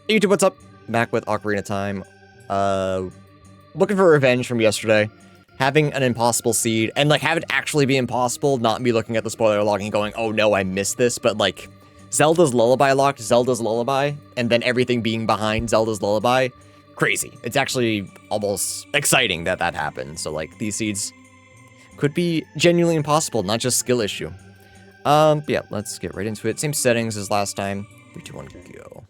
Hey YouTube, what's up? Back with Ocarina time. Looking for revenge from yesterday. Having an impossible seed, and like have it actually be impossible, not me looking at the spoiler log and going, oh no, I missed this, but like Zelda's Lullaby locked, Zelda's Lullaby, and then everything being behind Zelda's Lullaby. Crazy. It's actually almost exciting that that happened. So like these seeds could be genuinely impossible, not just skill issue. Yeah, let's get right into it. Same settings as last time. 3, 2, 1, go.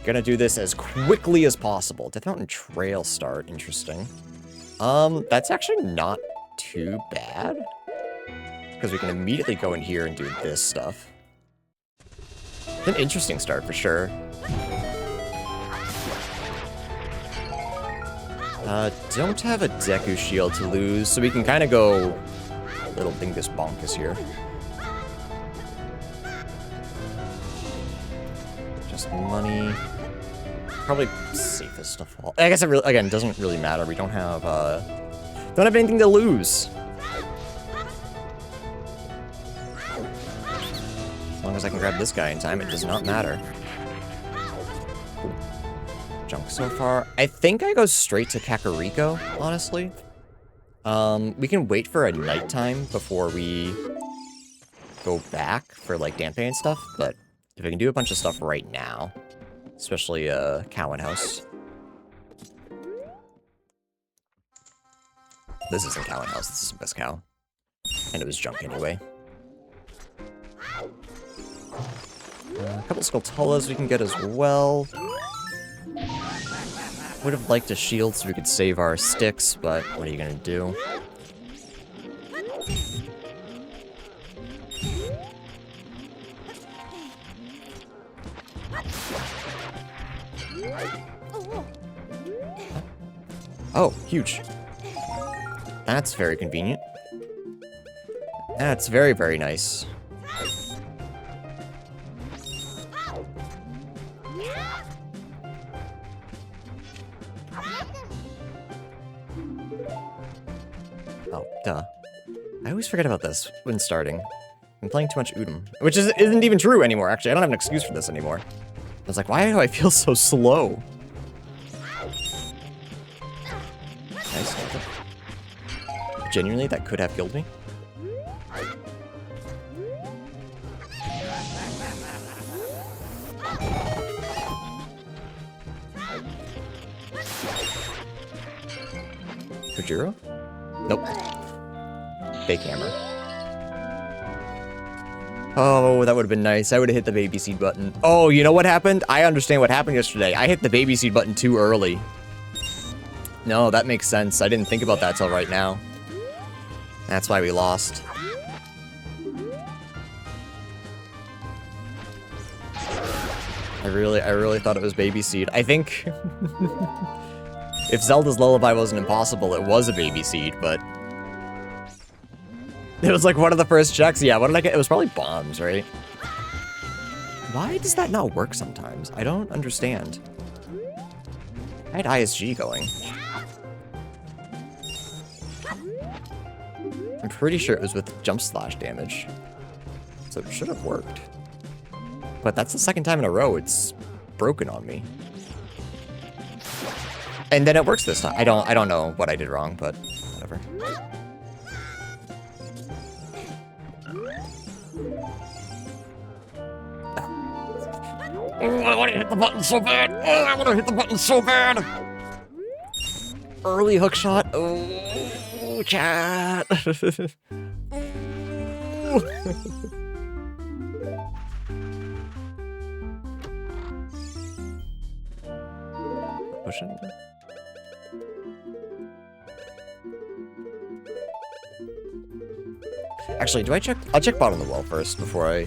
Gonna do this as quickly as possible. Death Mountain Trail start, interesting. That's actually not too bad. Because we can immediately go in here and do this stuff. It's an interesting start for sure. Don't have a Deku Shield to lose, so we can kind of go little dingus bonkus here. Just money. Probably safest of all. I guess it really, again, doesn't really matter. We don't have anything to lose. As long as I can grab this guy in time, it does not matter. Cool. Junk so far. I think I go straight to Kakariko, honestly. We can wait for a nighttime before we go back for like Dampe and stuff, but if I can do a bunch of stuff right now, especially Cowan House. This isn't Cowan House, this is Best Cow. And it was junk anyway. A couple Skulltulas we can get as well. Would have liked a shield so we could save our sticks, but what are you gonna do? Oh, huge. That's very convenient. That's very, very nice. Oh, duh. I always forget about this when starting. I'm playing too much Udon, which isn't even true anymore, actually. I don't have an excuse for this anymore. I was like, why do I feel so slow? Nice. Genuinely, that could have killed me. Kojiro? Nope. Fake hammer. Oh, that would have been nice. I would have hit the baby seed button. Oh, you know what happened? I understand what happened yesterday. I hit the baby seed button too early. No, that makes sense. I didn't think about that till right now. That's why we lost. I really thought it was baby seed. I think if Zelda's Lullaby wasn't impossible, it was a baby seed, but it was like one of the first checks. Yeah, what did I get? It was probably bombs, right? Why does that not work sometimes? I don't understand. I had ISG going. I'm pretty sure it was with jump slash damage. So it should have worked. But that's the second time in a row it's broken on me. And then it works this time. I don't know what I did wrong, but whatever. Oh, I want to hit the button so bad. Oh, I want to hit the button so bad. Early hook shot. Oh, chat. Pushing. Actually, do I check? I'll check bottom of the wall first before I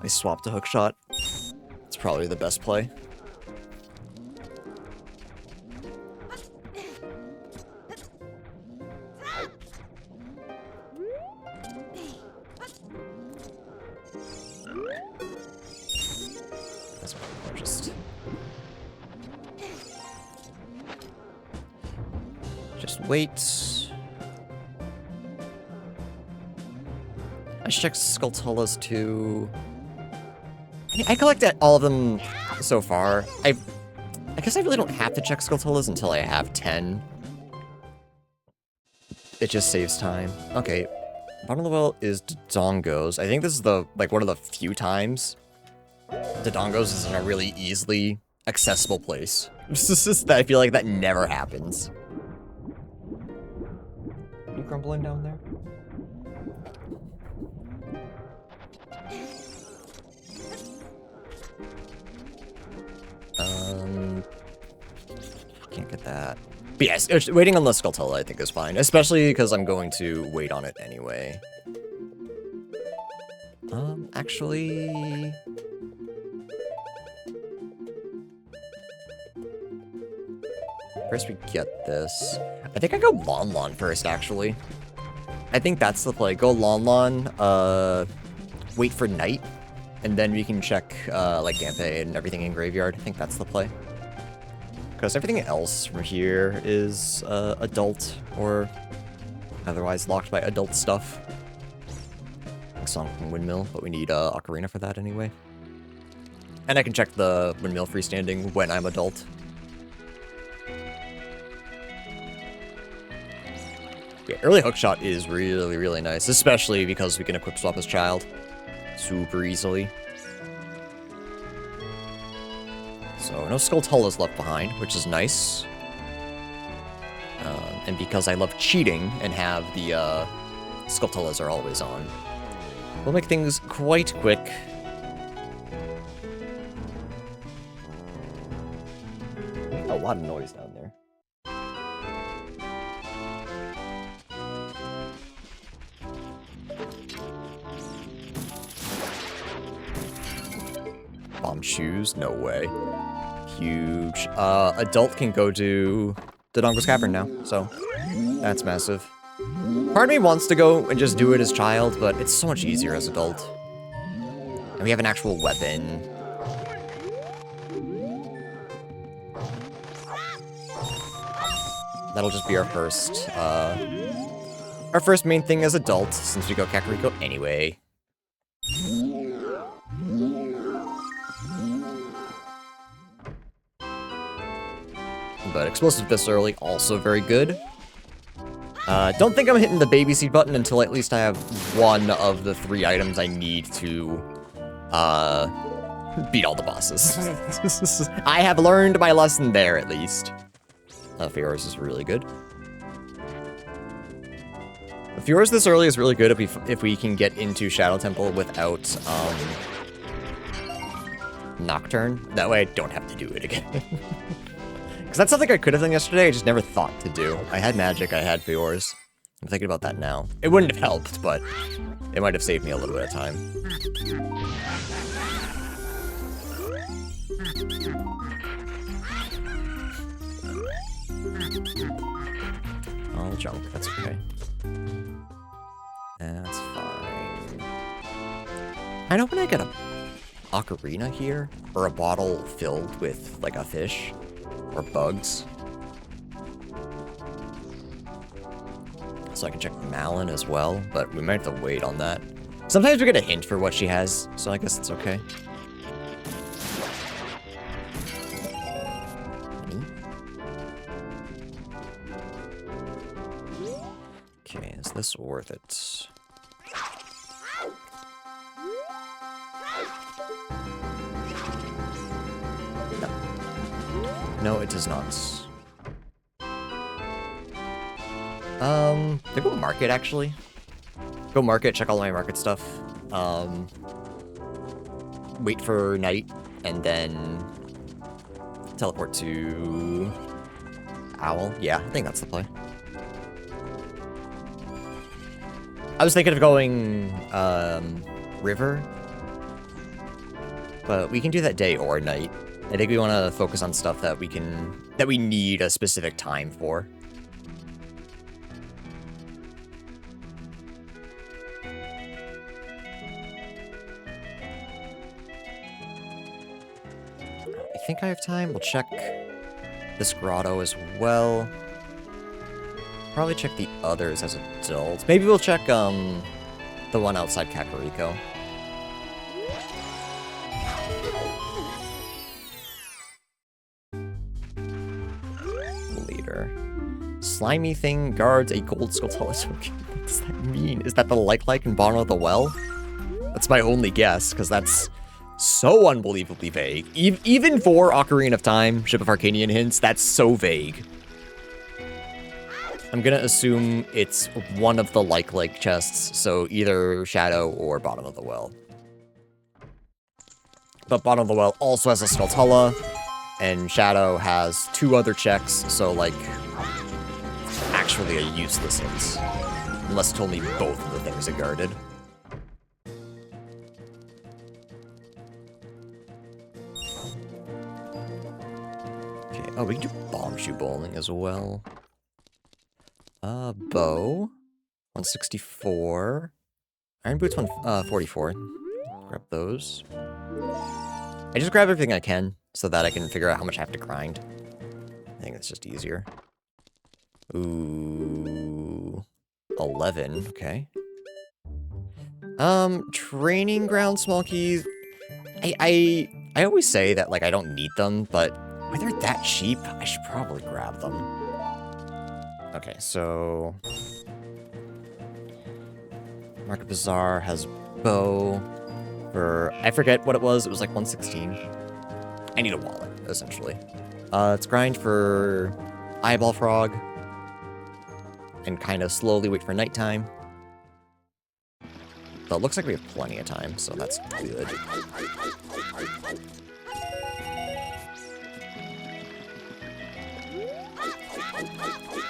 swap to hook shot. It's probably the best play. That's what I'm just wait. I should check Skulltulas too. I collected all of them so far. I guess I really don't have to check Skulltulas until I have 10. It just saves time. Okay, bottom of the well is Dodongo's. I think this is like one of the few times Dodongo's is in a really easily accessible place. It's just that I feel like that never happens. You crumbling down there? Can't get that. But yes, waiting on the Skulltula I think is fine, especially because I'm going to wait on it anyway. Actually... First we get this. I think I go Lon Lon first, actually. I think that's the play. Go Lon Lon, wait for night, and then we can check, like, Gameplay and everything in Graveyard. I think that's the play. Because everything else from here is, adult, or otherwise locked by adult stuff. Like Song from Windmill, but we need, Ocarina for that anyway. And I can check the Windmill freestanding when I'm adult. Yeah, early hookshot is really, really nice, especially because we can equip swap as child super easily. So no Skulltulas left behind, which is nice. And because I love cheating and have the Skulltulas are always on, we'll make things quite quick. A lot of noise down there. Bomb shoes? No way. Huge. Adult can go to Dodongo's Cavern now, so that's massive. Part of me wants to go and just do it as child, but it's so much easier as adult. And we have an actual weapon. That'll just be our first main thing as adult, since we go Kakariko anyway. But explosive this early, also very good. Don't think I'm hitting the baby seed button until at least I have one of the 3 items I need to beat all the bosses. I have learned my lesson there, at least. Fiora's is really good. Fiora's this early is really good if we can get into Shadow Temple without Nocturne. That way I don't have to do it again. Because that's something I could have done yesterday, I just never thought to do. I had magic, I had Fiora's. I'm thinking about that now. It wouldn't have helped, but it might have saved me a little bit of time. All junk, that's okay. That's fine. I know when I get a ocarina here, or a bottle filled with, like, a fish, or bugs. So I can check Malin as well, but we might have to wait on that. Sometimes we get a hint for what she has, so I guess it's okay. Okay, is this worth it? No, it does not. They go market, actually. Go market, check all my market stuff. Wait for night, and then teleport to Owl. Yeah, I think that's the play. I was thinking of going, River. But we can do that day or night. I think we want to focus on stuff that we need a specific time for. I think I have time. We'll check this grotto as well. Probably check the others as adults. Maybe we'll check, the one outside Kakariko. later. Slimy thing guards a gold Skulltula token. What does that mean? Is that the like in bottom of the well? That's my only guess, because that's so unbelievably vague. Even for Ocarina of Time, Ship of Arcanian hints, that's so vague. I'm gonna assume it's one of the like chests, so either Shadow or bottom of the well. But bottom of the well also has a Skulltula, and Shadow has 2 other checks, so like, actually a useless hint. Unless it told me both of the things it guarded. Okay, oh, we can do bomb shoe bowling as well. Bow. 164. Iron boots 144. Grab those. I just grab everything I can, so that I can figure out how much I have to grind. I think it's just easier. Ooh. 11, okay. Training ground small keys. I always say that, like, I don't need them, but when they're that cheap, I should probably grab them. Okay, so... Market Bazaar has bow for... I forget what it was like 116. I need a wallet, essentially. Let's grind for Eyeball Frog. And kind of slowly wait for nighttime. But it looks like we have plenty of time, so that's good.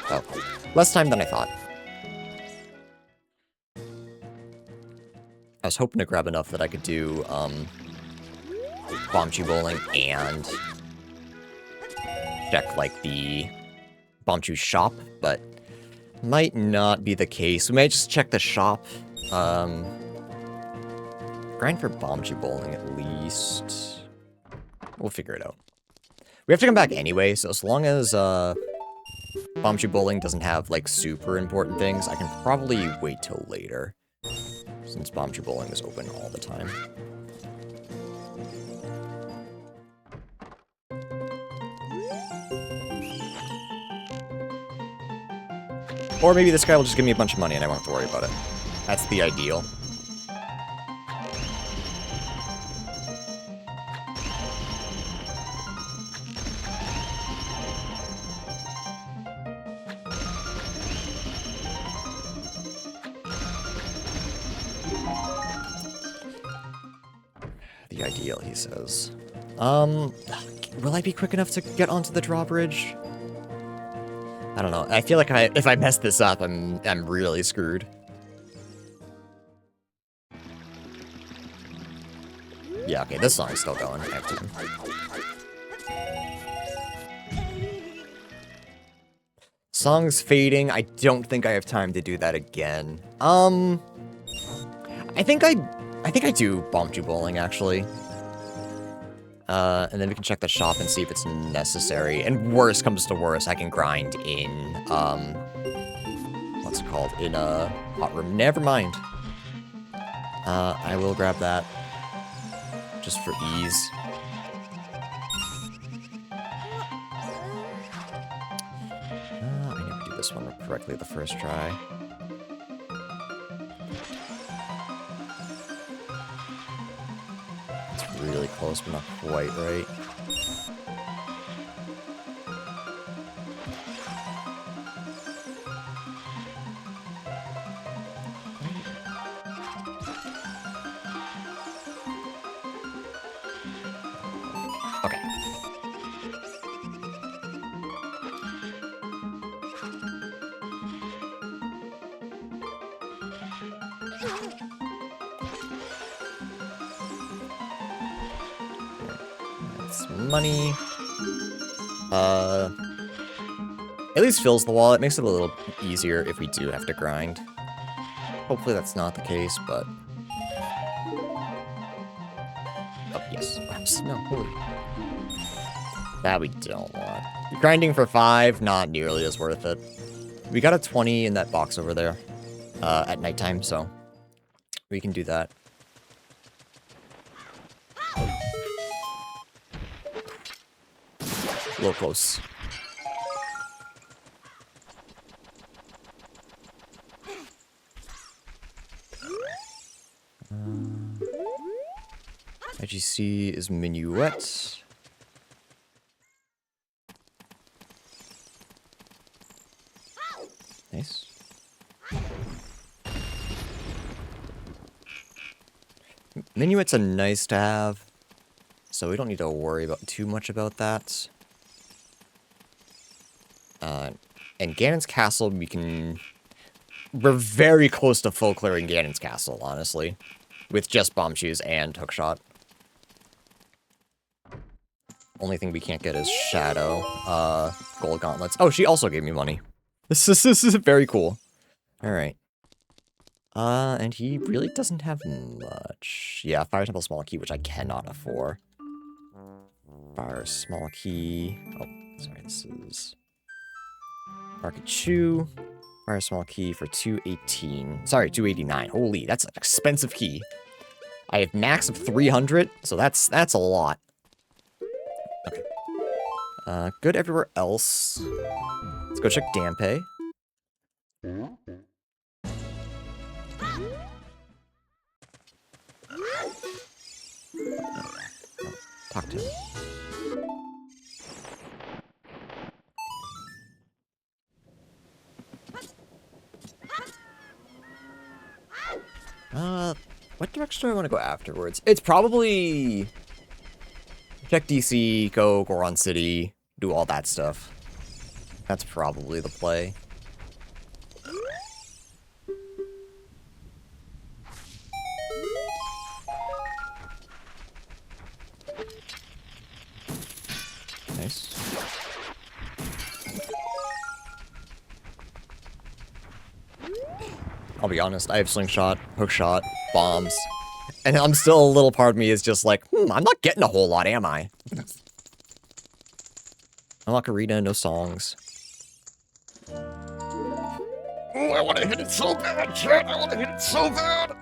Oh, less time than I thought. I was hoping to grab enough that I could do, Bomb Chew Bowling and check, like, the Bomb Chew shop, but might not be the case. We may just check the shop. Grind for Bomb Chew Bowling, at least. We'll figure it out. We have to come back anyway, so as long as, Bomb Chew Bowling doesn't have, like, super important things, I can probably wait till later. Since Bomb Chew Bowling is open all the time. Or maybe this guy will just give me a bunch of money and I won't have to worry about it. That's the ideal. The ideal, he says. Will I be quick enough to get onto the drawbridge? I don't know. I feel like if I mess this up, I'm really screwed. Yeah, okay, this song's still going. I have to. Song's fading. I don't think I have time to do that again. I think I do Bomb Chew Bowling, actually. And then we can check the shop and see if it's necessary. And worst comes to worst, I can grind in, what's it called? In a hot room. Never mind. I will grab that. Just for ease. I never do this one correctly the first try. Really close, but not quite right. Okay. Money. At least fills the wallet. Makes it a little easier if we do have to grind. Hopefully that's not the case, but... Oh, yes. Oops. No, holy. That we don't want. Grinding for 5, not nearly as worth it. We got a 20 in that box over there at nighttime, so we can do that. A little close. IGC is Minuet. Nice. Minuet's a nice to have, so we don't need to worry about too much about that. And Ganon's Castle, we're very close to full clearing Ganon's Castle, honestly, with just Bomb Shoes and Hookshot. Only thing we can't get is Shadow, Gold Gauntlets. Oh, she also gave me money. This is very cool. Alright. And he really doesn't have much. Yeah, Fire Temple Small Key, which I cannot afford. Fire Small Key. Oh, sorry, this is... Arkachu. Fire Small Key for 218. Sorry, 289. Holy, that's an expensive key. I have max of 300, so that's a lot. Okay. Good everywhere else. Let's go check Dampe. Talk to him. What direction do I want to go afterwards? It's probably... check DC, go Goron City, do all that stuff. That's probably the play. Nice. I'll be honest, I have Slingshot, Hookshot, Bombs, and I'm still a little part of me is just like, I'm not getting a whole lot, am I? No Ocarina, no songs. Oh, I want to hit it so bad, chat! I want to hit it so bad!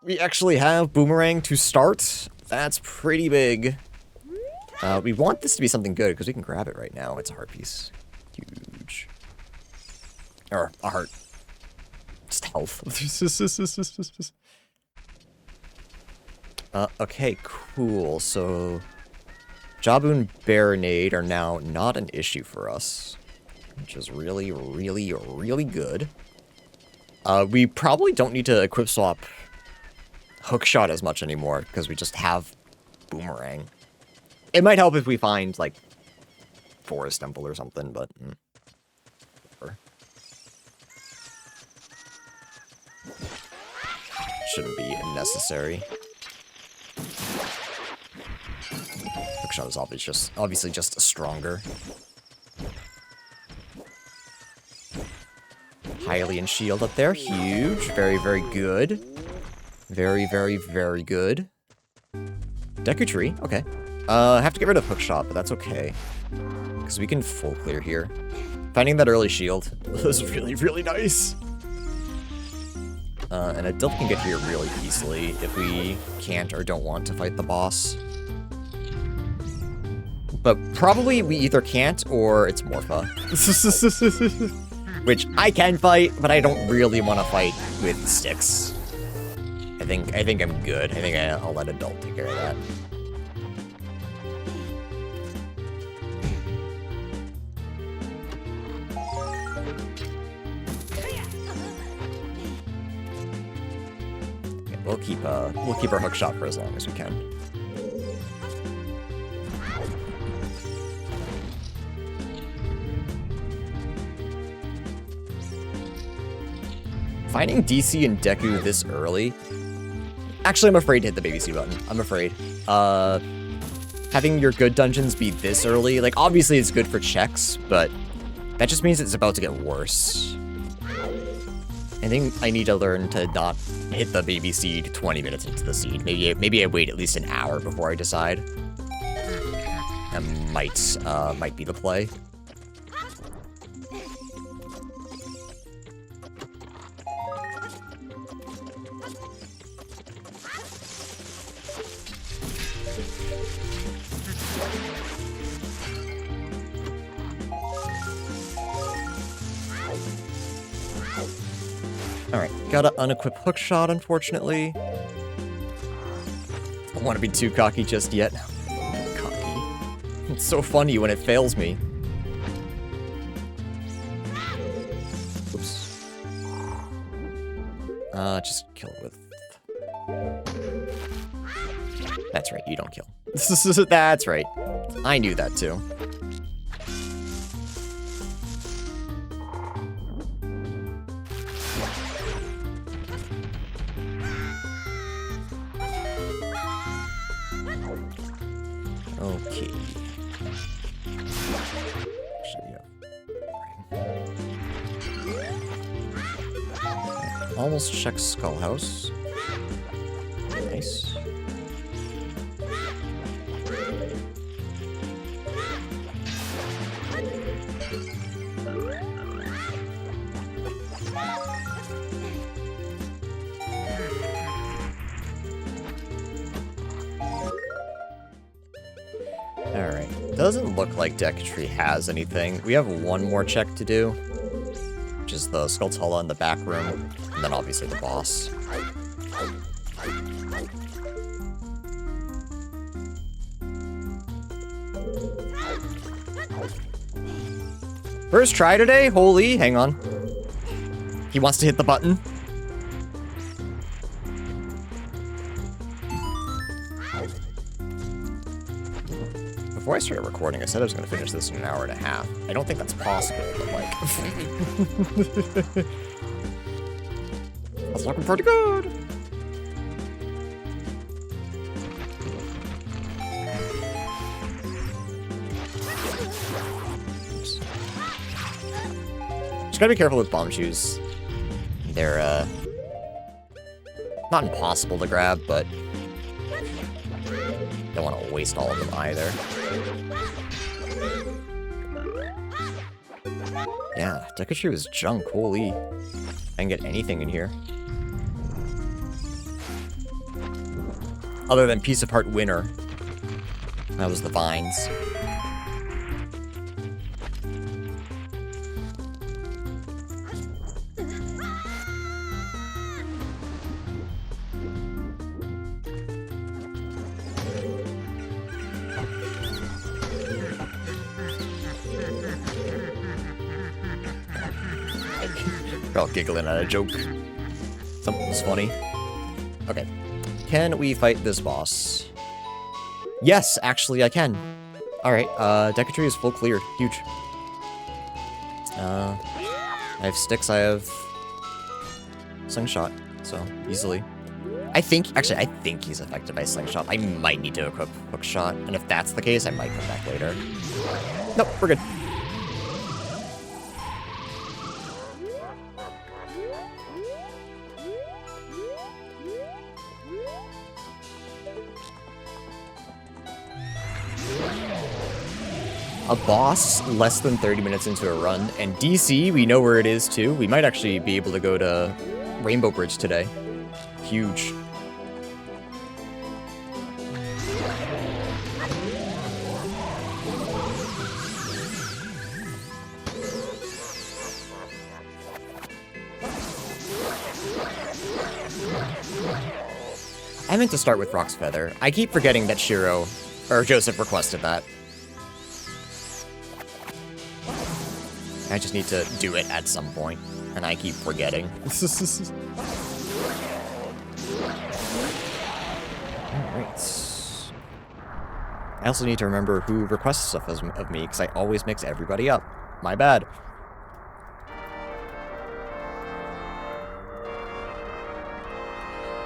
We actually have Boomerang to start. That's pretty big. We want this to be something good, because we can grab it right now. It's a heart piece. Huge. Or, a heart. Just health. Okay, cool. So, Jabu and Baronade are now not an issue for us. Which is really, really, really good. We probably don't need to equip swap Hookshot as much anymore, because we just have Boomerang. It might help if we find, like, Forest Temple or something, but... whatever. Shouldn't be necessary. Hookshot is obviously just stronger. Hylian shield up there, huge. Very, very good. Very, very, very good. Deku Tree, okay. Have to get rid of Hookshot, but that's okay. Because we can full clear here. Finding that early shield was really, really nice. And a Dilp can get here really easily if we can't or don't want to fight the boss. But probably we either can't or it's Morpha. Which I can fight, but I don't really want to fight with sticks. I think I'm good. I think I'll let Adult take care of that. We'll keep our Hookshot for as long as we can. Finding DC and Deku this early... Actually, I'm afraid to hit the baby C button. I'm afraid. Having your good dungeons be this early, like, obviously it's good for checks, but that just means it's about to get worse. I think I need to learn to not hit the baby seed 20 minutes into the seed. Maybe I wait at least an hour before I decide. That might be the play. Alright, gotta unequip Hookshot, unfortunately. want to be too cocky just yet. Cocky. It's so funny when it fails me. Oops. Just kill it with... That's right, you don't kill. That's right. I knew that too. Okay. Almost check Skull House. Nice. Alright. Doesn't look like Decatry has anything. We have one more check to do, which is the Skulltula in the back room, and then obviously the boss. First try today? Holy, hang on. He wants to hit the button. Before I started recording, I said I was going to finish this in an hour and a half. I don't think that's possible, but like... That's looking pretty good! Oops. Just gotta be careful with bomb shoes. They're, not impossible to grab, but... don't want to waste all of them either. Yeah, Decatry was junk, holy. I didn't get anything in here. Other than Piece of Heart Winner. That was the vines. They're all giggling at a joke. Something's funny. Okay. Can we fight this boss? Yes, actually I can. Alright, Decatry is full cleared. Huge. I have sticks, I have slingshot, so easily. I think he's affected by slingshot. I might need to equip hookshot, and if that's the case, I might come back later. Nope, we're good. A boss less than 30 minutes into a run, and DC, we know where it is too. We might actually be able to go to Rainbow Bridge today. Huge. I meant to start with Rock's Feather. I keep forgetting that Shiro, or Joseph, requested that. I just need to do it at some point, and I keep forgetting. Alright. I also need to remember who requests stuff of me, because I always mix everybody up. My bad.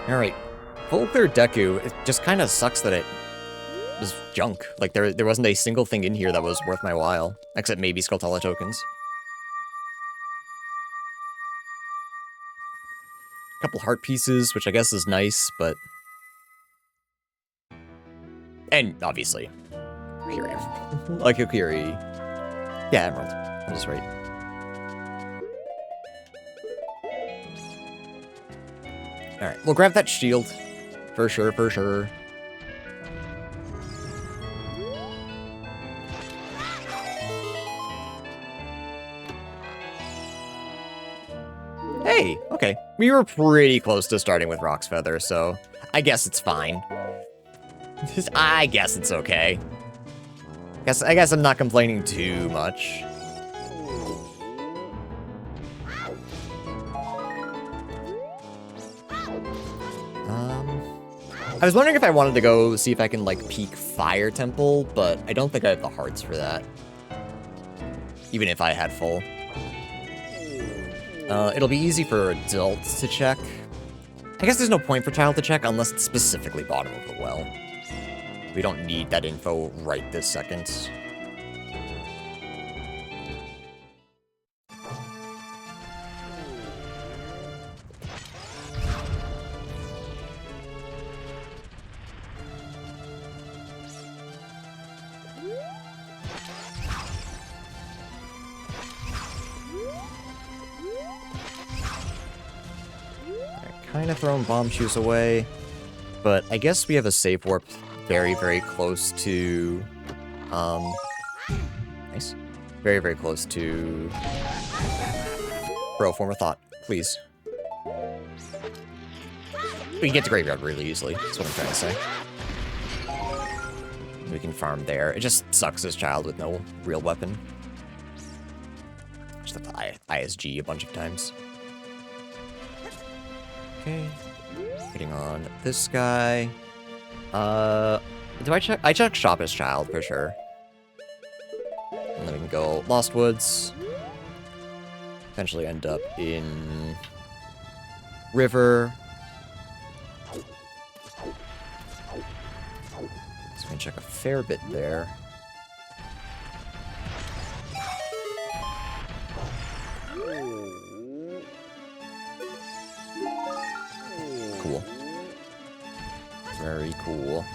Alright. Full clear Deku, it just kind of sucks that it was junk. Like, there wasn't a single thing in here that was worth my while, except maybe Skulltula tokens. Couple heart pieces, which I guess is nice, but... And, obviously, Kyrie. Like Kyrie. Yeah, Emerald. That is right. Alright, we'll grab that shield. For sure, for sure. Hey, okay. We were pretty close to starting with Rock's Feather, so I guess it's fine. I guess it's okay. I guess I'm not complaining too much. I was wondering if I wanted to go see if I can, like, peek Fire Temple, but I don't think I have the hearts for that. Even if I had full. It'll be easy for adults to check. I guess there's no point for child to check unless it's specifically bottom of the well. We don't need that info right this second. Kind of throwing bomb shoes away, but I guess we have a save warp very, very close to, nice. Very, very close to, bro, form a thought, please. We can get to Graveyard really easily, that's what I'm trying to say. We can farm there. It just sucks as child with no real weapon. Just have to ISG a bunch of times. Okay, hitting on this guy. Do I check? I check Shop as child for sure. And then we can go Lost Woods. Eventually end up in River. So we can check a fair bit there. Cool. Very cool.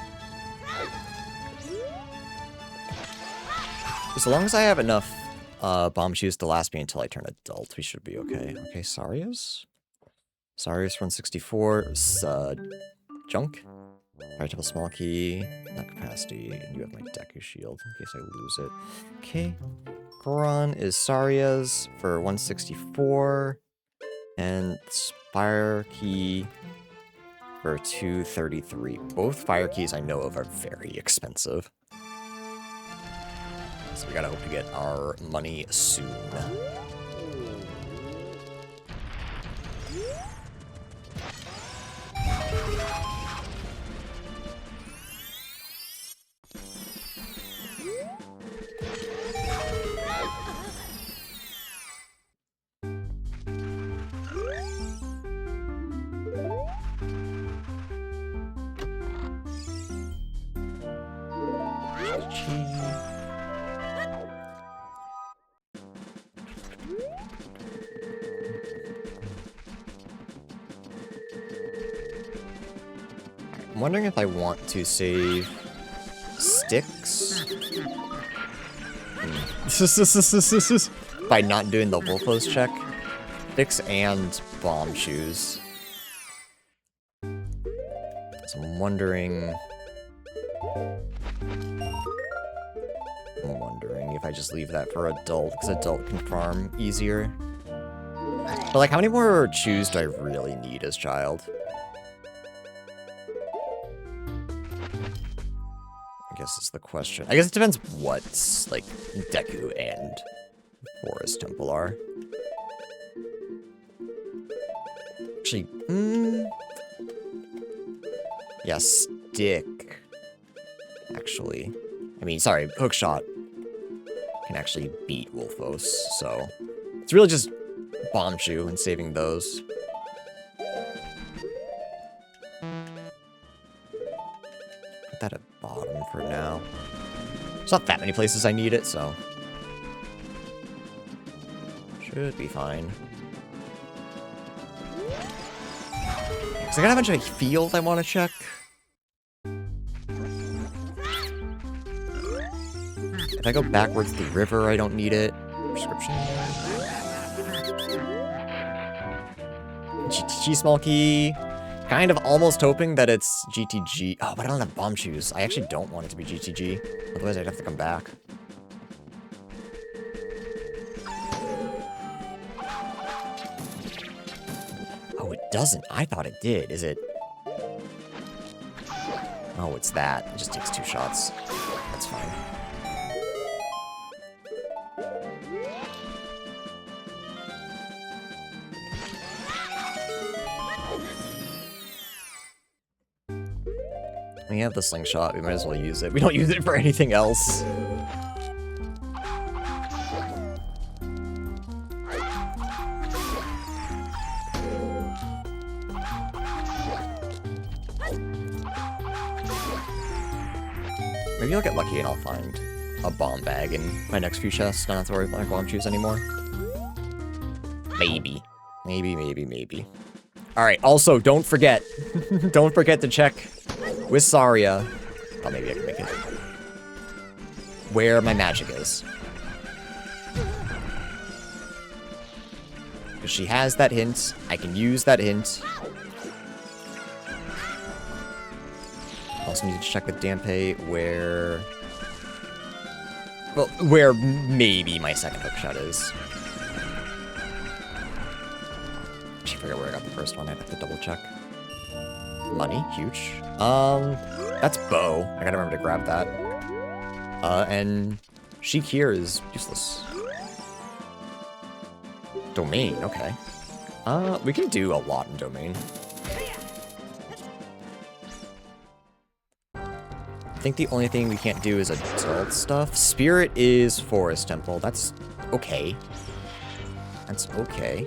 As long as I have enough bomb shoes to last me until I turn adult, we should be okay. Okay, Sarius? Sarius 164, junk. Fire Temple small key, not capacity, and you have my Deku shield in case I lose it. Okay. Goron is Saria's for 164, and Spire key for 233. Both fire keys I know of are very expensive. So we gotta hope to get our money soon. I'm wondering if I want to save sticks by not doing the Wolfos check. Sticks and bomb shoes. So I'm wondering if I just leave that for adult, because adult can farm easier. But like, how many more shoes do I really need as child? I guess it's the question. I guess it depends what, like, Deku and Forest Temple are. Actually, yeah, stick. Actually. I mean, sorry, Hookshot can actually beat Wolfos, so it's really just Bomb Shoe and saving those. Put that at bottom for now. There's not that many places I need it, so should be fine. So I got a bunch of fields I want to check. If I go backwards to the river, I don't need it. Prescription. GTG small key. Kind of almost hoping that it's GTG. Oh, but I don't have bomb shoes. I actually don't want it to be GTG. Otherwise, I'd have to come back. Oh, it doesn't. I thought it did. Is it? Oh, it's that. It just takes 2 shots. That's fine. We have the slingshot. We might as well use it. We don't use it for anything else. Maybe I'll get lucky and I'll find a bomb bag in my next few chests. Not have to worry about my bomb shoes anymore. Maybe. Maybe. Alright, also, don't forget. Don't forget to check with Saria. Oh, maybe I can make it. Where my magic is. Because she has that hint. I can use that hint. Also need to check with Dampe where... Well, where maybe my second hookshot is. Actually, I forget where I got the first one. I'd have to double check. Money, huge. That's bow. I gotta remember to grab that. And Sheik here is useless. Domain, okay. We can do a lot in Domain. I think the only thing we can't do is adult stuff. Spirit is Forest Temple. That's okay. That's okay.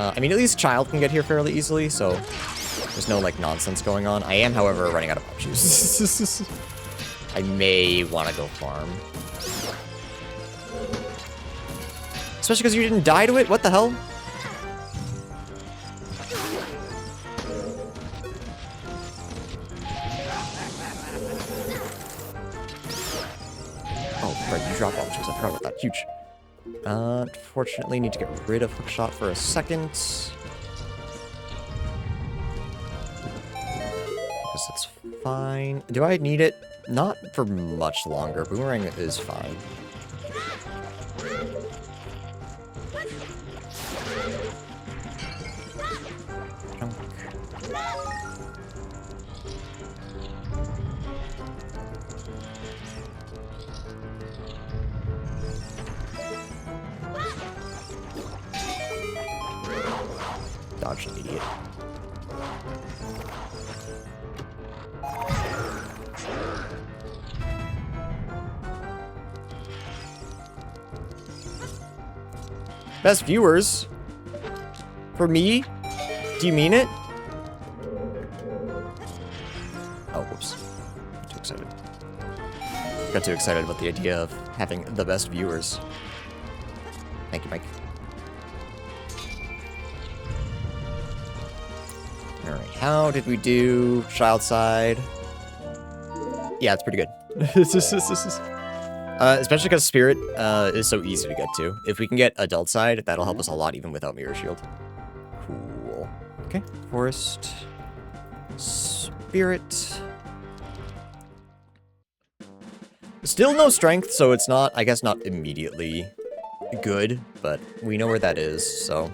I mean, at least Child can get here fairly easily, so there's no, like, nonsense going on. I am, however, running out of options. I may want to go farm. Especially because you didn't die to it? What the hell? Oh, right, you drop options. I forgot about that. Huge. Unfortunately, need to get rid of Hookshot for a second. Because it's fine. Do I need it? Not for much longer. Boomerang is fine. Junk. Dodged, idiot. Best viewers? For me? Do you mean it? Oh, whoops. Too excited. Got too excited about the idea of having the best viewers. Thank you, Mike. Alright, how did we do child side? Yeah, it's pretty good. Especially because Spirit is so easy to get to. If we can get adult side, that'll help us a lot even without Mirror Shield. Cool. Okay, Forest. Spirit. Still no strength, so it's not, I guess, not immediately good, but we know where that is, so.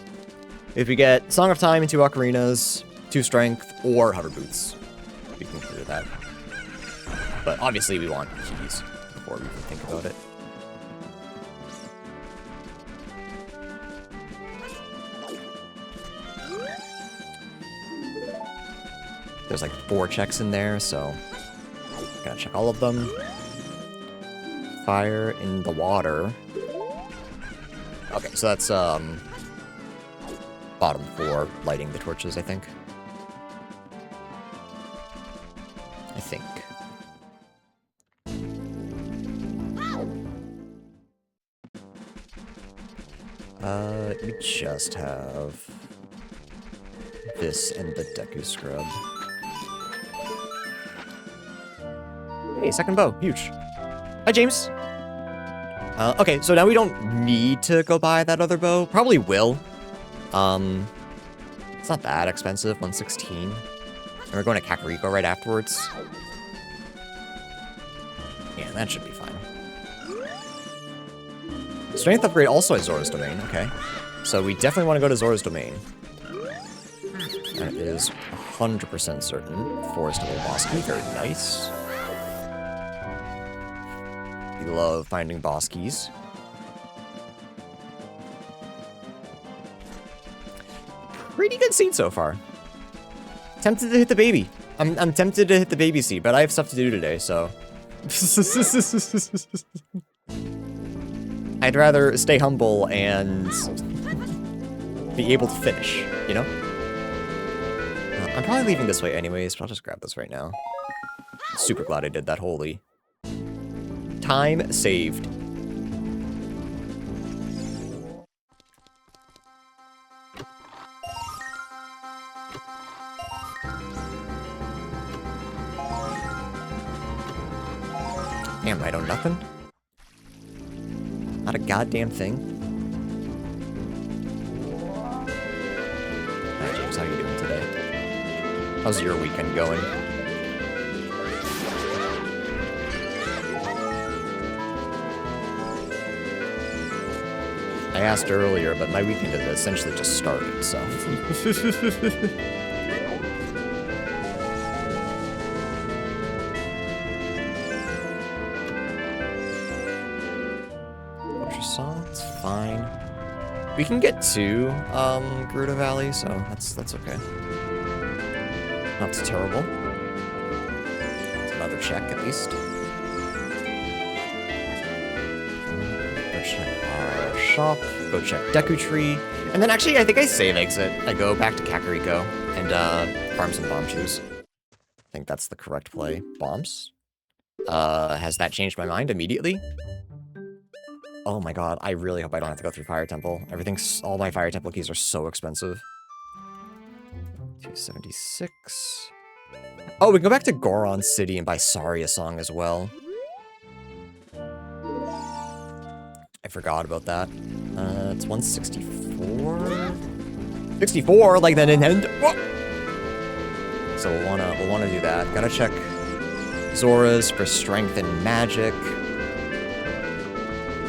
If we get Song of Time and 2 Ocarinas, 2 strength, or Hover Boots, we can clear that. But obviously we want keys before we even think about it. There's like 4 checks in there, so gotta check all of them. Fire in the water. Okay, so that's bottom 4 lighting the torches, I think. We just have this and the Deku Scrub. Hey, second bow, huge. Hi, James. Okay, so now we don't need to go buy that other bow. Probably will. It's not that expensive, 116. And we're going to Kakariko right afterwards. Yeah, that should be fine. Strength upgrade also has Zora's Domain, okay. So we definitely want to go to Zora's Domain. That is 100% certain. Forest of Bosky, very nice. We love finding Boskies. Pretty good seed so far. Tempted to hit the baby. I'm tempted to hit the baby seed, but I have stuff to do today, so. I'd rather stay humble and be able to finish, you know? I'm probably leaving this way anyways, but I'll just grab this right now. Super glad I did that, holy. Time saved. Damn, I know nothing. Not a goddamn thing. Alright, James, how you doing today? How's your weekend going? I asked earlier, but my weekend has essentially just started, so. It's fine. We can get to Gerudo Valley, so that's okay. Not terrible. It's another check at least. Go check our shop. Go check Deku Tree, and then actually I think I save exit. I go back to Kakariko and farm some bomb shoes. I think that's the correct play. Bombs. Has that changed my mind immediately? Oh my god, I really hope I don't have to go through Fire Temple. All my Fire Temple keys are so expensive. 276. Oh, we can go back to Goron City and buy Saria Song as well. I forgot about that. It's 164? 64, like the Nintendo. Whoa! So we'll wanna do that. Gotta check Zora's for strength and magic.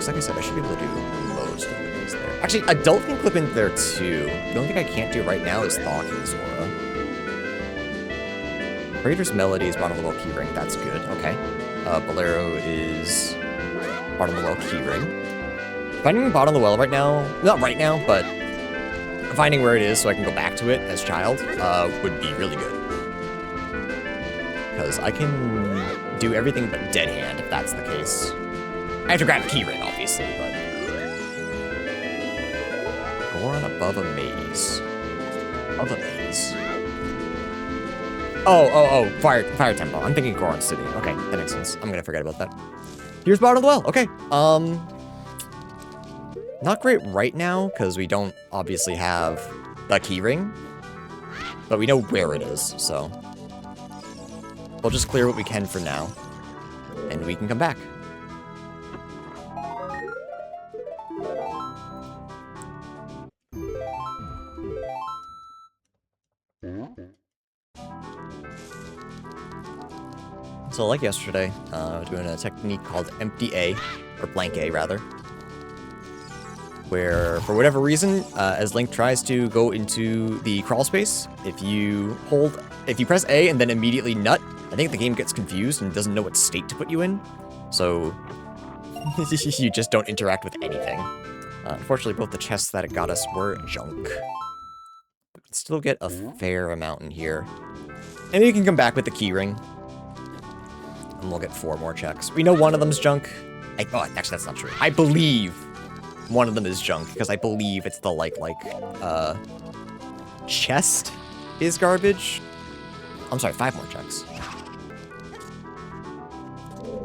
Like I said, I should be able to do most of the things there. Actually, Adult can clip in there too. The only thing I can't do right now is Thawking Zora. Raider's Melody is bottom of the well keyring. That's good. Okay. Bolero is bottom of the well keyring. Finding bottom of the well right now, not right now, but finding where it is so I can go back to it as child would be really good. Because I can do everything but Dead Hand if that's the case. I have to grab a keyring, obviously, but... Goron above a maze. Above a maze. Oh, Fire Temple. I'm thinking Goron City. Okay, that makes sense. I'm gonna forget about that. Here's Bottom of the Well. Okay, not great right now, because we don't obviously have the keyring. But we know where it is, so... We'll just clear what we can for now. And we can come back. So like yesterday, we're doing a technique called empty A, or blank A rather, where for whatever reason, as Link tries to go into the crawl space, if you press A and then immediately nut, I think the game gets confused and doesn't know what state to put you in, so you just don't interact with anything. Unfortunately, both the chests that it got us were junk. But we still get a fair amount in here. And you can come back with the keyring. And we'll get 4 more checks. We know one of them's junk. Oh, actually, that's not true. I believe one of them is junk, because I believe it's the, chest is garbage. I'm sorry, 5 more checks.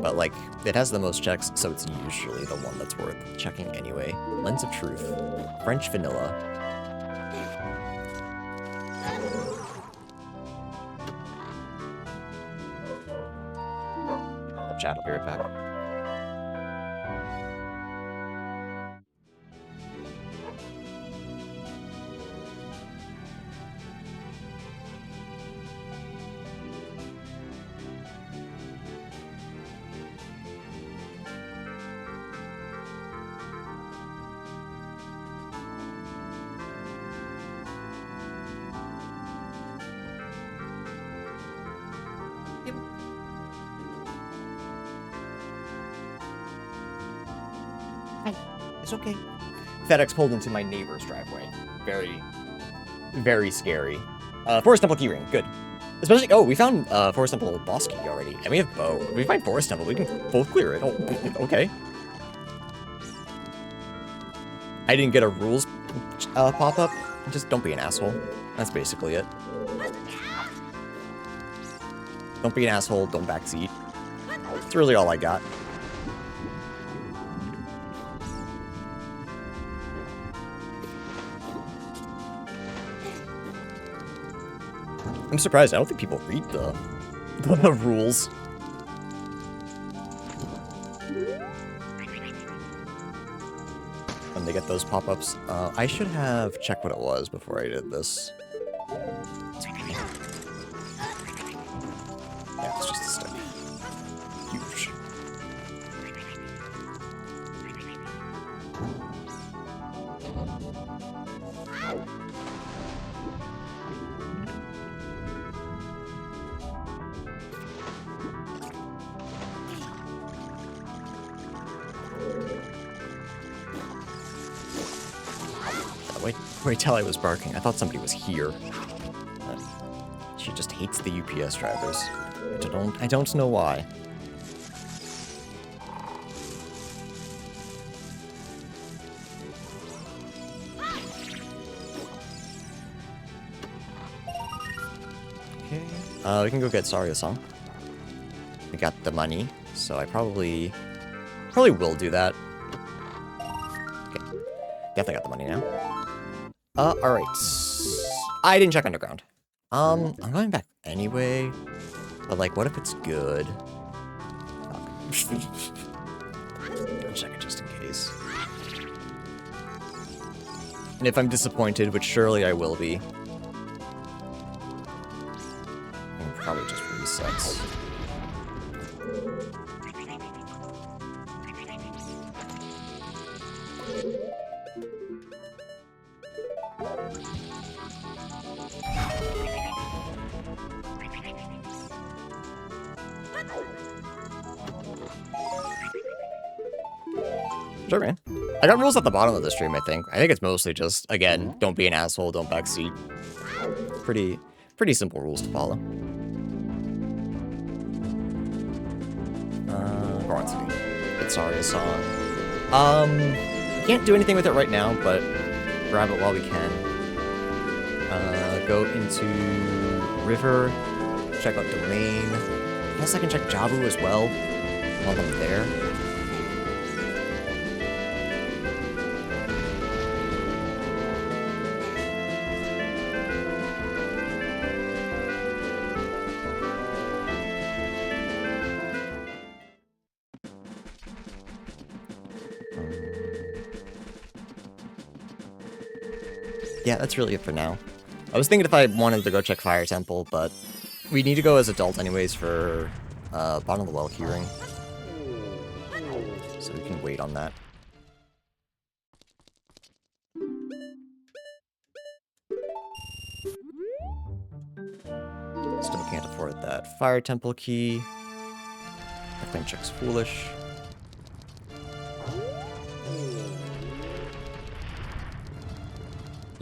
But, it has the most checks, so it's usually the one that's worth checking anyway. Lens of Truth. French Vanilla. Chat, I'll be right back. It's okay. FedEx pulled into my neighbor's driveway. Very, very scary. Forest Temple keyring, good. Especially, oh, we found Forest Temple boss key already, and we have bow. If we find Forest Temple, we can both clear it. Oh, okay. I didn't get a rules pop-up. Just don't be an asshole. That's basically it. Don't be an asshole, don't backseat. That's really all I got. I'm surprised. I don't think people read the rules. When they get those pop-ups. I should have checked what it was before I did this. Yeah, it's just a stick. Huge. Wait till I was barking. I thought somebody was here. She just hates the UPS drivers. I don't know why. Okay. We can go get Saria song. We got the money, so I probably will do that. Okay. Definitely got the money now. Alright. I didn't check underground. I'm going back anyway. But, like, what if it's good? Fuck. I'll check it just in case. And if I'm disappointed, which surely I will be, I can probably just resets. Sure, man. I got rules at the bottom of the stream, I think. I think it's mostly just, again, don't be an asshole, don't backseat. Pretty simple rules to follow. Bronze City. It's Saria's song. Can't do anything with it right now, but grab it while we can. Go into River, check out Domain. I guess I can check Jabu as well while I'm there. Yeah, that's really it for now. I was thinking if I wanted to go check Fire Temple, but we need to go as adult anyways for bottom of the well keyring. So we can wait on that. Still can't afford that Fire Temple key. Definitely checks Foolish.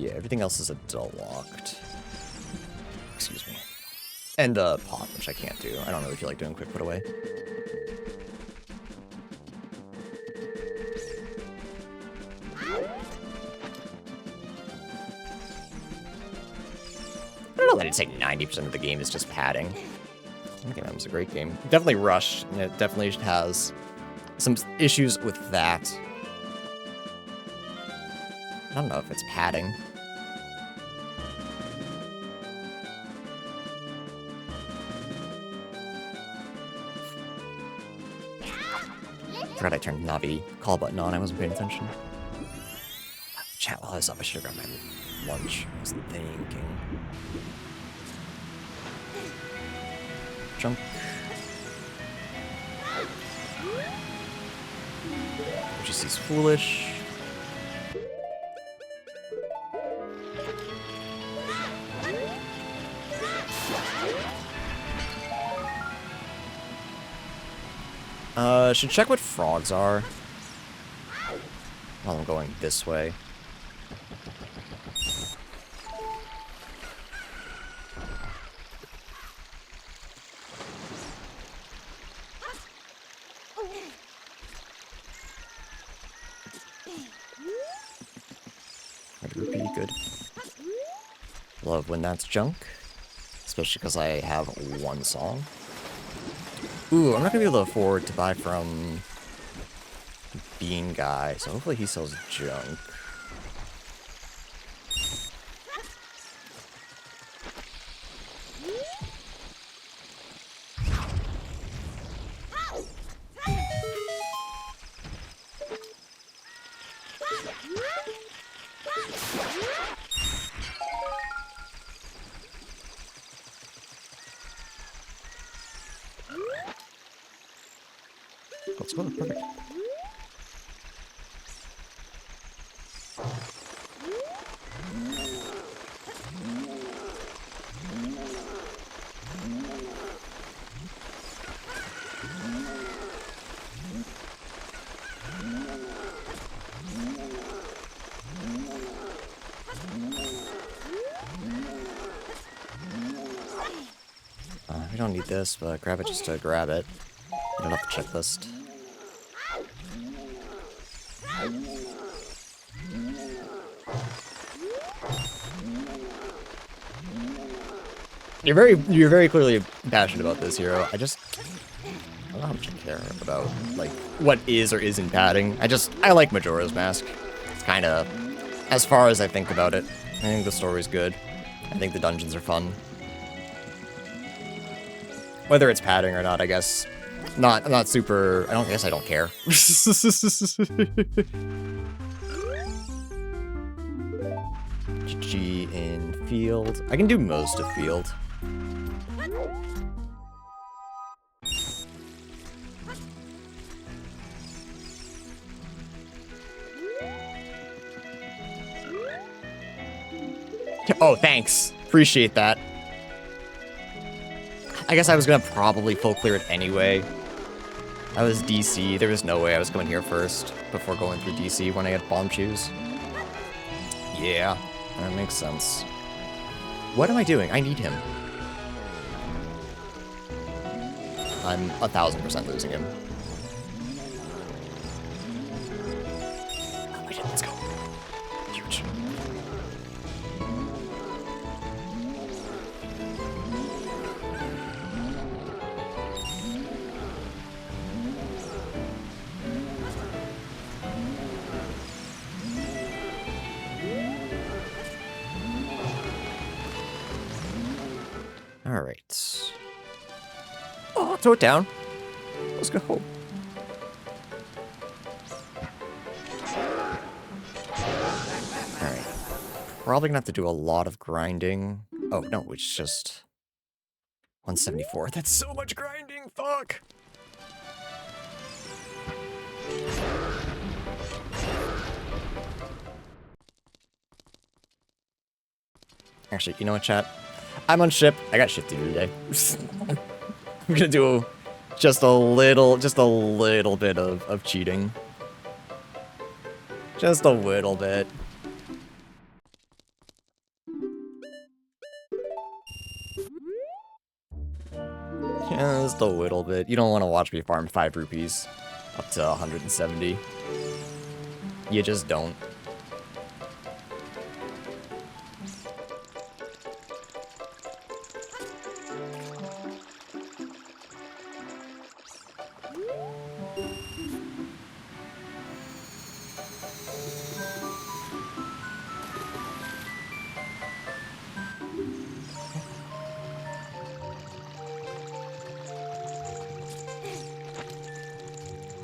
Yeah, everything else is adult locked. Excuse me. And pot, which I can't do. I don't really feel like doing quick put away. I don't know that I'd say 90% of the game is just padding. Okay, that was a great game. Definitely rushed, and it definitely has some issues with that. I don't know if it's padding. Forgot I turned Navi call button on. I wasn't paying attention. Chat while I was up. I should have grabbed my lunch. I was thinking. Jump. Which is Foolish. Should check what frogs are. While I'm going this way. Rupee, good. Love when that's junk. Especially because I have one song. Ooh, I'm not gonna be able to afford to buy from Bean Guy, so hopefully he sells junk. Let's go, perfect. We don't need this, but grab it just to grab it. You don't have the checklist. You're very clearly passionate about this hero. I don't know how much I care about like what is or isn't padding. I like Majora's Mask. It's kind of as far as I think about it. I think the story's good. I think the dungeons are fun. Whether it's padding or not, I guess. I'm not super. I guess I don't care. GG in field. I can do most of field. Oh, thanks. Appreciate that. I guess I was gonna probably full clear it anyway. I was DC. There was no way I was coming here first before going through DC when I had bomb shoes. Yeah, that makes sense. What am I doing? I need him. I'm 1000% losing him. Oh, we did. Let's go. Huge. Alright. Oh, throw it down. Let's go. Alright. Probably gonna have to do a lot of grinding. Oh, no, it's just 174. That's so much grinding. Fuck. Actually, you know what, chat? I'm on ship. I got shit to do today. I'm gonna do just a little bit of cheating. Just a little bit. Just a little bit. You don't want to watch me farm 5 rupees up to 170. You just don't.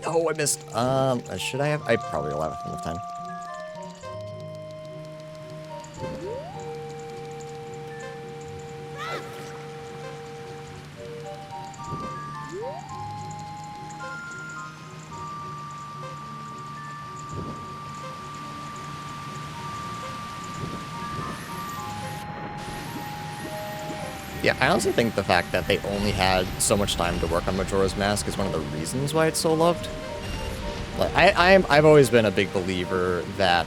Oh, I missed. Should I have? I probably will have enough time. Yeah, I honestly think the fact that they only had so much time to work on Majora's Mask is one of the reasons why it's so loved. But I've always been a big believer that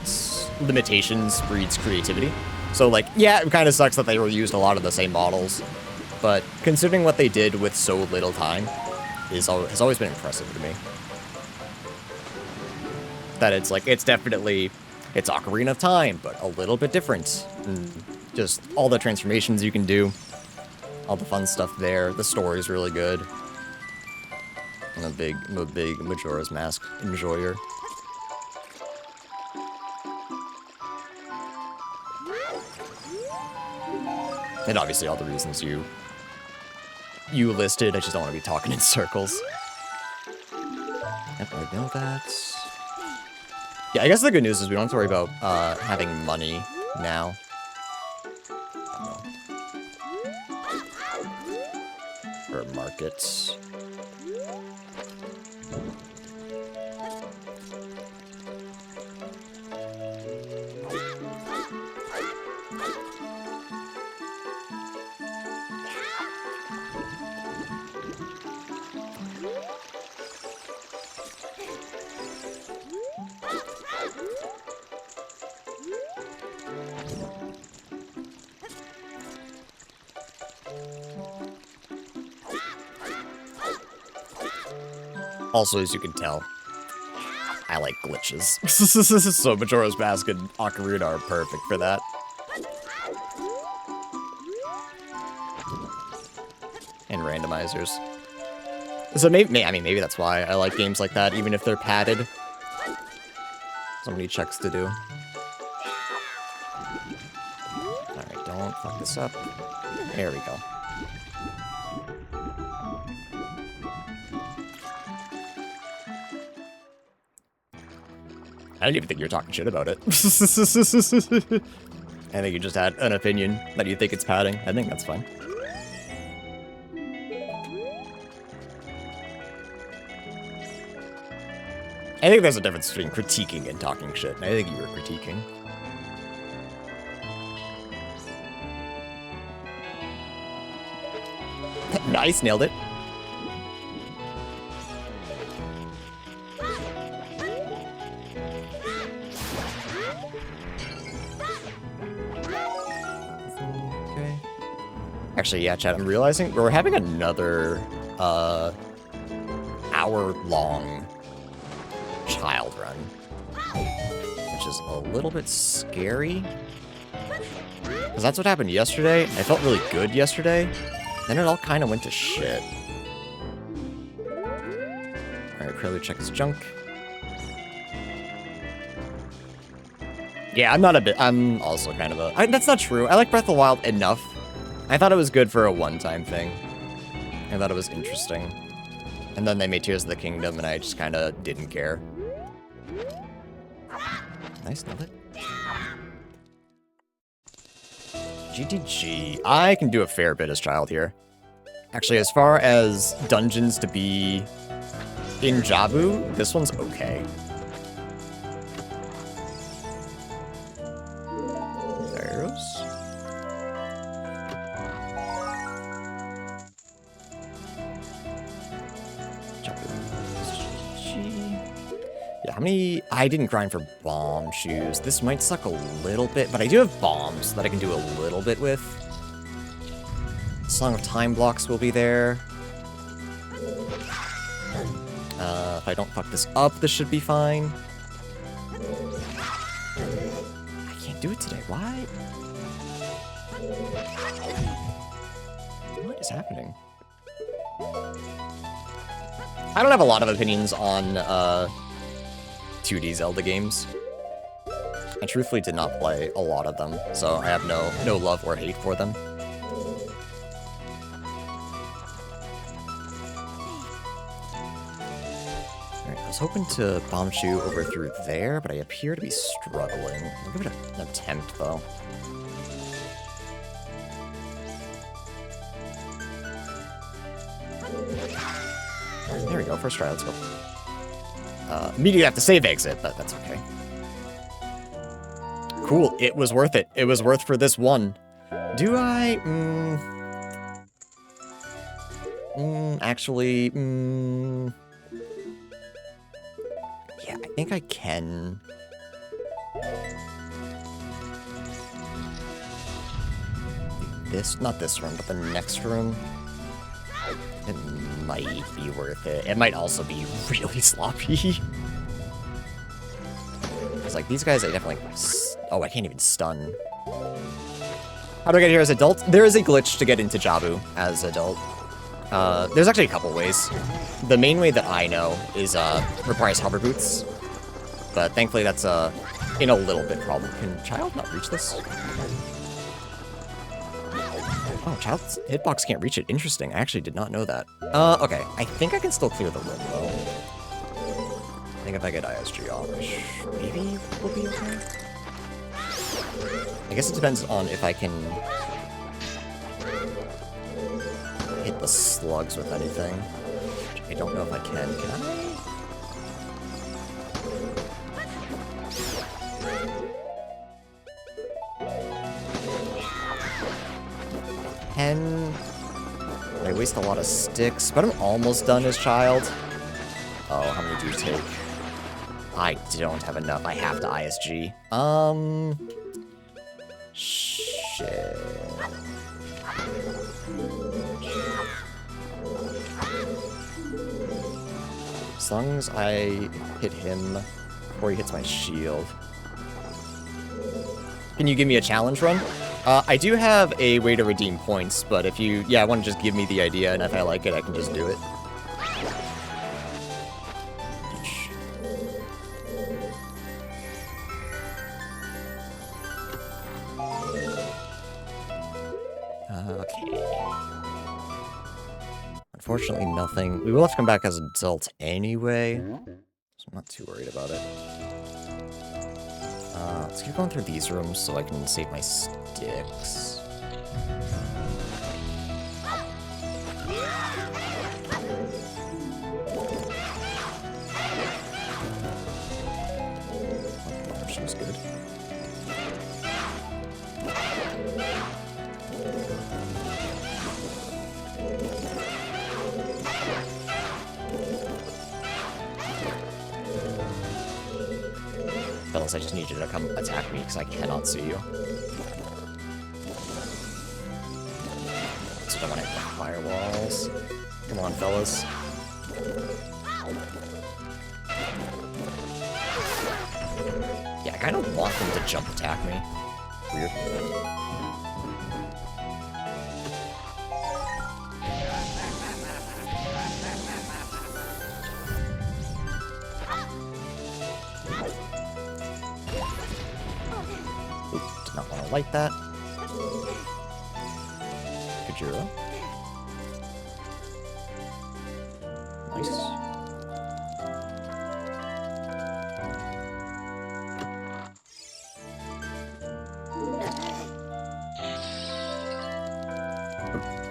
limitations breeds creativity. So, like, yeah, it kind of sucks that they reused a lot of the same models, but considering what they did with so little time has always been impressive to me. That it's like, it's Ocarina of Time, but a little bit different. And just all the transformations you can do, all the fun stuff there. The story's really good. I'm a big Majora's Mask enjoyer. And obviously all the reasons you listed, I just don't want to be talking in circles. Yep, I know that. Yeah, I guess the good news is we don't have to worry about having money now. For markets. Also, as you can tell, I like glitches. So Majora's Mask and Ocarina are perfect for that. And randomizers. So maybe that's why I like games like that, even if they're padded. So many checks to do. Alright, don't fuck this up. There we go. I didn't even think you were talking shit about it. I think you just had an opinion that you think it's padding. I think that's fine. I think there's a difference between critiquing and talking shit, and I think you were critiquing. Nice, nailed it. Okay. Actually, yeah, chat, I'm realizing we're having another, hour-long child run, which is a little bit scary, because that's what happened yesterday. I felt really good yesterday, then it all kind of went to shit. Alright, Prelude check his junk. Yeah, I'm also kind of that's not true. I like Breath of the Wild enough. I thought it was good for a one-time thing. I thought it was interesting. And then they made Tears of the Kingdom, and I just kind of didn't care. Nice, nailed it. GTG. I can do a fair bit as child here. Actually, as far as dungeons to be in Jabu, this one's okay. There's... Yeah, how many... I didn't grind for bomb shoes. This might suck a little bit, but I do have bombs that I can do a little bit with. Song of Time blocks will be there. If I don't fuck this up, this should be fine. I can't do it today. Why? What is happening? I don't have a lot of opinions on 2D Zelda games. I truthfully did not play a lot of them, so I have no love or hate for them. Alright, I was hoping to bomb shoe over through there, but I appear to be struggling. I'll give it an attempt, though. There we go, first try, let's go. Immediately have to save exit, but that's okay. Cool, it was worth it. It was worth for this one. Do I? Actually, yeah, think I can. This, not this room, but the next room. It might be worth it. It might also be really sloppy. It's like, these guys, I definitely... Oh, I can't even stun. How do I get here as adult? There is a glitch to get into Jabu as adult. There's actually a couple ways. The main way that I know is, requires hover boots. But thankfully that's, in a little bit problem. Can child not reach this? Oh, child's hitbox can't reach it. Interesting. I actually did not know that. Okay. I think I can still clear the room, though. I think if I get ISG off, maybe we'll be okay. I guess it depends on if I can hit the slugs with anything. I don't know if I can. Can I? I waste a lot of sticks, but I'm almost done as child. Oh, how many do you take? I don't have enough. I have to ISG. Shit. As long as I hit him before he hits my shield. Can you give me a challenge run? I do have a way to redeem points, but if you, I want to just give me the idea, and if I like it, I can just do it. Okay. Unfortunately, nothing. We will have to come back as adults anyway, so I'm not too worried about it. Let's keep going through these rooms so I can save my sticks. Oh, she was good. Fellas, I just need you to come attack me because I cannot see you. So I don't want to hit the firewalls. Come on, fellas. Yeah, I kind of want them to jump attack me. Weird. Like that. Kajira. Nice.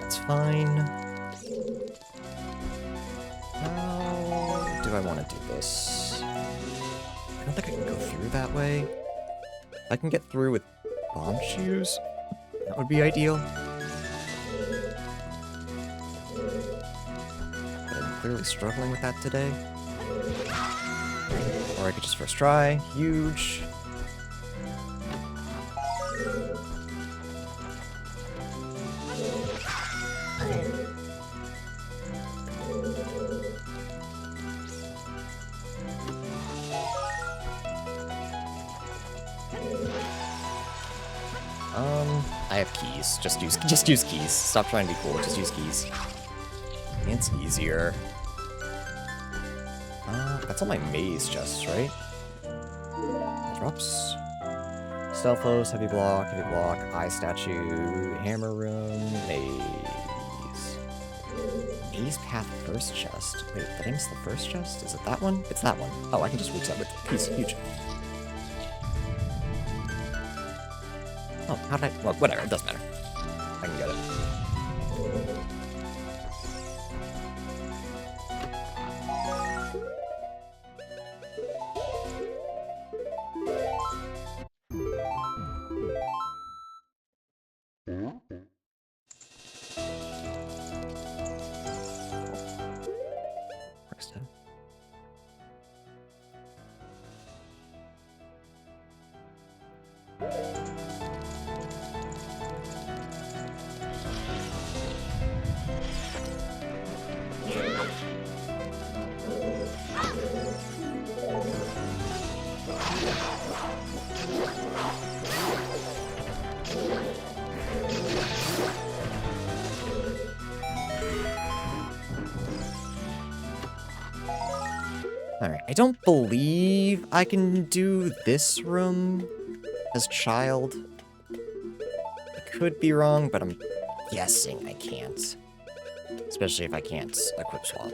That's fine. How do I want to do this? I don't think I can go through that way. I can get through with bomb shoes? That would be ideal. But I'm clearly struggling with that today. Or I could just first try. Huge. I have keys. Just use keys. Stop trying to be cool. Just use keys. It's easier. That's all my maze chests, right? Drops. Stealthos, heavy block, eye statue, hammer room, maze. Maze path first chest. Wait, did I miss the first chest? Is it that one? It's that one. Oh, I can just reach that with keys. Huge. Oh, how did I... Well, whatever, it doesn't matter. I can get it. Alright, I don't believe I can do this room as child. I could be wrong, but I'm guessing I can't. Especially if I can't equip swap.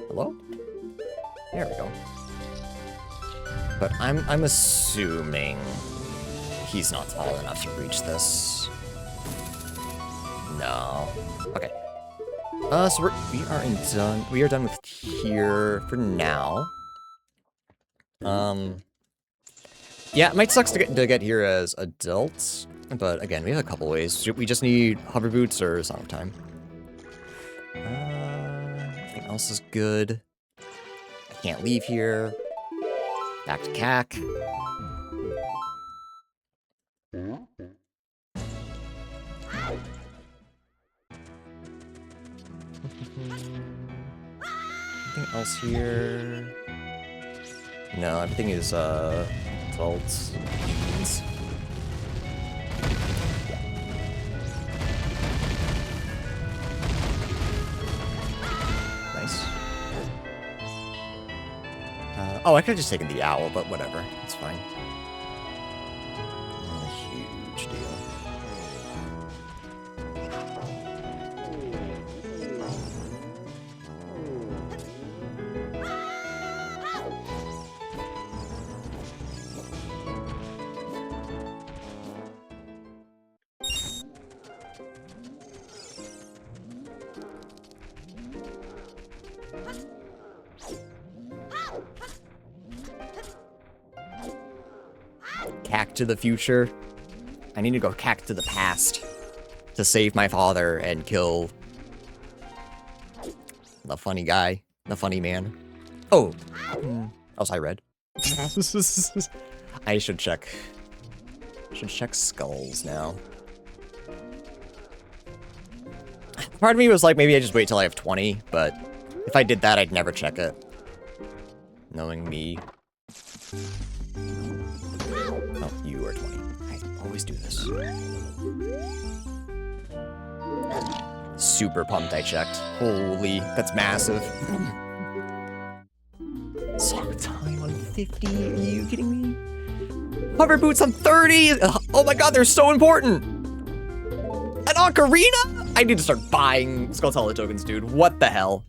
Hello? There we go. But I'm assuming he's not tall enough to reach this. No. Okay. So we are done with here for now. Yeah, it might suck to get here as adults, but again, we have a couple ways. We just need hover boots or Song of Time. Everything else is good. I can't leave here. Back to CAC. Anything else here? No, everything is adults. Nice. Oh, I could have just taken the owl, but whatever. It's fine. Not a huge deal. CAC to the future. I need to go CAC to the past to save my father and kill the funny guy, the funny man. Oh, else I read. I should check. Should check skulls now. Part of me was like, maybe I just wait till I have 20, but if I did that, I'd never check it. Knowing me. Oh, you are 20. I always do this. Super pumped I checked. Holy, that's massive. Song of Time on 50? Are you kidding me? Hover boots on 30? Oh my god, they're so important! An Ocarina? I need to start buying Skulltula tokens, dude. What the hell?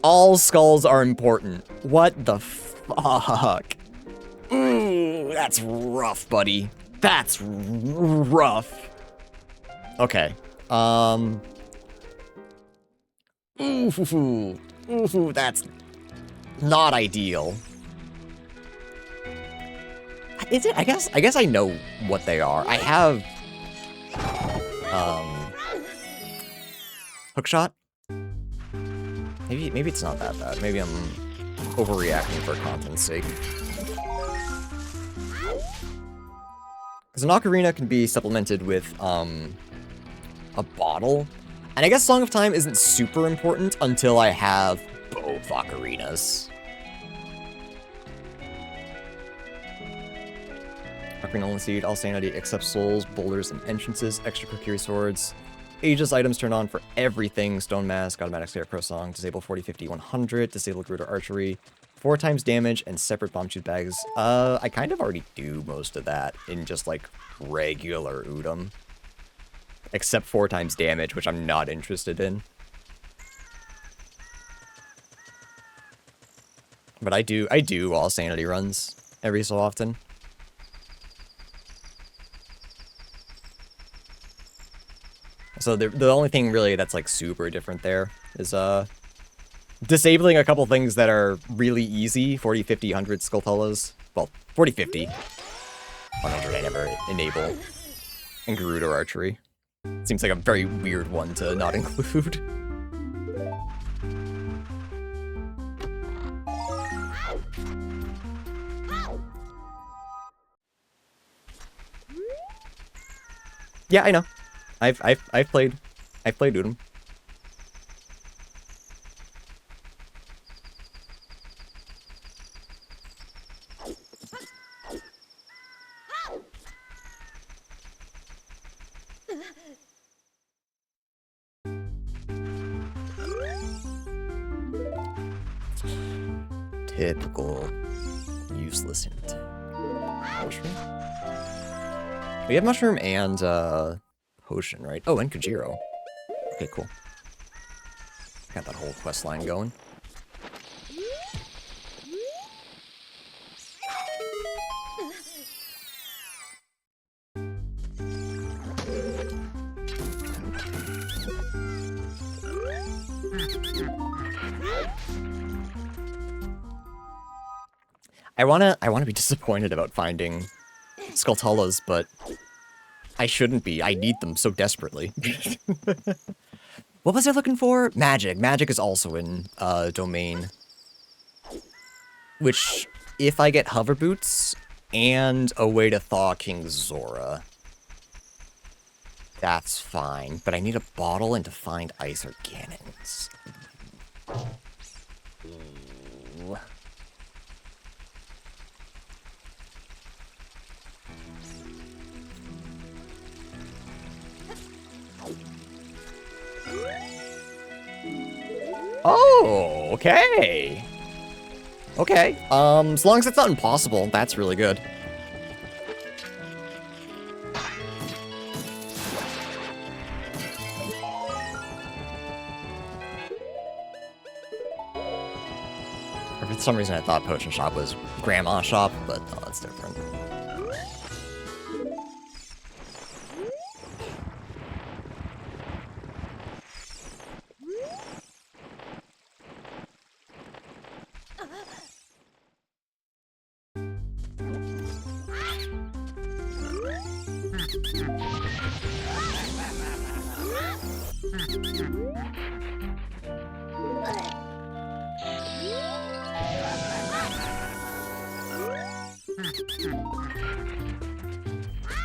All skulls are important. What the fuck? Ooh, that's rough, buddy. That's rough. Okay. Ooh, that's not ideal. Is it? I guess I know what they are. I have hookshot. Maybe it's not that bad. Maybe I'm overreacting for content's sake. Because an ocarina can be supplemented with a bottle. And I guess Song of Time isn't super important until I have both ocarinas. Ocarina Only Seed, all sanity except souls, boulders, and entrances, extra Kokiri swords. Aegis items turn on for everything. Stone Mask, automatic Scarecrow Song, disable 40, 50, 100, disable Gruder Archery, 4 times damage, and separate bomb shoot bags. I kind of already do most of that in just like regular Udom. Except 4 times damage, which I'm not interested in. But I do all sanity runs every so often. So the only thing really that's like super different there is disabling a couple things that are really easy, 40, 50, 100 Skulltulas. Well, 40, 50. 100 I never enable. And Gerudo Archery. Seems like a very weird one to not include. Yeah, I know. I've played Udom. Typical useless hint. Mushroom? We have mushroom and potion, right? Oh, and Kajiro. Okay, cool. Got that whole quest line going. I wanna be disappointed about finding Skulltulas, but I shouldn't be. I need them so desperately. What was I looking for? Magic. Magic is also in Domain. Which, if I get hover boots and a way to thaw King Zora, that's fine. But I need a bottle and to find ice organics. Ooh. Oh, okay. Okay, as long as it's not impossible, that's really good. For some reason I thought Potion Shop was Grandma's shop, but no, that's different.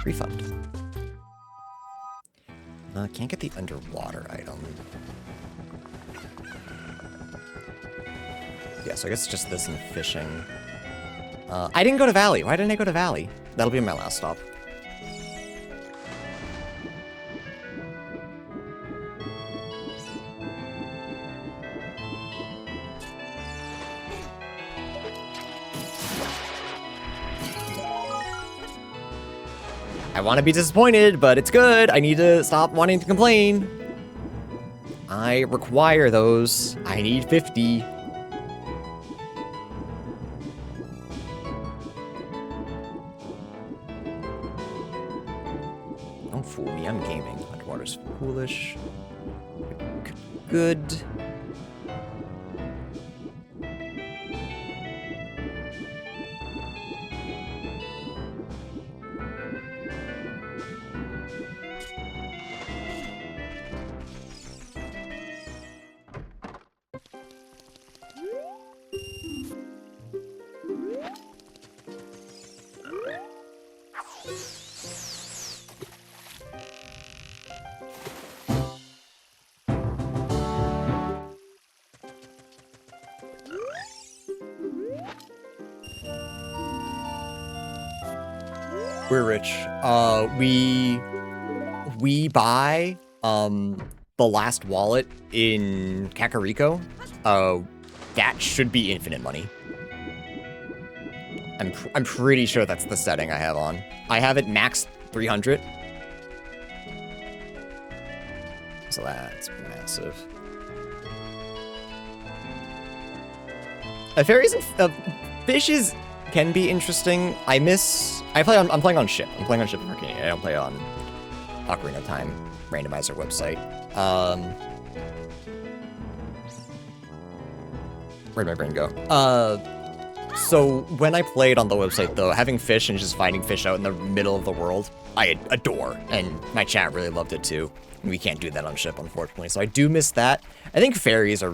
Refund. Can't get the underwater item. Yeah, so I guess it's just this and fishing. I didn't go to Valley. Why didn't I go to Valley? That'll be my last stop. I want to be disappointed, but it's good. I need to stop wanting to complain. I require those. I need 50. Don't fool me, I'm gaming. Underwater's foolish. Good. We're rich. We buy the last wallet in Kakariko. That should be infinite money. I'm pretty sure that's the setting I have on. I have it max 300. So that's massive. Fairies and fishes can be interesting. I'm playing on ship. I'm playing on ship in Arcania. I don't play on Ocarina Time Randomizer website. Where'd my brain go? So when I played on the website though, having fish and just finding fish out in the middle of the world, I adore, and my chat really loved it too. We can't do that on ship, unfortunately, so I do miss that. I think fairies are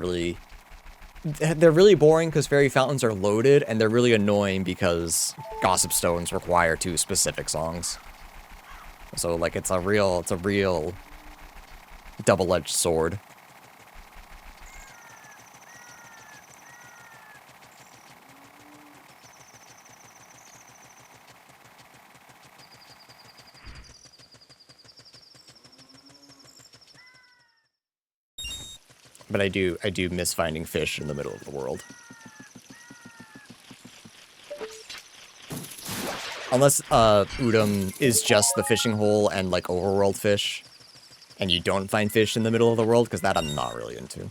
they're really boring because fairy fountains are loaded, and they're really annoying because Gossip Stones require 2 specific songs. So like it's a real double-edged sword. But I do miss finding fish in the middle of the world. Unless Udom is just the fishing hole and like overworld fish, and you don't find fish in the middle of the world, because that I'm not really into.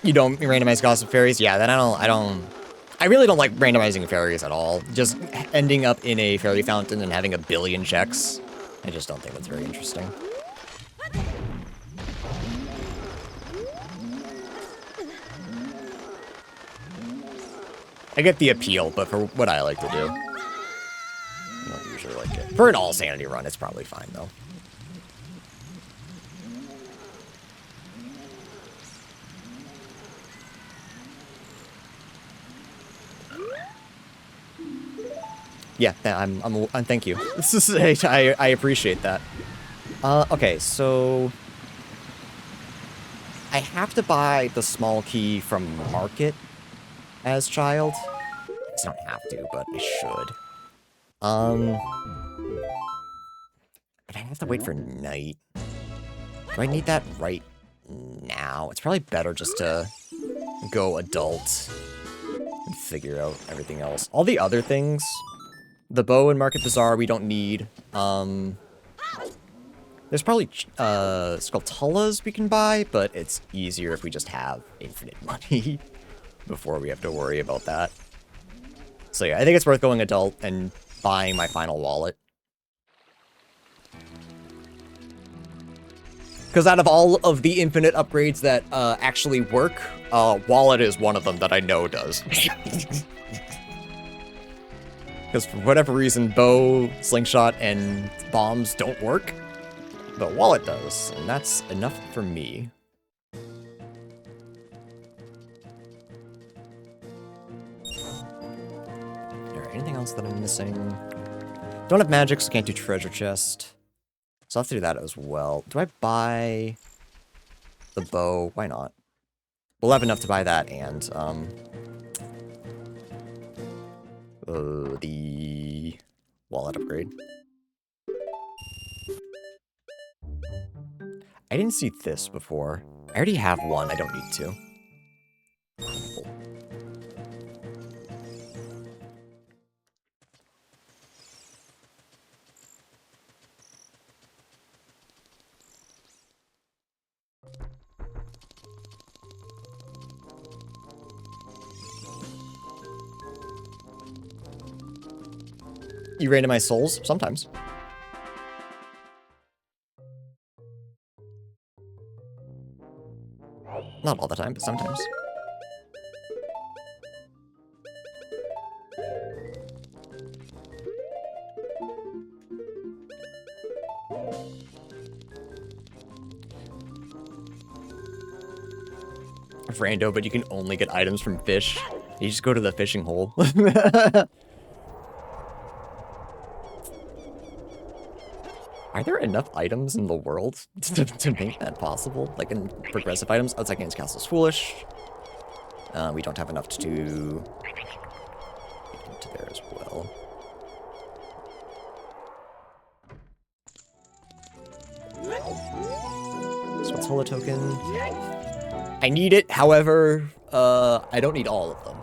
You don't randomize gossip fairies? Yeah, then I really don't like randomizing fairies at all. Just ending up in a fairy fountain and having a billion checks. I just don't think that's very interesting. I get the appeal, but for what I like to do, I don't usually like it. For an all sanity run, it's probably fine though. Yeah, I'm thank you. I appreciate that. Okay, so I have to buy the small key from Market as child. I don't have to, but I should. But I have to wait for night. Do I need that right now? It's probably better just to go adult and figure out everything else. All the other things, the bow and Market Bazaar we don't need. There's probably Skulltulas we can buy, but it's easier if we just have infinite money before we have to worry about that. So yeah, I think it's worth going adult and buying my final wallet. Because out of all of the infinite upgrades that actually work, wallet is one of them that I know does. Because for whatever reason, bow, slingshot, and bombs don't work, but wallet does, and that's enough for me. Alright, anything else that I'm missing? Don't have magic, so can't do treasure chest. So I'll have to do that as well. Do I buy the bow? Why not? We'll have enough to buy that and, the wallet upgrade. I didn't see this before. I already have one, I don't need to. Cool. You randomize souls? Sometimes. Not all the time, but sometimes. Rando, but you can only get items from fish. You just go to the fishing hole. Are there enough items in the world to make that possible? Like in progressive items? Outside Games Castle's foolish. We don't have enough to do into there as well. Skulltula token. I need it, however, I don't need all of them.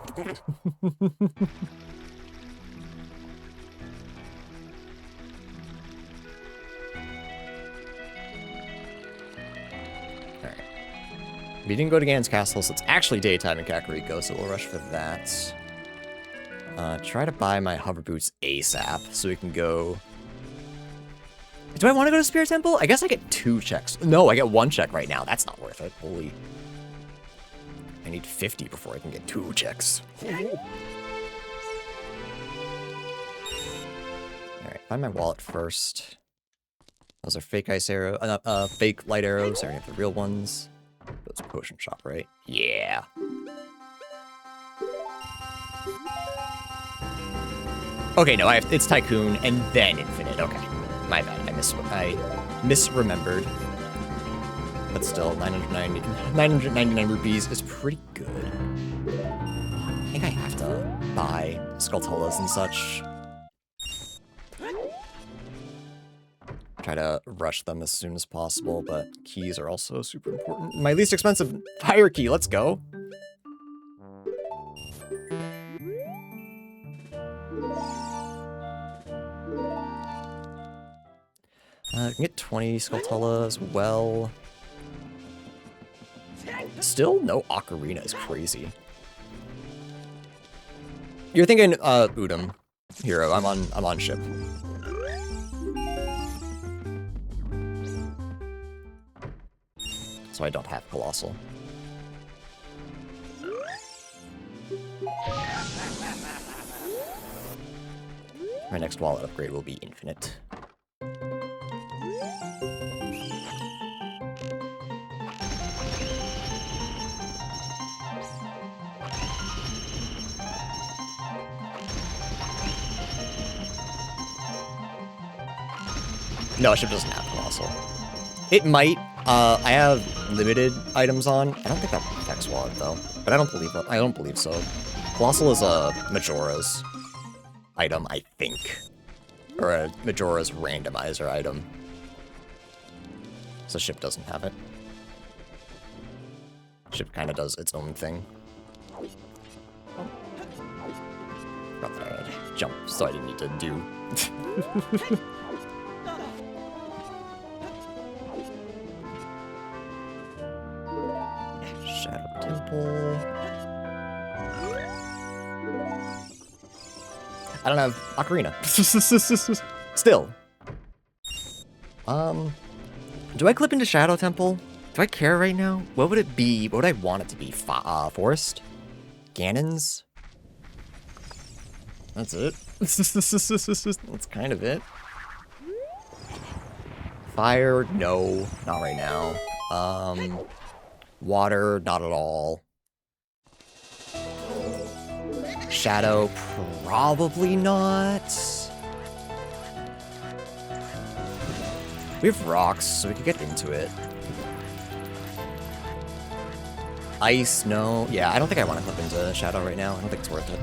We didn't go to Gan's Castle, so it's actually daytime in Kakariko, so we'll rush for that. Try to buy my hover boots ASAP, so we can go... Do I want to go to Spirit Temple? I guess I get 2 checks. No, I get 1 check right now. That's not worth it. Holy... I need 50 before I can get 2 checks. Alright, find my wallet first. Those are fake ice arrows, fake light arrows. I already have the real ones. That's a potion shop, right? Yeah. Okay, no, it's Tycoon and then Infinite. Okay, my bad. I misremembered. But still, 999 rupees is pretty good. I think I have to buy Skulltulas and such. Try to rush them as soon as possible, but keys are also super important. My least expensive fire key, let's go. I can get 20 Skulltula as well. Still no Ocarina is crazy. You're thinking Udam hero. I'm on ship. So I don't have Colossal. My next wallet upgrade will be infinite. No, ship doesn't have Colossal. It might. I have limited items on. I don't think that affects wallet though, but I don't believe so. Colossal is a Majora's item, I think, or a Majora's randomizer item. So ship doesn't have it. Ship kind of does its own thing. Not that I had jump, so I didn't need to do. Shadow Temple. I don't have Ocarina. Still. Do I clip into Shadow Temple? Do I care right now? What would it be? What would I want it to be? Forest? Ganon's? That's it. That's kind of it. Fire? No, not right now. Water? Not at all. Shadow? Probably not. We have rocks, so we could get into it. Ice? No. Yeah, I don't think I want to clip into Shadow right now. I don't think it's worth it.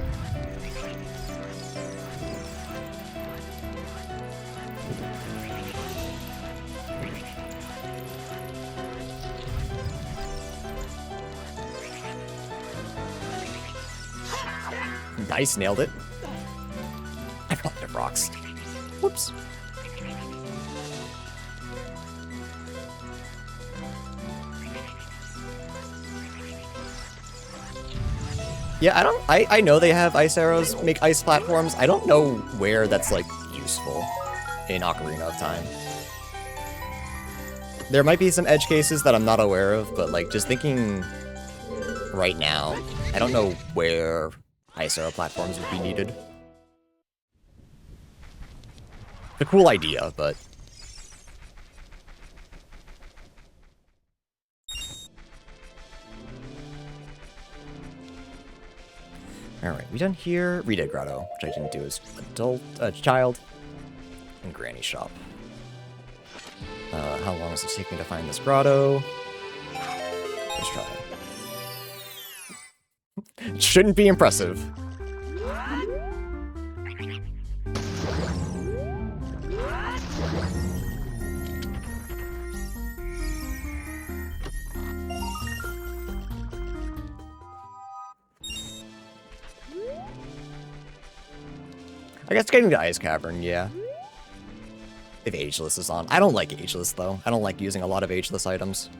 Nice, nailed it. I forgot to have rocks. Whoops. Yeah, I know they have ice arrows, make ice platforms. I don't know where that's, like, useful in Ocarina of Time. There might be some edge cases that I'm not aware of, but, like, just thinking right now, I don't know where ice arrow platforms would be needed. It's a cool idea, but... Alright, we done here? Redead Grotto, which I didn't do as child. And Granny Shop. How long does it take me to find this grotto? Let's try it. Shouldn't be impressive. I guess getting to Ice Cavern, yeah. If Ageless is on. I don't like Ageless, though. I don't like using a lot of Ageless items.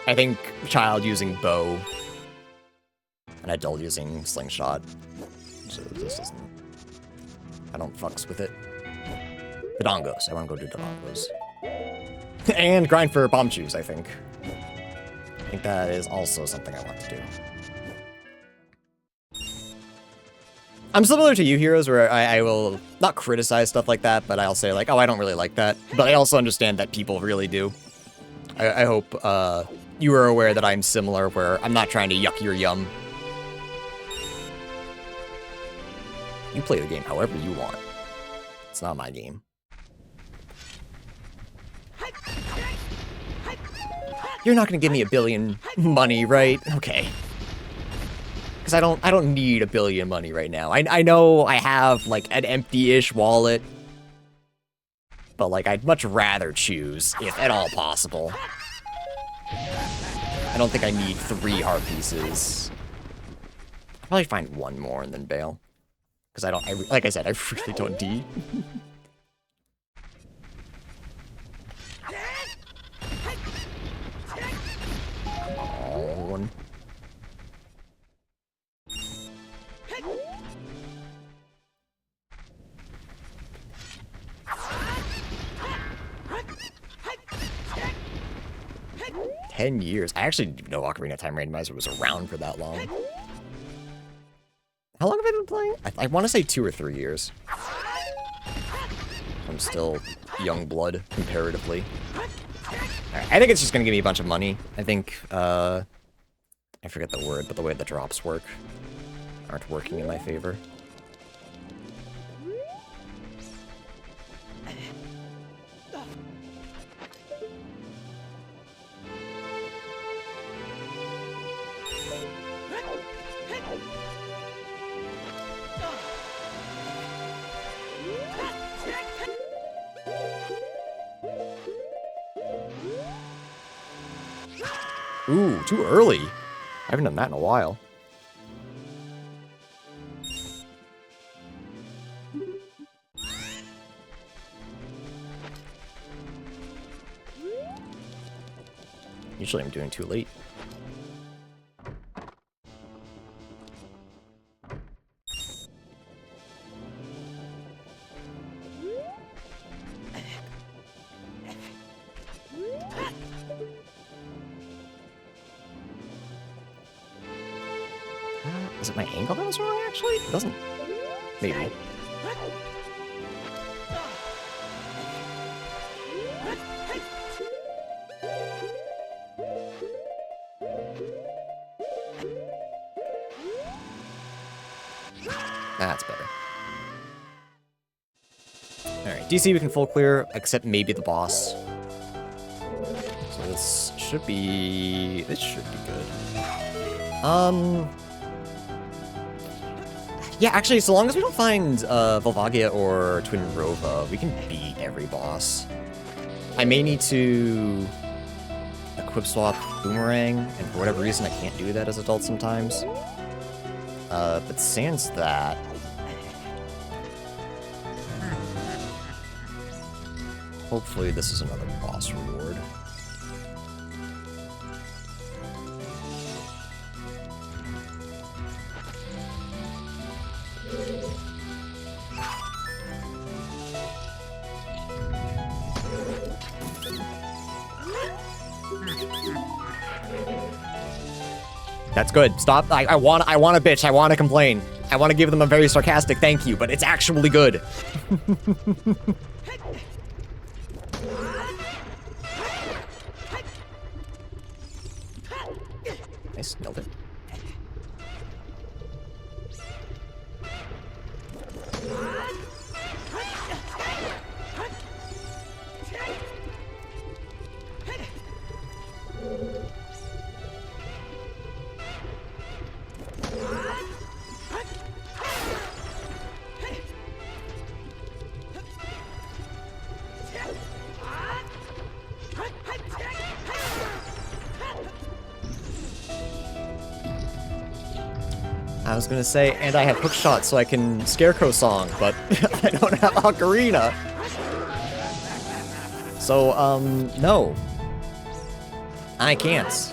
I think Child using Bow and Adult using Slingshot. So this isn't... I don't fucks with it. Dodongos. I want to go do Dodongos. And grind for Bomb Shoes, I think. I think that is also something I want to do. I'm similar to you, Heroes, where I will not criticize stuff like that, but I'll say, like, oh, I don't really like that. But I also understand that people really do. I hope you are aware that I'm similar, where I'm not trying to yuck your yum. You play the game however you want. It's not my game. You're not gonna give me $1 billion money, right? Okay. Because I don't need $1 billion money right now. I know I have, like, an empty-ish wallet. But, like, I'd much rather choose, if at all possible. I don't think I need 3 heart pieces. I'll probably find 1 more and then bail. Because like I said, I really don't need. 10 years. I actually didn't know Ocarina of Time Randomizer was around for that long. How long have I been playing? I want to say 2 or 3 years. I'm still young blood, comparatively. Right, I think it's just going to give me a bunch of money. I think, I forget the word, but the way the drops work aren't working in my favor. Ooh, too early. I haven't done that in a while. Usually I'm doing too late. Is it my angle that was wrong, actually? It doesn't... Maybe. That's better. Alright, DC we can full clear, except maybe the boss. So this should be... This should be good. Yeah, actually, so long as we don't find Volvagia or Twin Rova, we can beat every boss. I may need to equip swap Boomerang, and for whatever reason I can't do that as adult sometimes. But sans that... Hopefully this is another boss reward. That's good. Stop. I want to bitch. I want to complain. I want to give them a very sarcastic thank you, but it's actually good. Nice. Nailed it. I was gonna say, and I have hookshot so I can Scarecrow Song, but I don't have Ocarina. So, no. I can't.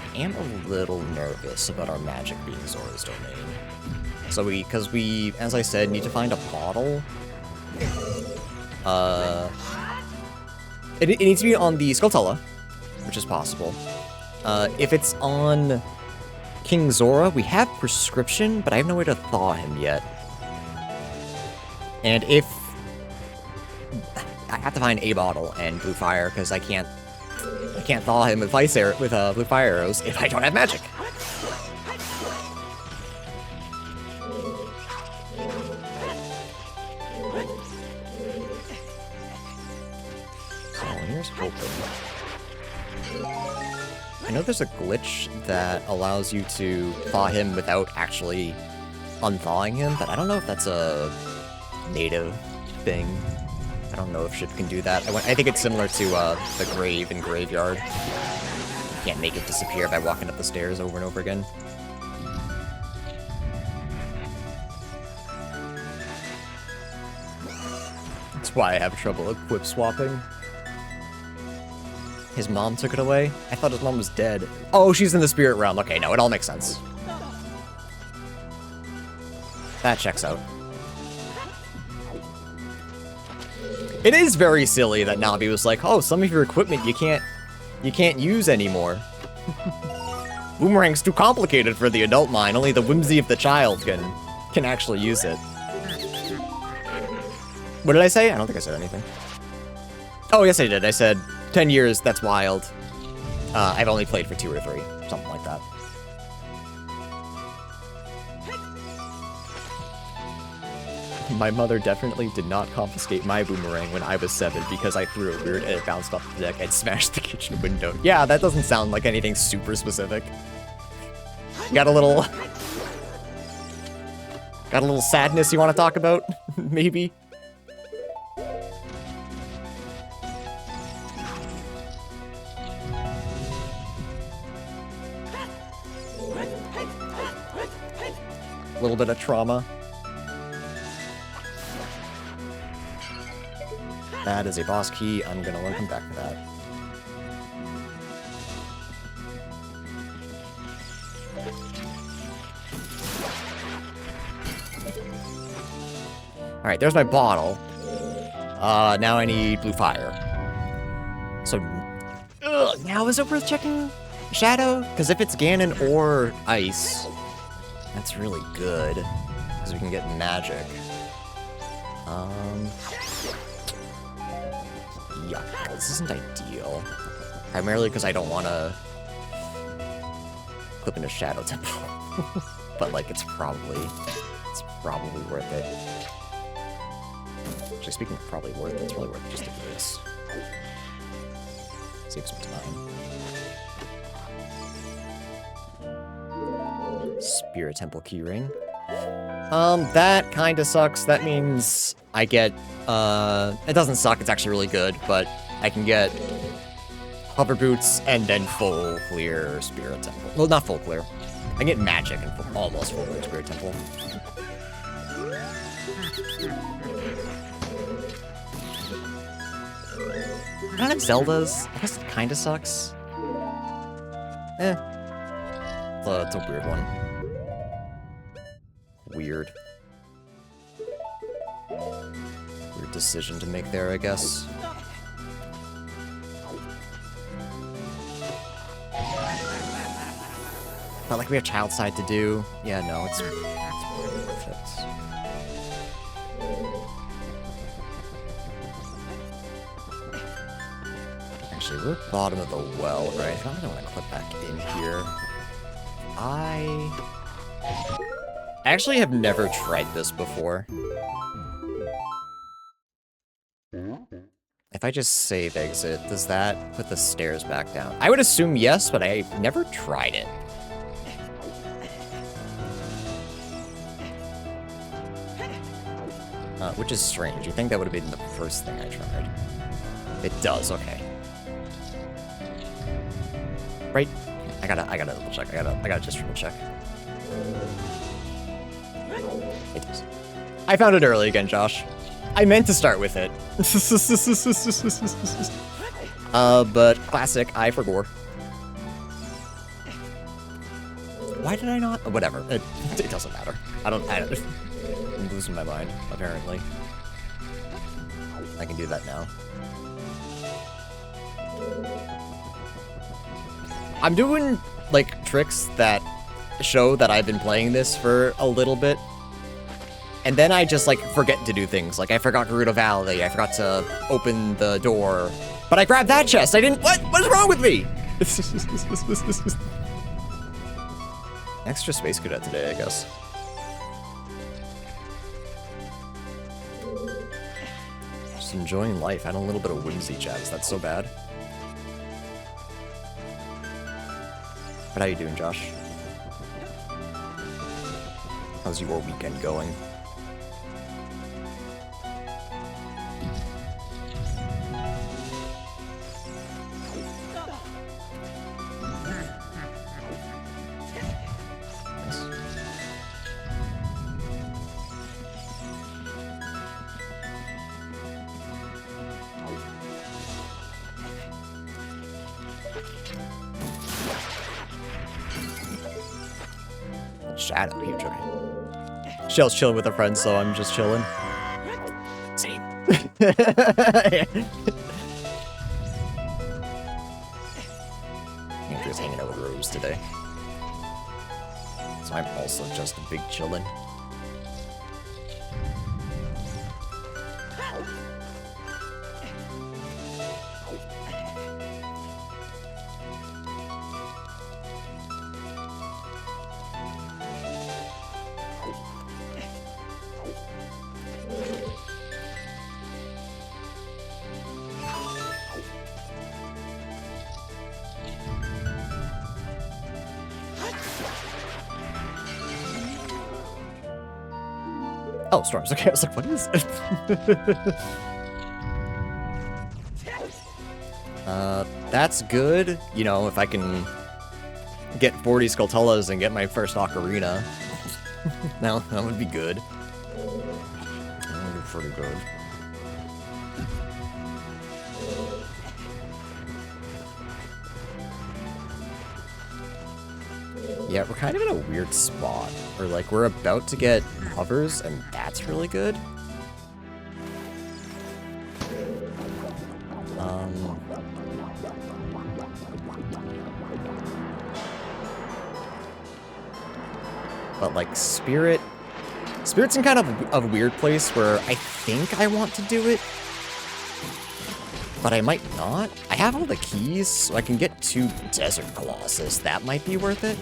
I am a little nervous about our magic being Zora's domain. So because we, as I said, need to find a bottle. It needs to be on the Skulltula, which is possible. If it's on King Zora, we have prescription, but I have no way to thaw him yet. And if... I have to find a bottle and blue fire, because I can't thaw him with blue fire arrows if I don't have magic. So here's hoping. I know there's a glitch that allows you to thaw him without actually unthawing him, but I don't know if that's a native thing. I don't know if ship can do that. I think it's similar to the grave in Graveyard. You can't make it disappear by walking up the stairs over and over again. That's why I have trouble equip swapping. His mom took it away? I thought his mom was dead. Oh, she's in the spirit realm. Okay, no, it all makes sense. That checks out. It is very silly that Navi was like, oh, some of your equipment you can't use anymore. Boomerang's too complicated for the adult mind. Only the whimsy of the child can actually use it. What did I say? I don't think I said anything. Oh, yes, I did. I said 10 years, that's wild. I've only played for 2 or 3, something like that. My mother definitely did not confiscate my boomerang when I was 7 because I threw it weird and it bounced off the deck and smashed the kitchen window. Yeah, that doesn't sound like anything super specific. Got a little sadness you want to talk about? Maybe? A little bit of trauma. That is a boss key. I'm gonna want to come back to that. Alright, there's my bottle. Now I need blue fire. So, now is it worth checking Shadow? Because if it's Ganon or Ice, that's really good. Because we can get magic. Yeah, this isn't ideal. Primarily because I don't want to clip into Shadow Temple. But, like, it's probably worth it. Actually, speaking of probably worth it, it's really worth it just to do this. Save some time. Spirit Temple keyring. That kind of sucks. That means I get, it doesn't suck, it's actually really good, but I can get hover boots and then full clear Spirit Temple. Well, not full clear. I get magic and almost full clear Spirit Temple. I don't have Zeldas. I guess it kind of sucks. It's a weird one. Weird decision to make there, I guess. Not like we have child side to do. Yeah, no, it's really worth it. Actually, we're bottom of the well, right? I don't really want to clip back in here. I actually have never tried this before. If I just save exit, does that put the stairs back down? I would assume yes, but I've never tried it. Which is strange. You think that would have been the first thing I tried. It does, okay. Right? I gotta double check. I gotta just triple check. It does. I found it early again, Josh. I meant to start with it. But classic, I forgot. Why did I not? Whatever. It doesn't matter. I'm losing my mind, apparently. I can do that now. I'm doing, like, tricks that show that I've been playing this for a little bit. And then I just, like, forget to do things. Like, I forgot Gerudo Valley, I forgot to open the door. But I grabbed that chest, I didn't— What is wrong with me? Extra Space Cadet today, I guess. Just enjoying life, adding a little bit of whimsy, Jazz. That's so bad. But how you doing, Josh? How's your weekend going? Shadow, huge, okay. Shell's chilling with her friends, so I'm just chilling. Same. Andrew's hanging out with Rose today. So I'm also just a big chillin'. Oh, storms. Okay, I was like, what is it? That's good. You know, if I can get 40 Skulltulas and get my first Ocarina, now that would be good. That would be pretty good. Yeah, we're kind of in a weird spot. Or like, we're about to get hovers, and that's really good. But like, Spirit's in kind of a weird place where I think I want to do it, but I might not. I have all the keys, so I can get 2 Desert Colossus. That might be worth it.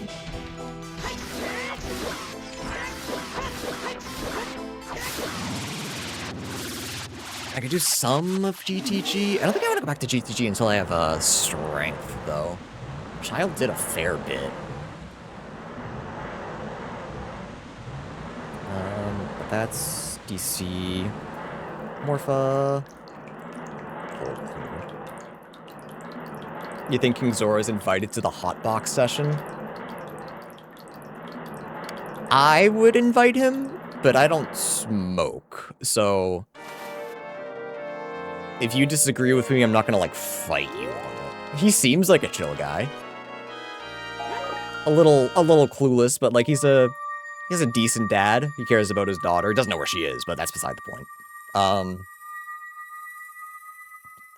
I could do some of GTG. I don't think I want to go back to GTG until I have strength, though. Child did a fair bit. But that's DC. Morpha. You think King Zora is invited to the Hotbox session? I would invite him, but I don't smoke, so... If you disagree with me, I'm not gonna, like, fight you on it. He seems like a chill guy. A little clueless, but, like, he's a decent dad. He cares about his daughter. He doesn't know where she is, but that's beside the point.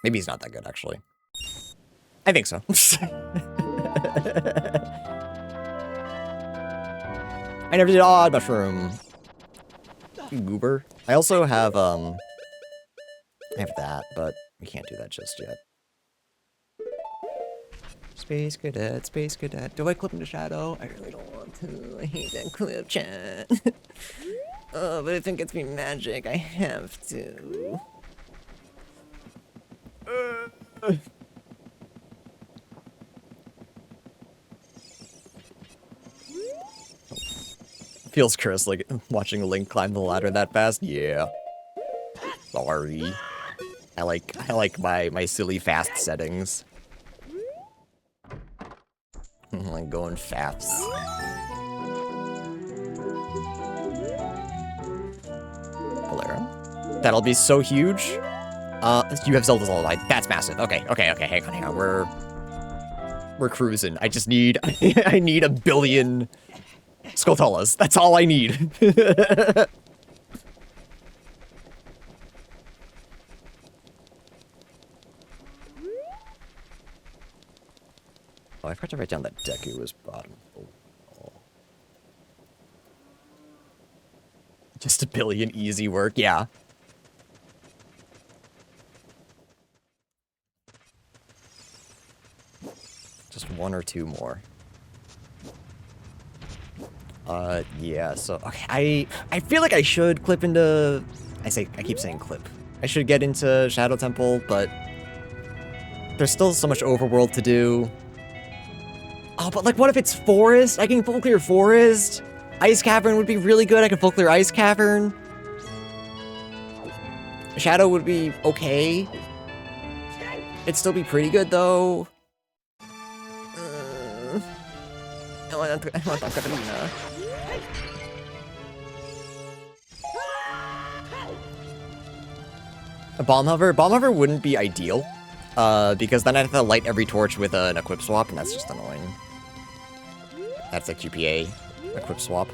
Maybe he's not that good, actually. I think so. I never did Odd Mushroom. Goober. I also have, I have that, but we can't do that just yet. Space Cadet, Space Cadet. Do I clip into Shadow? I really don't want to. I hate that clip, chat. Oh, but if it gets me magic, I have to. Feels cursed, like, watching Link climb the ladder that fast. Yeah. Sorry. I like my silly fast settings. Like going fast. Valera. That'll be so huge. You have Zelda's Lullaby. That's massive. Okay, hang on. We're cruising. I just need I need 1 billion Skulltulas. That's all I need. Oh, I forgot to write down that Deku was bottom. Oh. Just 1 billion easy work, yeah. Just 1 or 2 more. Yeah, so, okay, I feel like I should clip into... I keep saying clip. I should get into Shadow Temple, but... There's still so much overworld to do. Oh, but like, what if it's forest? I can full clear forest. Ice Cavern would be really good. I could full clear Ice Cavern. Shadow would be okay. It'd still be pretty good, though. I want Ocarina. A Bomb Hover? Bomb Hover wouldn't be ideal. Because then I'd have to light every torch with an equip swap, and that's just annoying. That's a QPA. equip swap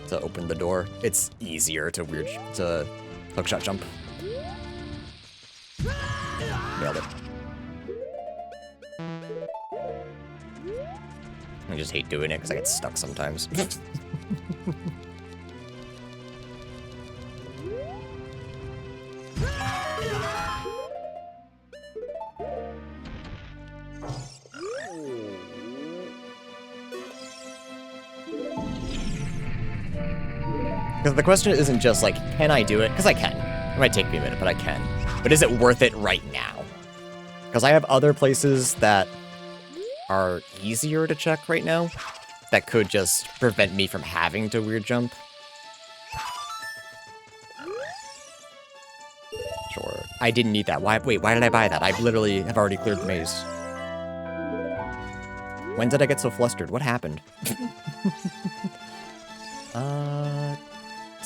to open the door. It's easier to hookshot jump. Nailed it. I just hate doing it because I get stuck sometimes. Because the question isn't just like, can I do it? Because I can. It might take me a minute, but I can. But is it worth it right now? Because I have other places that are easier to check right now that could just prevent me from having to weird jump. Sure. I didn't need that. Wait, why did I buy that? I literally have already cleared the maze. When did I get so flustered? What happened?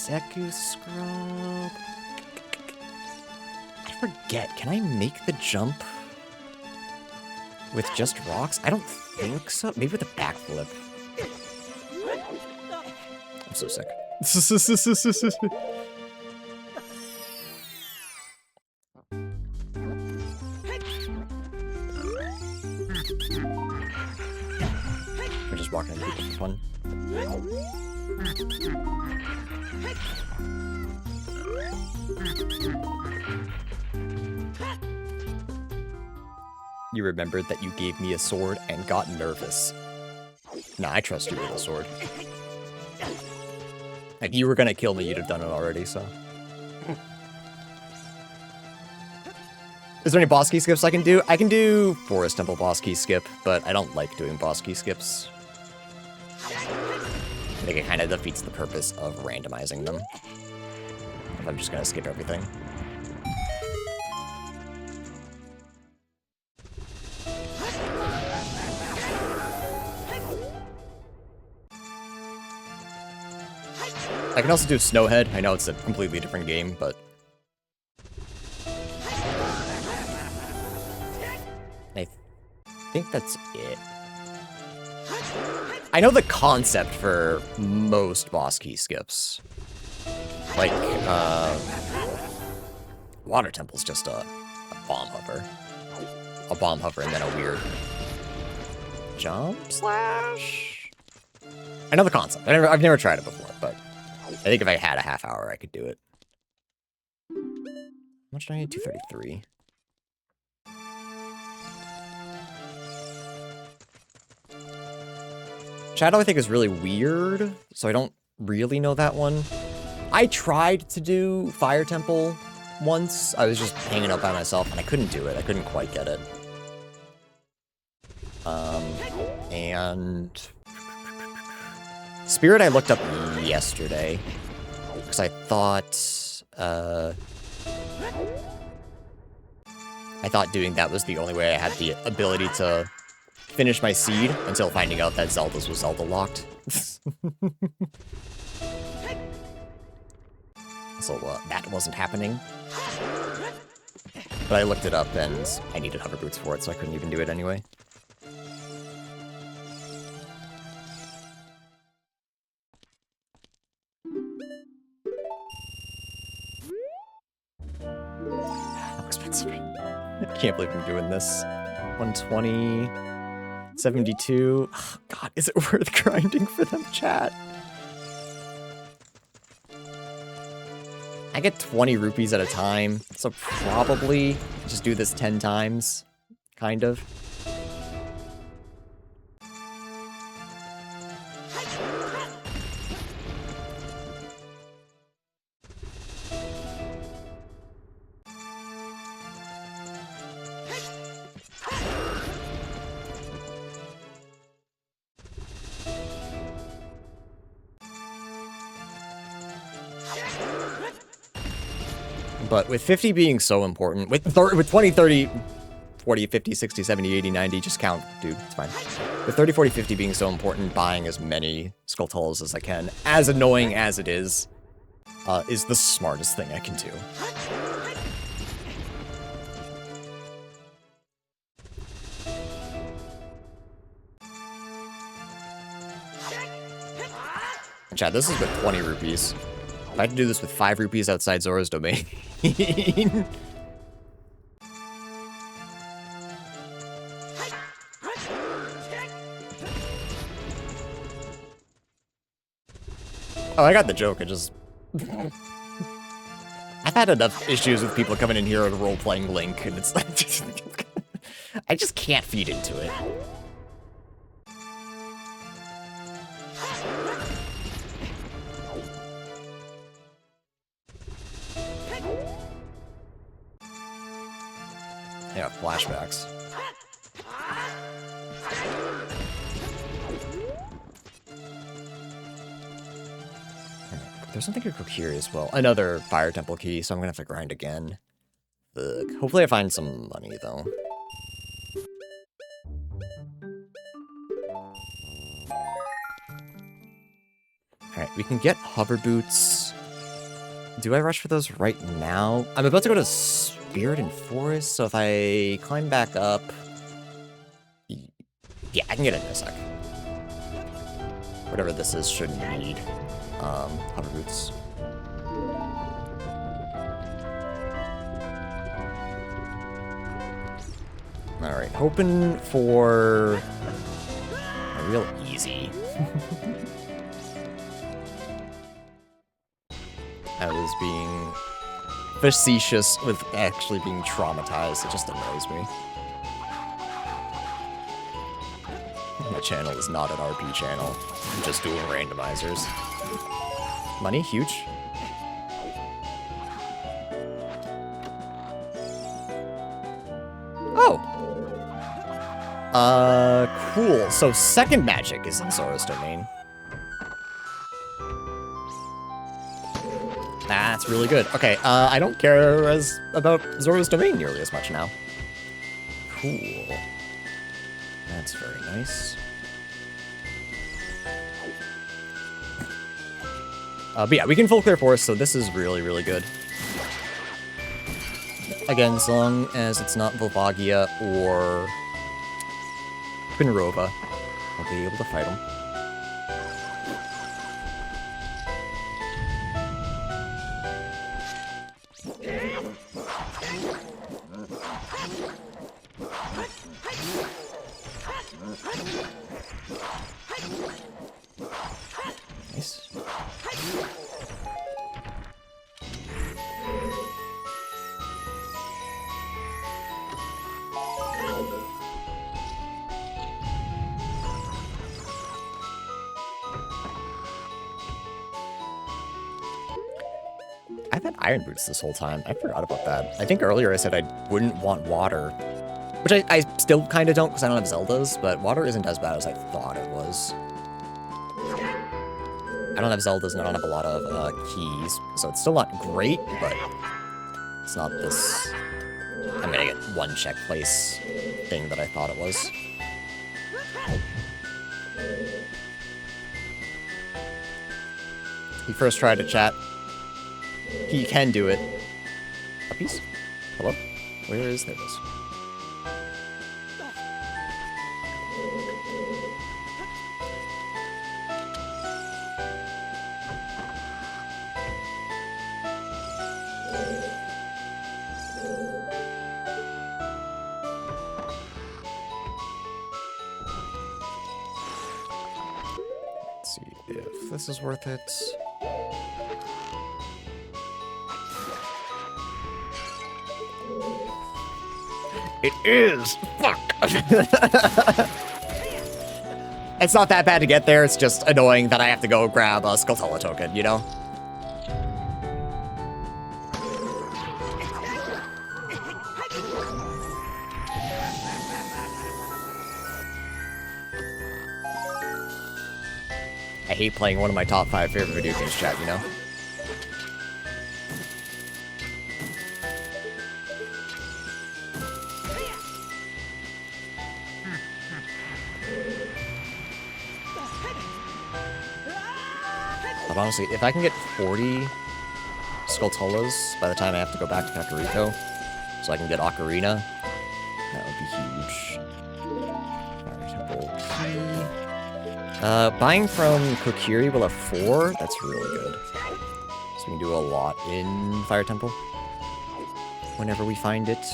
Deku Scrub. I forget. Can I make the jump with just rocks? I don't think so. Maybe with a backflip. I'm so sick. We're just walking into people for fun. You remembered that you gave me a sword and got nervous. Nah, I trust you with a sword. If you were gonna kill me, you'd have done it already, so. Is there any boss key skips I can do? I can do Forest Temple boss key skip, but I don't like doing boss key skips. I think it kind of defeats the purpose of randomizing them. If I'm just gonna skip everything. I can also do Snowhead. I know it's a completely different game, but... I think that's it. I know the concept for most boss key skips. Like, Water Temple's just a bomb hover. A bomb hover and then a weird jump slash? I know the concept. I've never tried it before, but I think if I had a half hour, I could do it. How much do I need? 233. Shadow, I think, is really weird, so I don't really know that one. I tried to do Fire Temple once. I was just hanging out by myself, and I couldn't do it. I couldn't quite get it. And... Spirit I looked up yesterday, because I thought doing that was the only way I had the ability to finish my seed until finding out that Zelda's was Zelda locked. So that wasn't happening. But I looked it up and I needed hover boots for it, so I couldn't even do it anyway. How expensive. I can't believe I'm doing this. 120, 72. Oh, God, is it worth grinding for them, chat? I get 20 rupees at a time, so probably just do this 10 times, kind of. But with 50 being so important, with 20, 30, 40, 50, 60, 70, 80, 90, just count, dude, it's fine. With 30, 40, 50 being so important, buying as many Skulltulas as I can, as annoying as it is the smartest thing I can do. Chat, this is with 20 rupees. If I had to do this with 5 rupees outside Zora's domain. Oh, I got the joke. I just... I've had enough issues with people coming in here and role-playing Link, and it's like... I just can't feed into it. Yeah, flashbacks. There's something to cook here as well. Another fire temple key, so I'm gonna have to grind again. Ugh. Hopefully I find some money, though. Alright, we can get hover boots. Do I rush for those right now? I'm about to go to Spirit and Forest, so if I climb back up... Yeah, I can get it in a sec. Whatever this is shouldn't need hover boots. Alright, hoping for a real easy. I was being facetious with actually being traumatized. It just annoys me. My channel is not an RP channel. I'm just doing randomizers. Money, huge. Oh. Cool. So second magic is in Zora's domain. That's really good. Okay, I don't care about Zora's domain nearly as much now. Cool. That's very nice. But yeah, we can full clear forest, so this is really, really good. Again, as long as it's not Volvagia or Pinarova, I'll be able to fight them. Nice. I've had iron boots this whole time. I forgot about that. I think earlier I said I wouldn't want water, which I still kind of don't because I don't have Zeldas, but water isn't as bad as I thought it was. I don't have Zeldas and I don't have a lot of keys, so it's still not great, but it's not this I'm gonna get one check place thing that I thought it was. He first tried to chat. He can do it. Puppies? Hello? Where is there? It is. Let's see if this is worth it. It is! Fuck! It's not that bad to get there, it's just annoying that I have to go grab a Skulltula token, you know? I hate playing one of my top 5 favorite video games, chat, you know? But honestly, if I can get 40 Skulltulas by the time I have to go back to Kakariko, so I can get Ocarina, that would be huge. Fire Temple Key. Buying from Kokiri will have 4. That's really good. So we can do a lot in Fire Temple. Whenever we find it.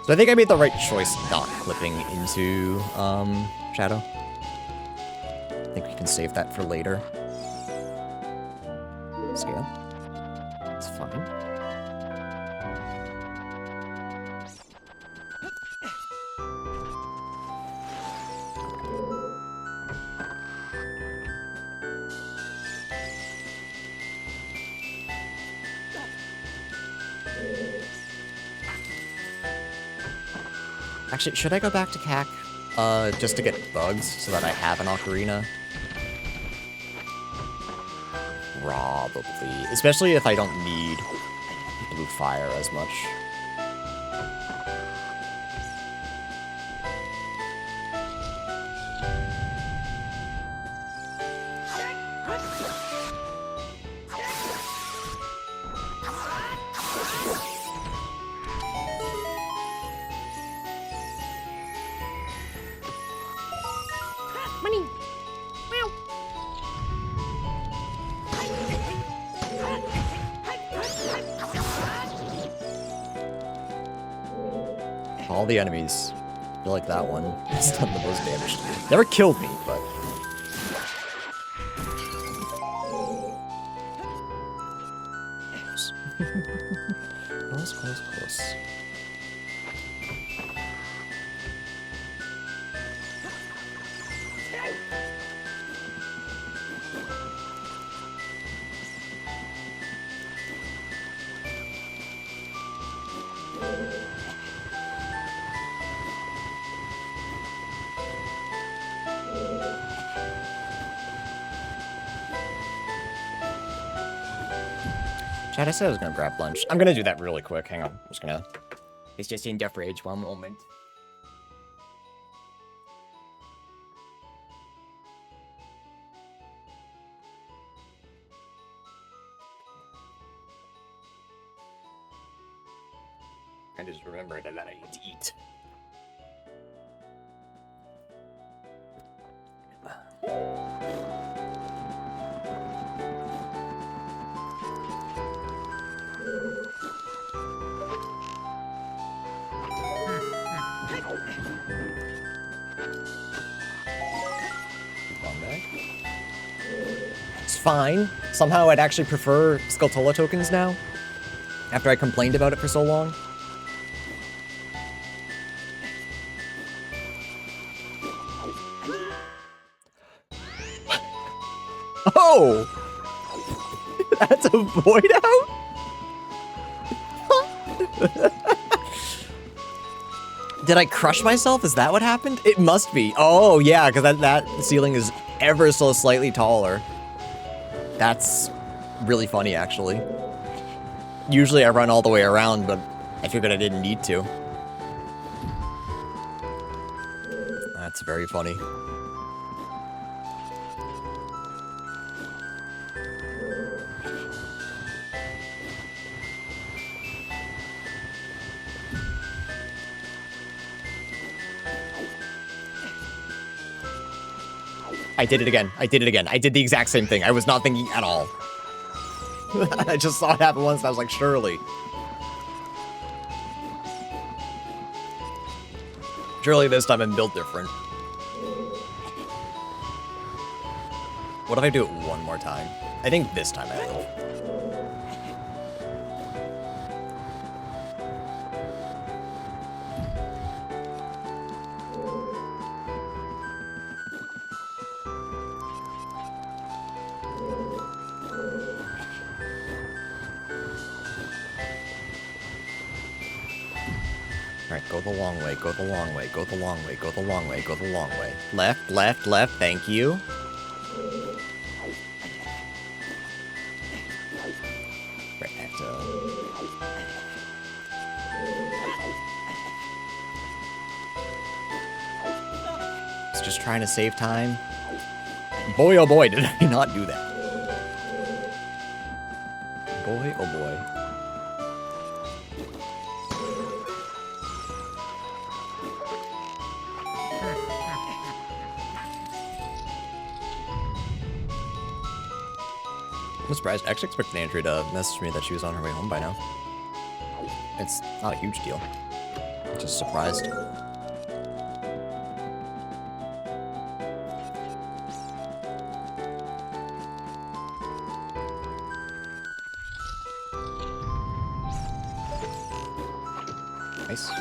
So I think I made the right choice not clipping into, Shadow. I think we can save that for later. Scale. It's fine. Actually, should I go back to CAC, just to get bugs so that I have an Ocarina? Probably. Especially if I don't need blue fire as much. All the enemies. I feel like that one has done the most damage to me. Never killed me, but... Close, close, close. Chad, I said I was gonna grab lunch. I'm gonna do that really quick. Hang on. I'm just gonna... It's just in the fridge. One moment. I just remembered that I need to eat. It's fine. Somehow I'd actually prefer Skulltula tokens now, after I complained about it for so long. Oh! That's a void out? Did I crush myself? Is that what happened? It must be. Oh, yeah, because that ceiling is ever so slightly taller. That's really funny, actually. Usually I run all the way around, but I figured I didn't need to. That's very funny. I did it again. I did it again. I did the exact same thing. I was not thinking at all. I just saw it happen once and I was like, surely. Surely this time I'm built different. What if I do it one more time? I think this time I will. Alright, go the long way, go the long way, go the long way, go the long way, go the long way. Left, left, left, thank you. Right back to... It's just trying to save time. Boy, oh boy, did I not do that. Boy, oh boy. I'm surprised. I actually expected Andrea to message me that she was on her way home by now. It's not a huge deal. Just surprised. Nice.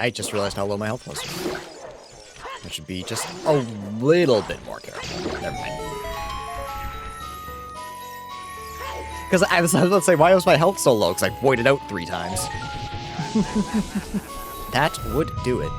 I just realized how low my health was. I should be just a little bit more careful. Never mind. Because I was about to say, why was my health so low? Because I voided out 3 times. That would do it.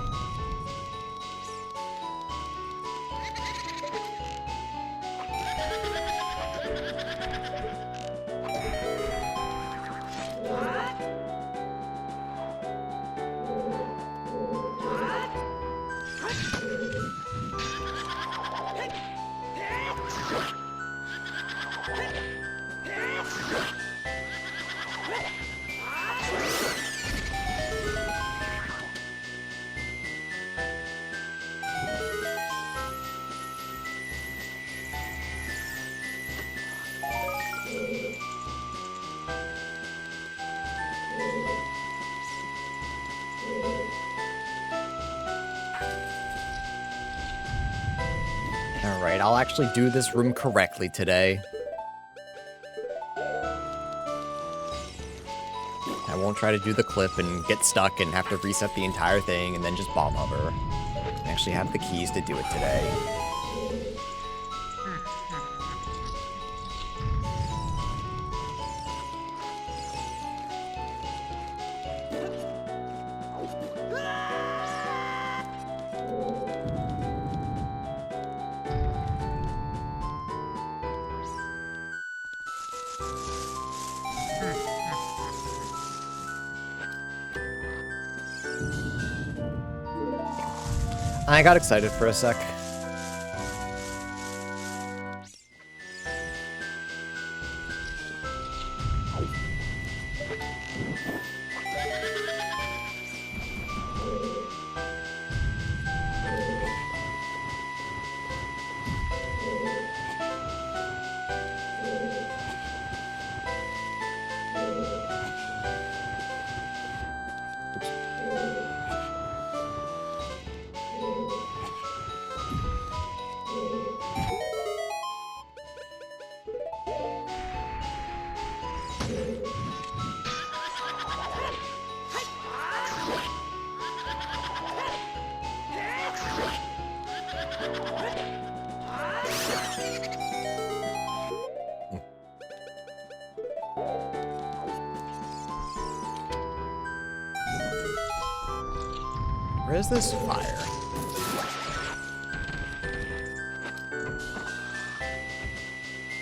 Alright, I'll actually do this room correctly today. I won't try to do the clip and get stuck and have to reset the entire thing and then just bomb hover. I actually have the keys to do it today. I got excited for a sec. Where is this fire?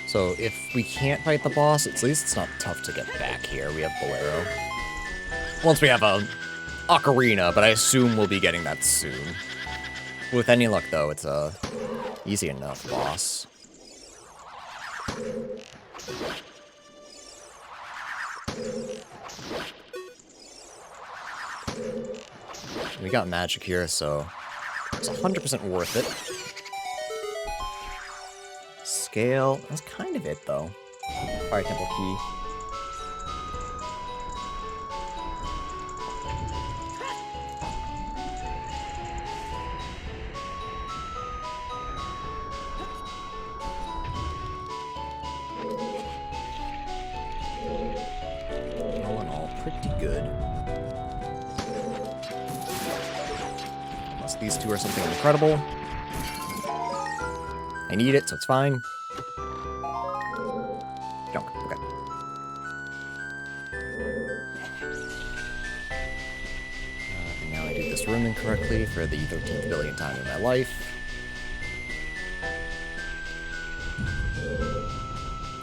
So if we can't fight the boss, at least it's not tough to get back here. We have Bolero. Once we have a Ocarina, but I assume we'll be getting that soon. With any luck, though, it's a easy enough boss. We got magic here, so it's 100% worth it. Scale, that's kind of it, though. Alright, temple key. All in all, pretty good. Unless these two are something incredible. I need it, so it's fine. Junk, okay. And now I did this room incorrectly for the 13th billion time in my life.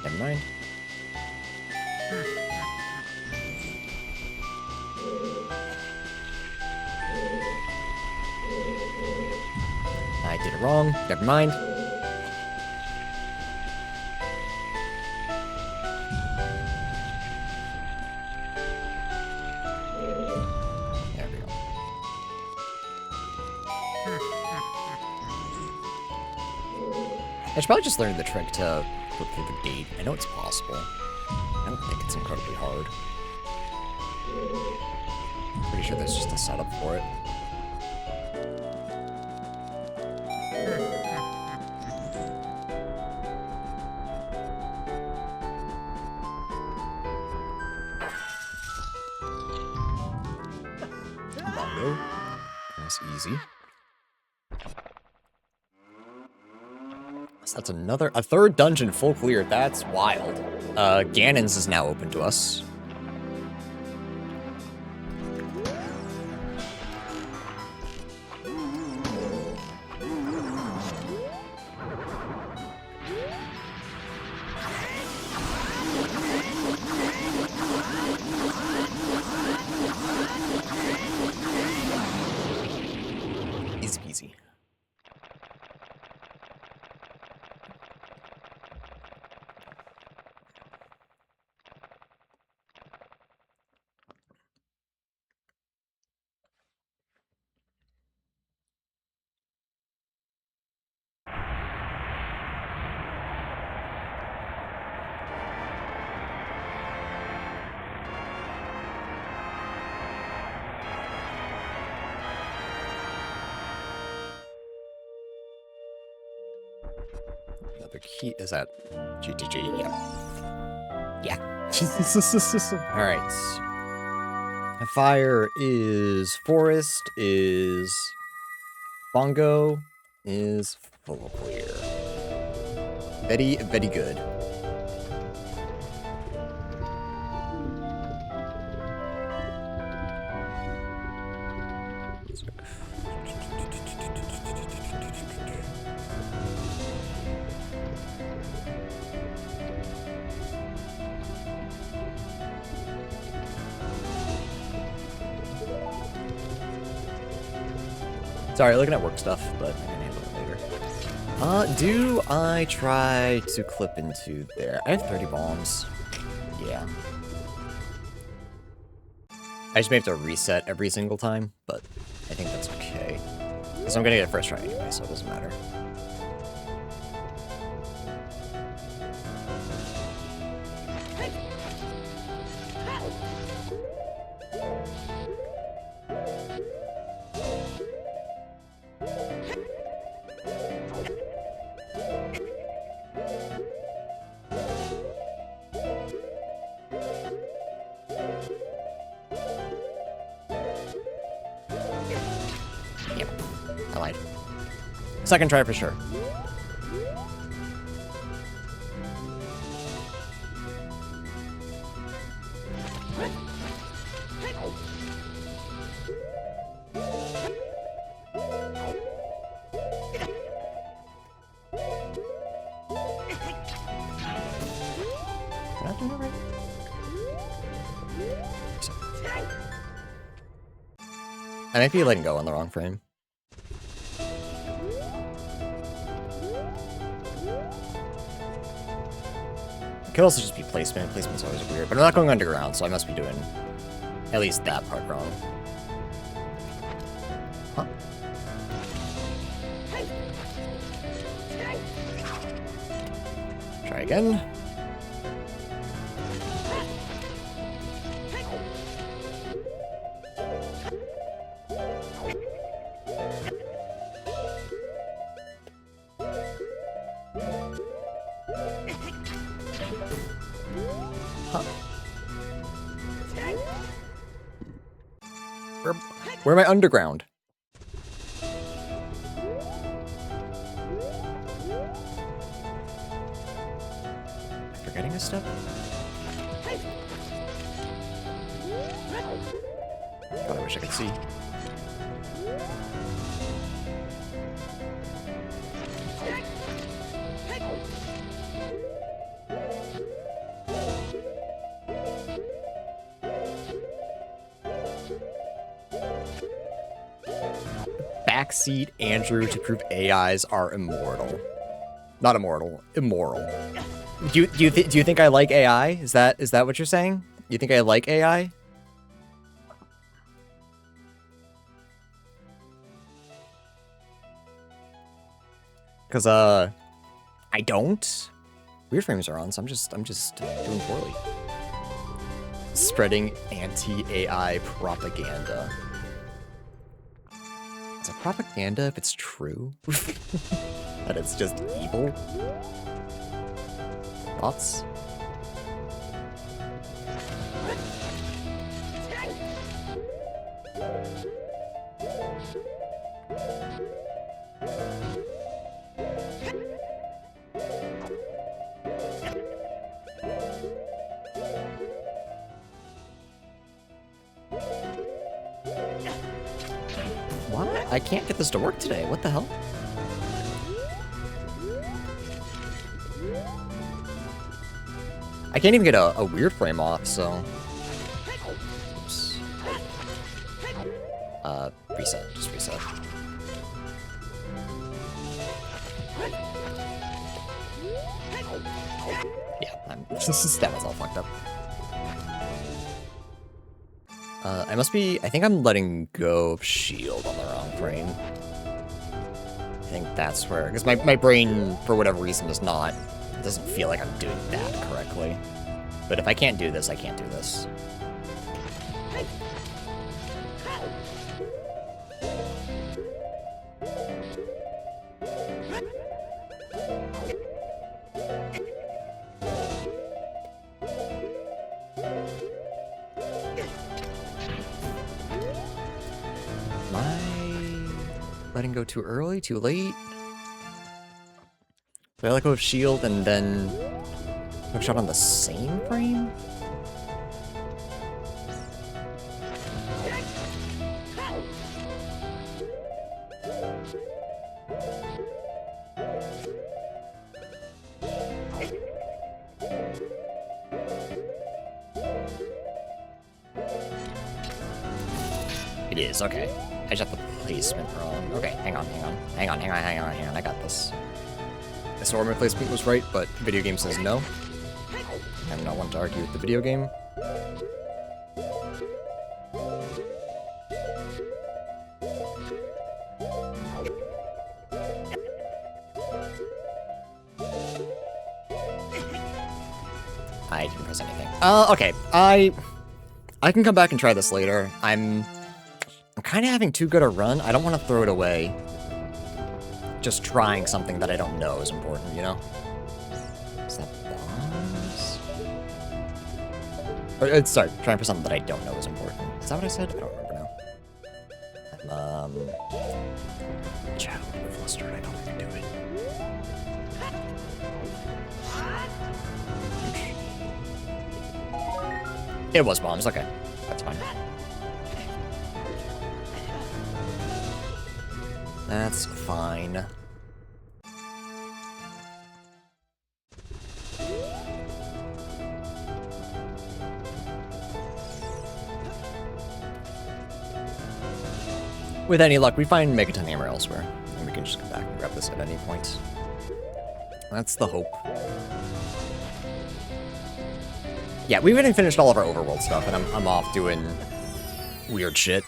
Never mind. I did it wrong. Never mind. There we go. I should probably just learn the trick to flip through the gate. I know it's possible. I don't think it's incredibly hard. Pretty sure there's just a setup for it. Bongo. That's easy. So that's a third dungeon full clear. That's wild. Ganon's is now open to us. Easy peasy. Another key is that GTG, yeah. Alright. Fire is forest, is bongo, is full clear. Very, very good. Sorry, looking at work stuff, but I can handle it later. Do I try to clip into there? I have 30 bombs. Yeah. I just may have to reset every single time, but I think that's okay. Because I'm gonna get it first try anyway, so it doesn't matter. I lied. Second try for sure. Did I do that right? I might be letting go on the wrong frame. It could also just be placement. Placement's always weird, but I'm not going underground, so I must be doing at least that part wrong. Huh? Try again. Huh. Where am I underground? Forgetting a step? God, I wish I could see. Backseat Andrew to prove AIs are immortal. Not immortal, immoral. Do you think I like AI? Is that what you're saying? You think I like AI? Cause I don't. Weird frames are on, so I'm just doing poorly. Spreading anti-AI propaganda. Is it propaganda if it's true? That it's just evil? Thoughts? What? I can't get this to work today. What the hell? I can't even get a weird frame off, so... Oops. Reset. Just reset. Yeah, that was all fucked up. I think I'm letting go of shield on the wrong frame. I think that's where, because my brain, for whatever reason, doesn't feel like I'm doing that correctly. But if I can't do this, I can't do this. Am I letting go too early, too late? Did I let go of shield and then hook shot on the same frame? It is, okay. I just have the placement wrong. Okay, hang on. I got this. I swore my placement was right, but the video game says no. I'm not one to argue with the video game. I didn't press anything. Okay. I can come back and try this later. I'm kind of having too good a run. I don't want to throw it away. Just trying something that I don't know is important, you know? Is that bombs? Or, sorry, trying for something that I don't know is important. Is that what I said? I don't remember now. Chat, I'm flustered. I don't think I can do it. It was bombs, okay. That's fine. That's fine. With any luck, we find Megaton Hammer elsewhere, and we can just come back and grab this at any point. That's the hope. Yeah, we've already finished all of our overworld stuff, and I'm off doing weird shit.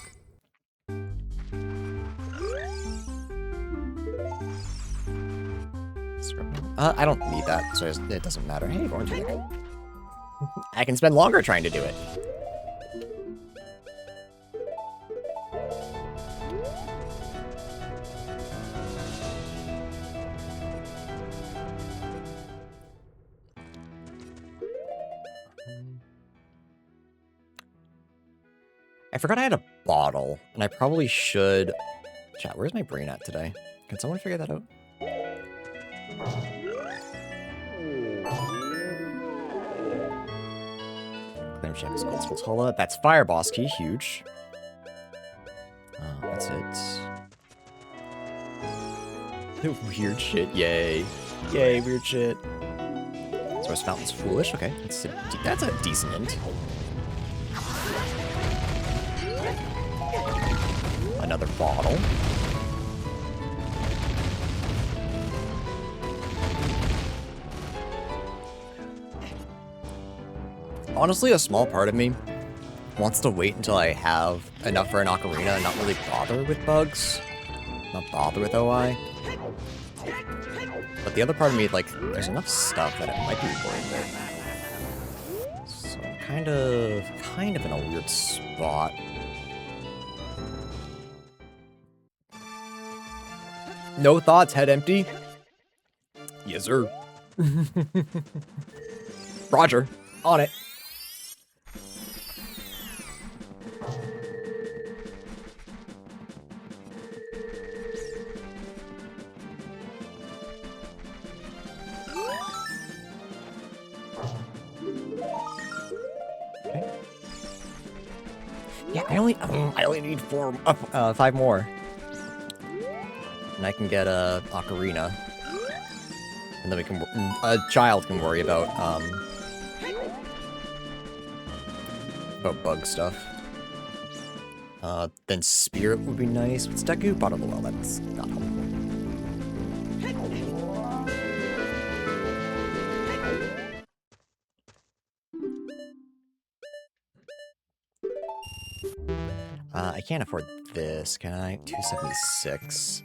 I don't need that, so it doesn't matter. Hey, orange Nick. I can spend longer trying to do it. I forgot I had a bottle, and I probably should... Chat, where's my brain at today? Can someone figure that out? Claim check is Gold Skulltula. That's Fire Boss Key, huge. That's it. Weird shit, yay. Yay, weird shit. Source Fountain's foolish, okay. That's a decent int. Another bottle. Honestly, a small part of me wants to wait until I have enough for an Ocarina and not really bother with bugs. Not bother with OI. But the other part of me, like, there's enough stuff that it might be worth it. So I'm kind of in a weird spot. No thoughts, head empty? Yes, sir. Roger, on it. Yeah, I only need 5 more. And I can get a Ocarina. And then we can, a child can worry about bug stuff. Then Spirit would be nice. What's Deku? Bottom of the well, that's not helpful. I can't afford this, can I? 276.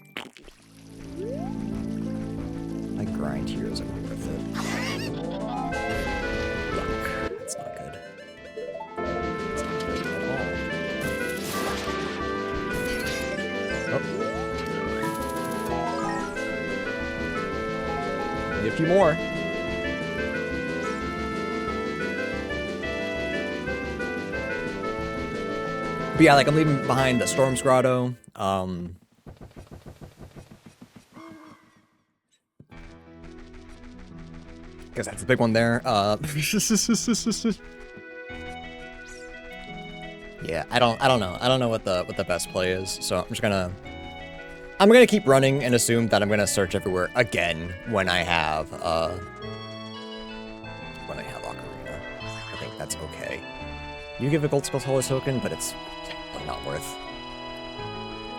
My grind here isn't worth it. Yuck, that's not good. That's not good at all. Oh. Need a few more. But yeah, like, I'm leaving behind the Storm's Grotto. Because that's a big one there. Yeah, I don't know. I don't know what the best play is. So I'm gonna keep running and assume that I'm gonna search everywhere again when I have Ocarina. I think that's okay. You give a Gold Skulltula token, but it's probably not worth.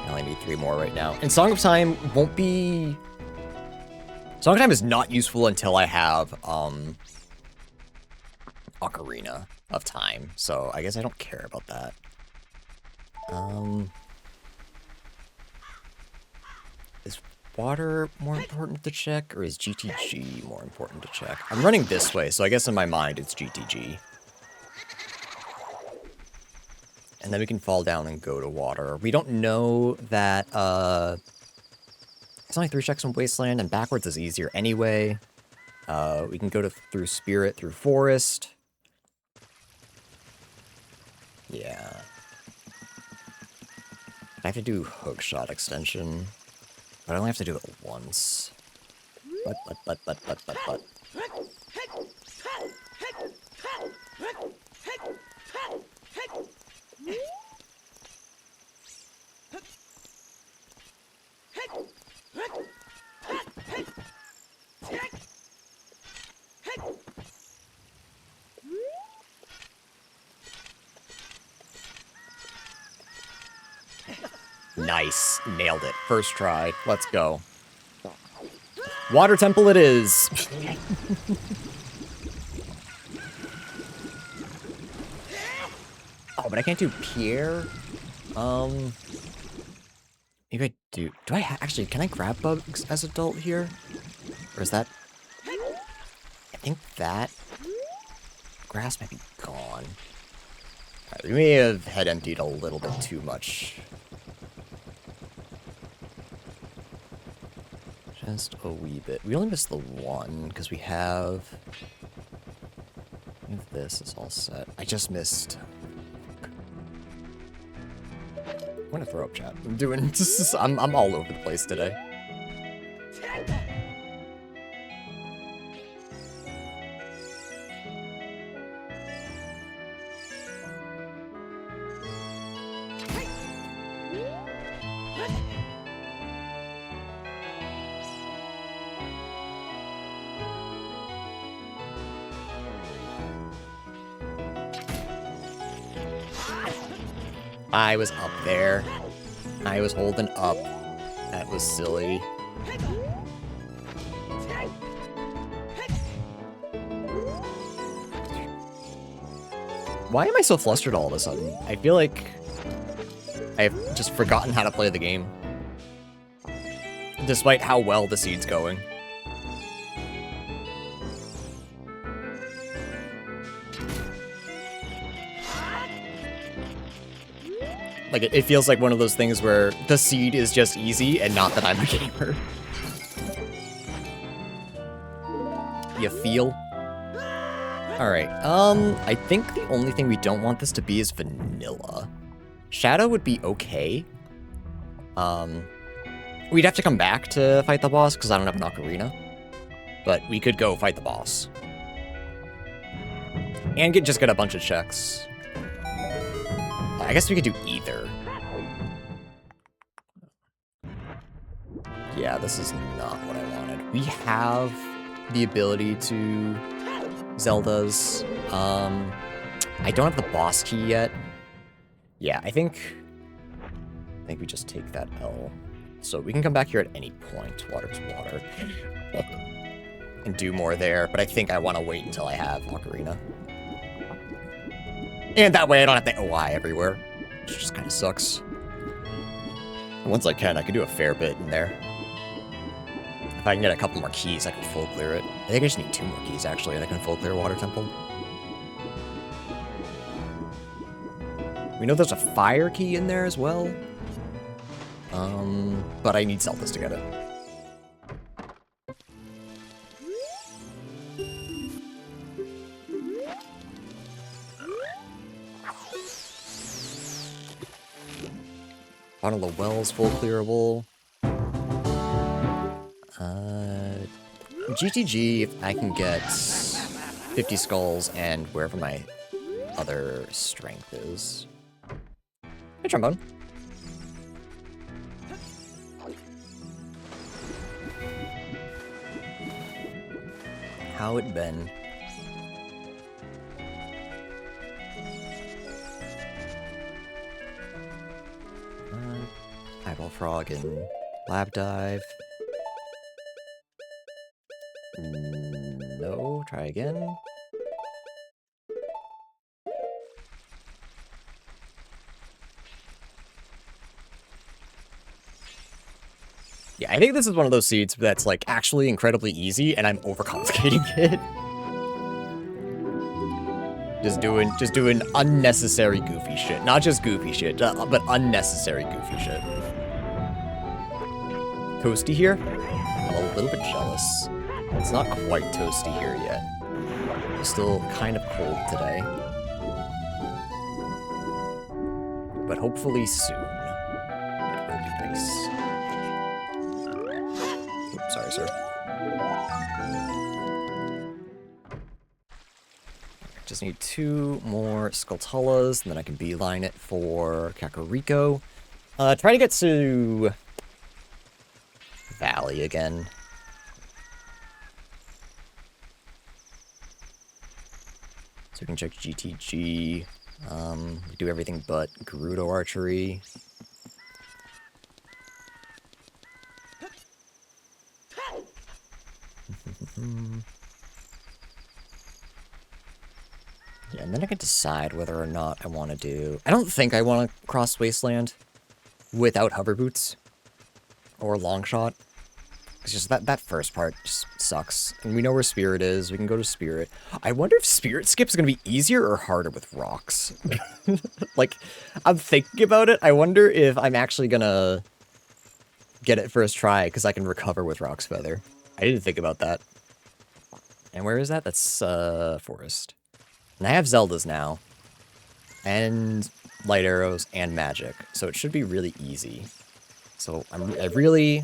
I only need 3 more right now. And Song of Time won't be... Song of Time is not useful until I have, Ocarina of Time. So I guess I don't care about that. Is water more important to check, or is GTG more important to check? I'm running this way, so I guess in my mind it's GTG. And then we can fall down and go to water. We don't know that, it's only 3 checks on Wasteland, and backwards is easier anyway. We can go through Spirit, through Forest. Yeah. I have to do Hookshot extension, but I only have to do it once. But. Nice. Nailed it. First try. Let's go. Water Temple it is. Oh, but I can't do Pierre. Maybe I do. Do I actually, can I grab bugs as adult here? Or is that... I think that grass might be gone. Right, we may have head emptied a little bit too much. Just a wee bit. We only missed the one, because we have... This is all set. I just missed... I'm gonna throw up chat. I'm doing, I'm all over the place today. I was up there. I was holding up. That was silly. Why am I so flustered all of a sudden? I feel like I've just forgotten how to play the game. Despite how well the seed's going. Like, it feels like one of those things where the seed is just easy, and not that I'm a gamer. You feel? Alright, I think the only thing we don't want this to be is vanilla. Shadow would be okay. We'd have to come back to fight the boss, because I don't have an ocarina. But we could go fight the boss. And just get a bunch of checks. I guess we could do either. Yeah, this is not what I wanted. We have the ability to Zelda's. I don't have the boss key yet. Yeah, I think we just take that L. So we can come back here at any point. Water to water. And do more there, but I think I want to wait until I have Ocarina. And that way I don't have to OI everywhere, which just kind of sucks. And once I can do a fair bit in there. If I can get a couple more keys, I can full clear it. I think I just need 2 more keys, actually, and I can full clear Water Temple. We know there's a fire key in there as well. But I need Zelda's to get it. Bottle of Wells, full clearable. GTG, if I can get 50 skulls and wherever my other strength is. Hey, trombone. How it been? Eyeball Frog and Lab Dive. No, try again. Yeah, I think this is one of those seeds that's like actually incredibly easy and I'm overcomplicating it. Just doing unnecessary goofy shit. Not just goofy shit, but unnecessary goofy shit. Toasty here? I'm a little bit jealous. It's not quite toasty here yet. It's still kind of cold today. But hopefully soon. It will be nice. Oops, sorry, sir. Just need 2 more Skulltulas, and then I can beeline it for Kakariko. Try to get to Valley again. So we can check GTG. We do everything but Gerudo Archery. Yeah, and then I can decide whether or not I want to do... I don't think I want to cross Wasteland without hover boots or long shot. It's just that first part just sucks. And we know where Spirit is. We can go to Spirit. I wonder if Spirit Skip is going to be easier or harder with rocks. Like, I'm thinking about it. I wonder if I'm actually going to get it first try because I can recover with Rock's Feather. I didn't think about that. And where is that? That's Forest. And I have Zelda's now. And light arrows, and magic. So it should be really easy. So I really,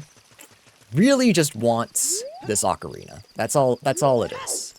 really just want this ocarina. That's all it is.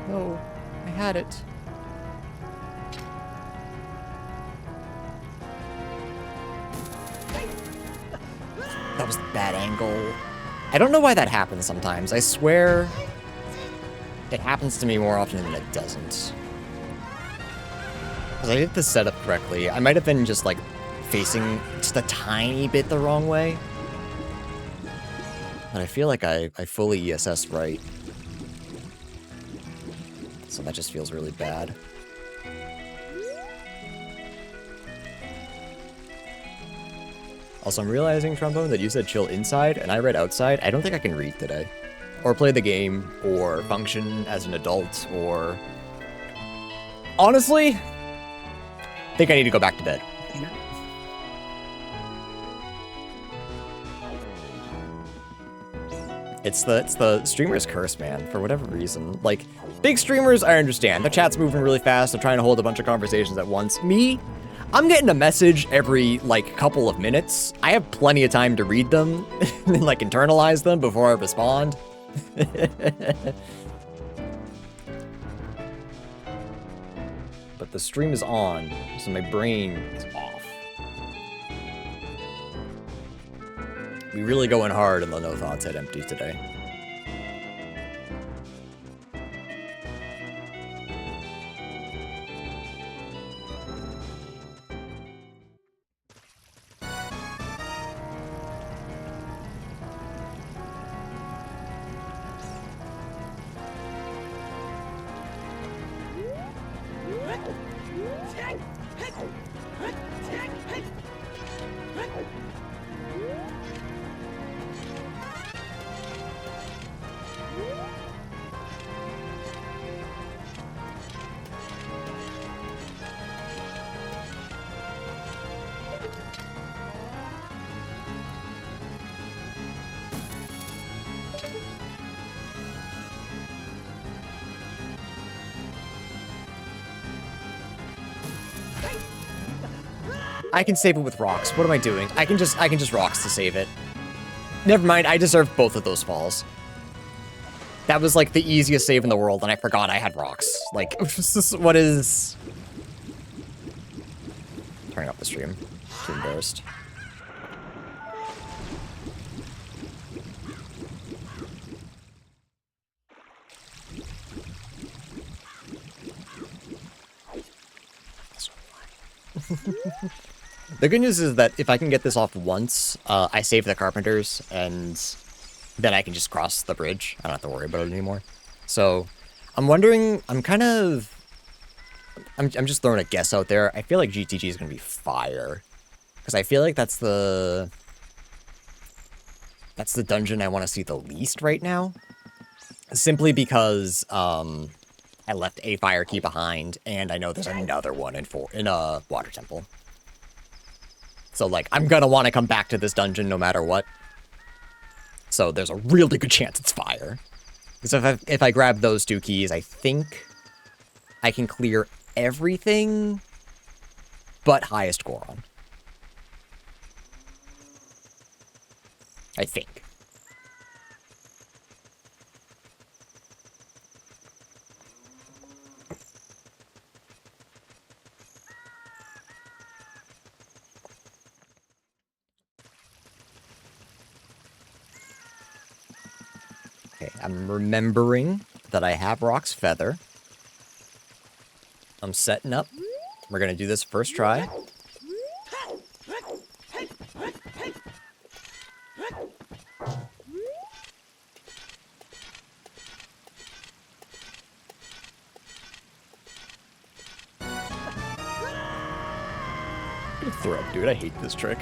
No, I had it. That was the bad angle. I don't know why that happens sometimes. I swear it happens to me more often than it doesn't. Because I did the setup correctly. I might have been just like facing just a tiny bit the wrong way. But I feel like I fully ESS'd right. So that just feels really bad. Also, I'm realizing, Trombone, that you said chill inside, and I read outside. I don't think I can read today. Or play the game, or function as an adult, or... Honestly, I think I need to go back to bed. It's the streamer's curse, man, for whatever reason. Like, big streamers, I understand. The chat's moving really fast, they're trying to hold a bunch of conversations at once. Me, I'm getting a message every, like, couple of minutes. I have plenty of time to read them, and, like, internalize them before I respond. But the stream is on, so my brain is off. We really going hard on the No Thoughts Head Empty today. I can save it with rocks. What am I doing? I can just rocks to save it. Never mind, I deserved both of those falls. That was like the easiest save in the world, and I forgot I had rocks. Like, what is... Turning up the stream. Too embarrassed. The good news is that if I can get this off once, I save the carpenters, and then I can just cross the bridge. I don't have to worry about it anymore. So, I'm wondering, I'm just throwing a guess out there. I feel like GTG is going to be fire. Because I feel like that's the dungeon I want to see the least right now. Simply because, I left a fire key behind, and I know there's another one in a water temple. So, like, I'm gonna want to come back to this dungeon no matter what. So there's a really good chance it's fire. So if I grab those two keys, I think I can clear everything but highest Goron. I think. Okay, I'm remembering that I have Rock's Feather. I'm setting up. We're gonna do this first try. Throw up, dude. I hate this trick.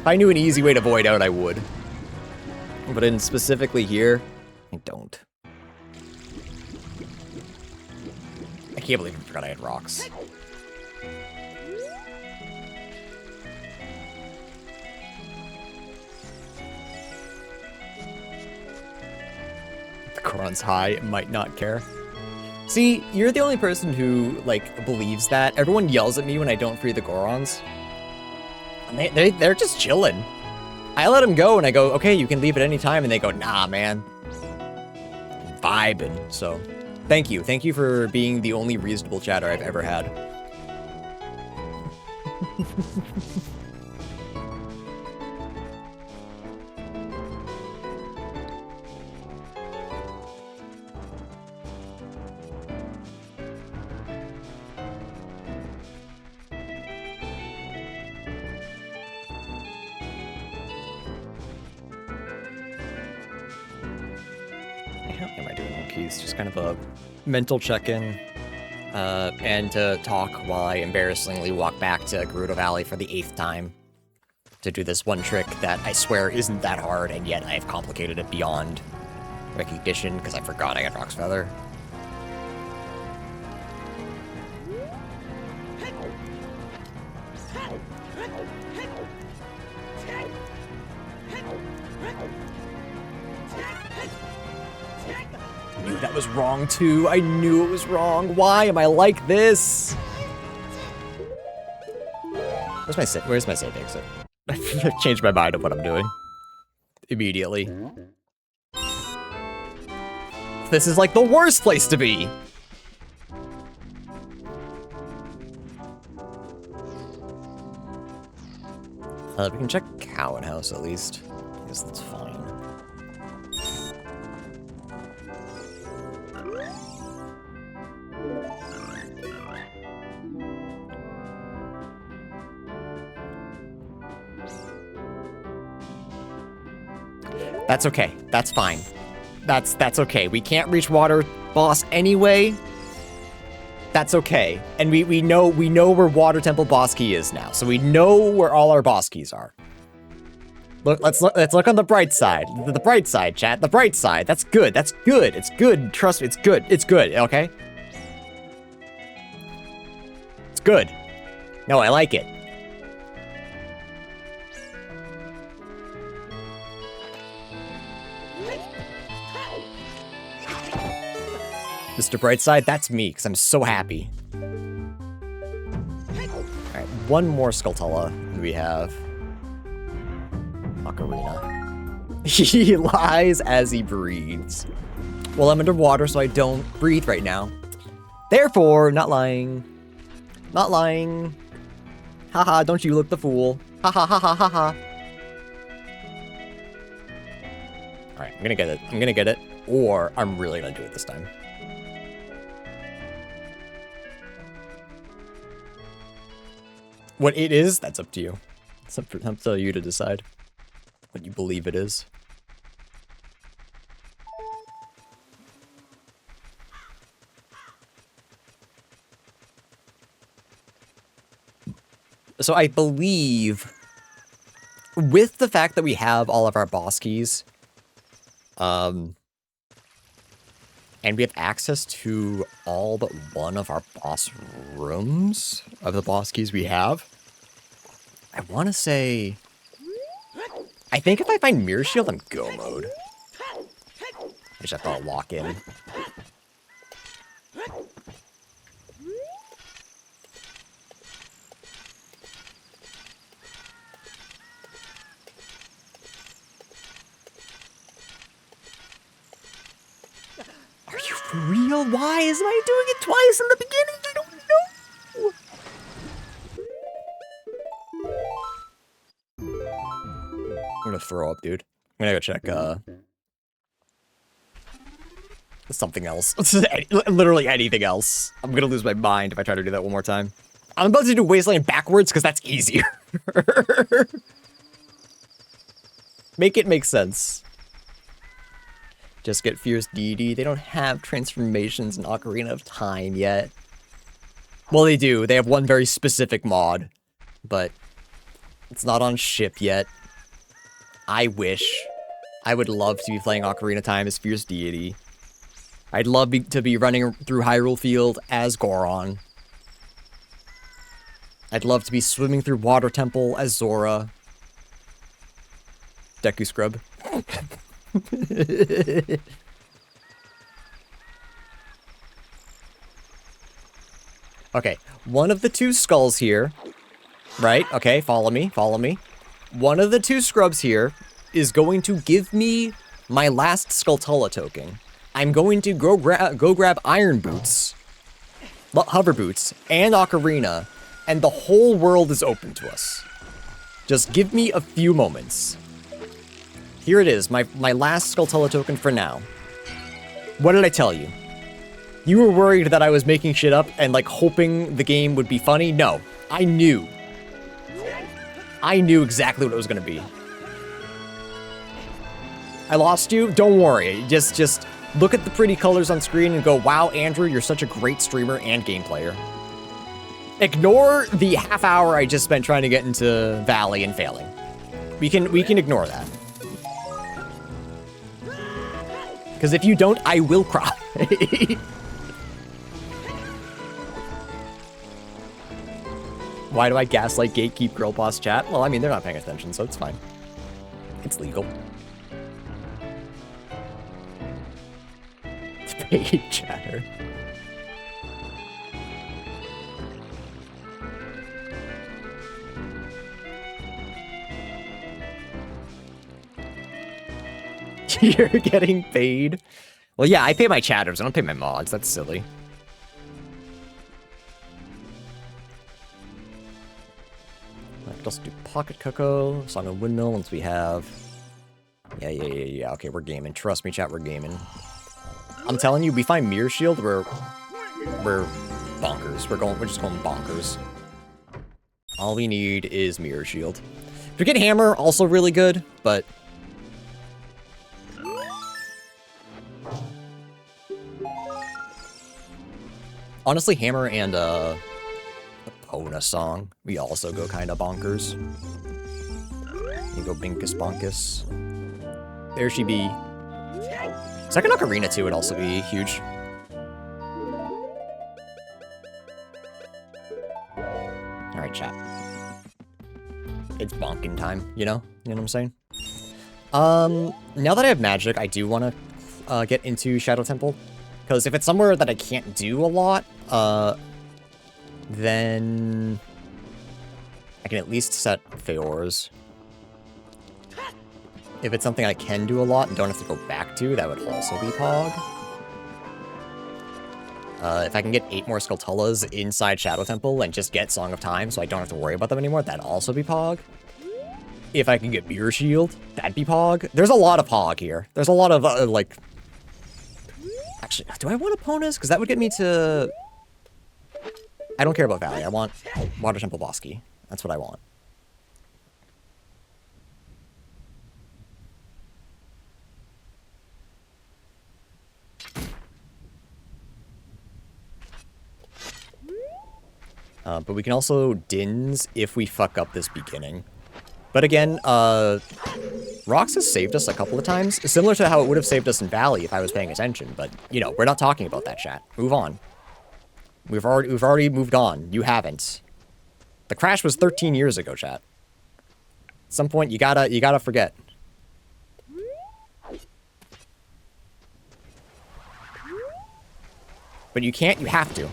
If I knew an easy way to void out, I would. But in specifically here, I don't. I can't believe I forgot I had rocks. The Goron's high, might not care. See, you're the only person who, like, believes that. Everyone yells at me when I don't free the Gorons. And they're just chilling. I let them go and I go, okay, you can leave at any time. And they go, nah, man. Vibing. So, thank you. Thank you for being the only reasonable chatter I've ever had. Am I doing keys? Just kind of a mental check-in, and to talk while I embarrassingly walk back to Gerudo Valley for the 8th time to do this one trick that I swear isn't that hard, and yet I've complicated it beyond recognition because I forgot I had Rock's Feather. I knew that was wrong too. I knew it was wrong. Why am I like this? Where's my save exit? I've changed my mind of what I'm doing. Immediately. This is like the worst place to be. We can check Cowan House at least. I guess that's fine. That's okay. That's fine. That's okay. We can't reach Water Boss anyway. That's okay. And we know where Water Temple Boss Key is now. So we know where all our boss keys are. Let's look on the bright side. The bright side, chat. The bright side. That's good. That's good. It's good. Trust me, it's good. It's good, okay? It's good. No, I like it. Mr. Brightside, that's me, because I'm so happy. Alright, one more Skulltula we have. Ocarina. He lies as he breathes. Well, I'm underwater, so I don't breathe right now. Therefore, not lying. Not lying. Haha, don't you look the fool. Ha ha ha ha ha ha. Alright, I'm gonna get it. I'm gonna get it. Or I'm really gonna do it this time. What it is, that's up to you. It's up to you to decide what you believe it is. So I believe, with the fact that we have all of our boss keys, and we have access to all but one of our boss rooms of the boss keys we have, I want to say, I think if I find Mirror Shield, I'm go mode. I just have to lock in. Are you for real? Why isn't I doing it twice in the beginning? I don't know. I'm gonna throw up, dude. I'm gonna go check, something else. Literally anything else. I'm gonna lose my mind if I try to do that one more time. I'm about to do Wasteland backwards because that's easier. Make it make sense. Just get Fierce Deity. They don't have transformations in Ocarina of Time yet. Well, they do. They have one very specific mod. But It's not on ship yet. I wish. I would love to be playing Ocarina Time as Fierce Deity. I'd love to be running through Hyrule Field as Goron. I'd love to be swimming through Water Temple as Zora. Deku Scrub. Okay, one of the two skulls here, right? Okay, follow me, follow me. One of the two scrubs here is going to give me my last Skulltula token. I'm going to go grab Iron Boots, Hover Boots, and Ocarina, and the whole world is open to us. Just give me a few moments. Here it is, my last Skulltula token for now. What did I tell you? You were worried that I was making shit up and, like, hoping the game would be funny? No. I knew. I knew exactly what it was gonna be. I lost you? Don't worry. Just look at the pretty colors on screen and go, wow, Andrew, you're such a great streamer and game player. Ignore the half hour I just spent trying to get into Valley and failing. We can ignore that. Because if you don't, I will cry. Why do I gaslight gatekeep girl boss chat? Well, I mean, they're not paying attention, so it's fine. It's legal. Paid chatter. You're getting paid? Well, yeah, I pay my chatters. I don't pay my mods. That's silly. I could also do Pocket Cocoa, Song of Windmill once we have... Yeah. Okay, we're gaming. Trust me, chat, we're gaming. I'm telling you, we find Mirror Shield, we're bonkers. We're just going bonkers. All we need is Mirror Shield. If we get Hammer, also really good, but... Honestly, Hammer and, the Pona song, we also go kind of bonkers. You go Binkus Bonkus. There she be. Second Ocarina, too, would also be huge. Alright, chat. It's bonking time, you know? You know what I'm saying? Now that I have magic, I do want to get into Shadow Temple. Because if it's somewhere that I can't do a lot, then I can at least set Feors. If it's something I can do a lot and don't have to go back to, that would also be Pog. If I can get 8 more Skulltulas inside Shadow Temple and just get Song of Time so I don't have to worry about them anymore, that'd also be Pog. If I can get Mirror Shield, that'd be Pog. There's a lot of Pog here. There's a lot of, like... Actually, do I want Eponas? Because that would get me to... I don't care about Valley. I want Water Temple Bosky. That's what I want. But we can also Dins if we fuck up this beginning. But again, Rox has saved us a couple of times, similar to how it would have saved us in Valley if I was paying attention. But, you know, we're not talking about that, chat. Move on. We've already moved on. You haven't. The crash was 13 years ago, chat. At some point, you gotta forget. But you can't, you have to.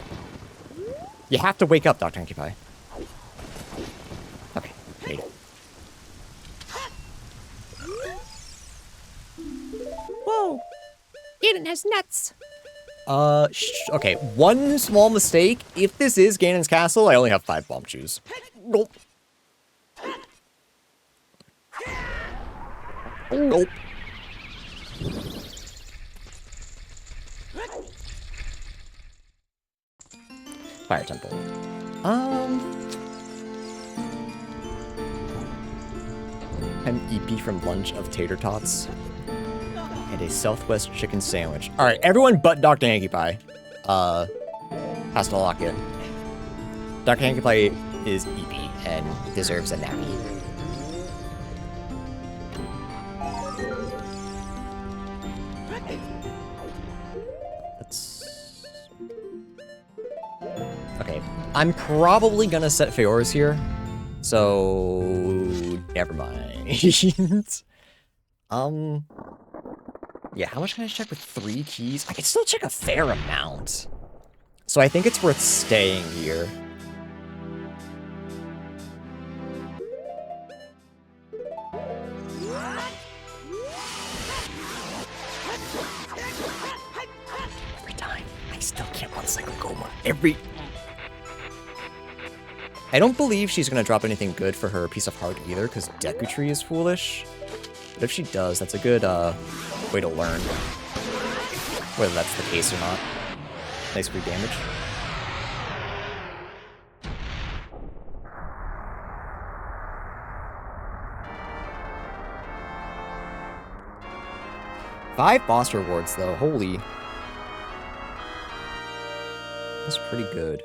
You have to wake up, Dr. Anki. Okay, made it. Whoa! Ganon has nuts! Okay, one small mistake. If this is Ganon's castle, I only have 5 bomb shoes. Nope. Nope. Fire Temple. An EP from lunch of tater tots. And a Southwest chicken sandwich. Alright, everyone but Dr. Hanky Pie has to lock in. Dr. Hanky Pie is EP and deserves a nappy. Okay, I'm probably gonna set Feoris here, so never mind. Yeah, how much can I check with 3 keys? I can still check a fair amount. So I think it's worth staying here. Every time, I still can't run Cycle Goma. I don't believe she's gonna drop anything good for her Piece of Heart either, because Deku Tree is foolish. But if she does, that's a good way to learn whether that's the case or not. Nice free damage. Five boss rewards though, holy. That's pretty good.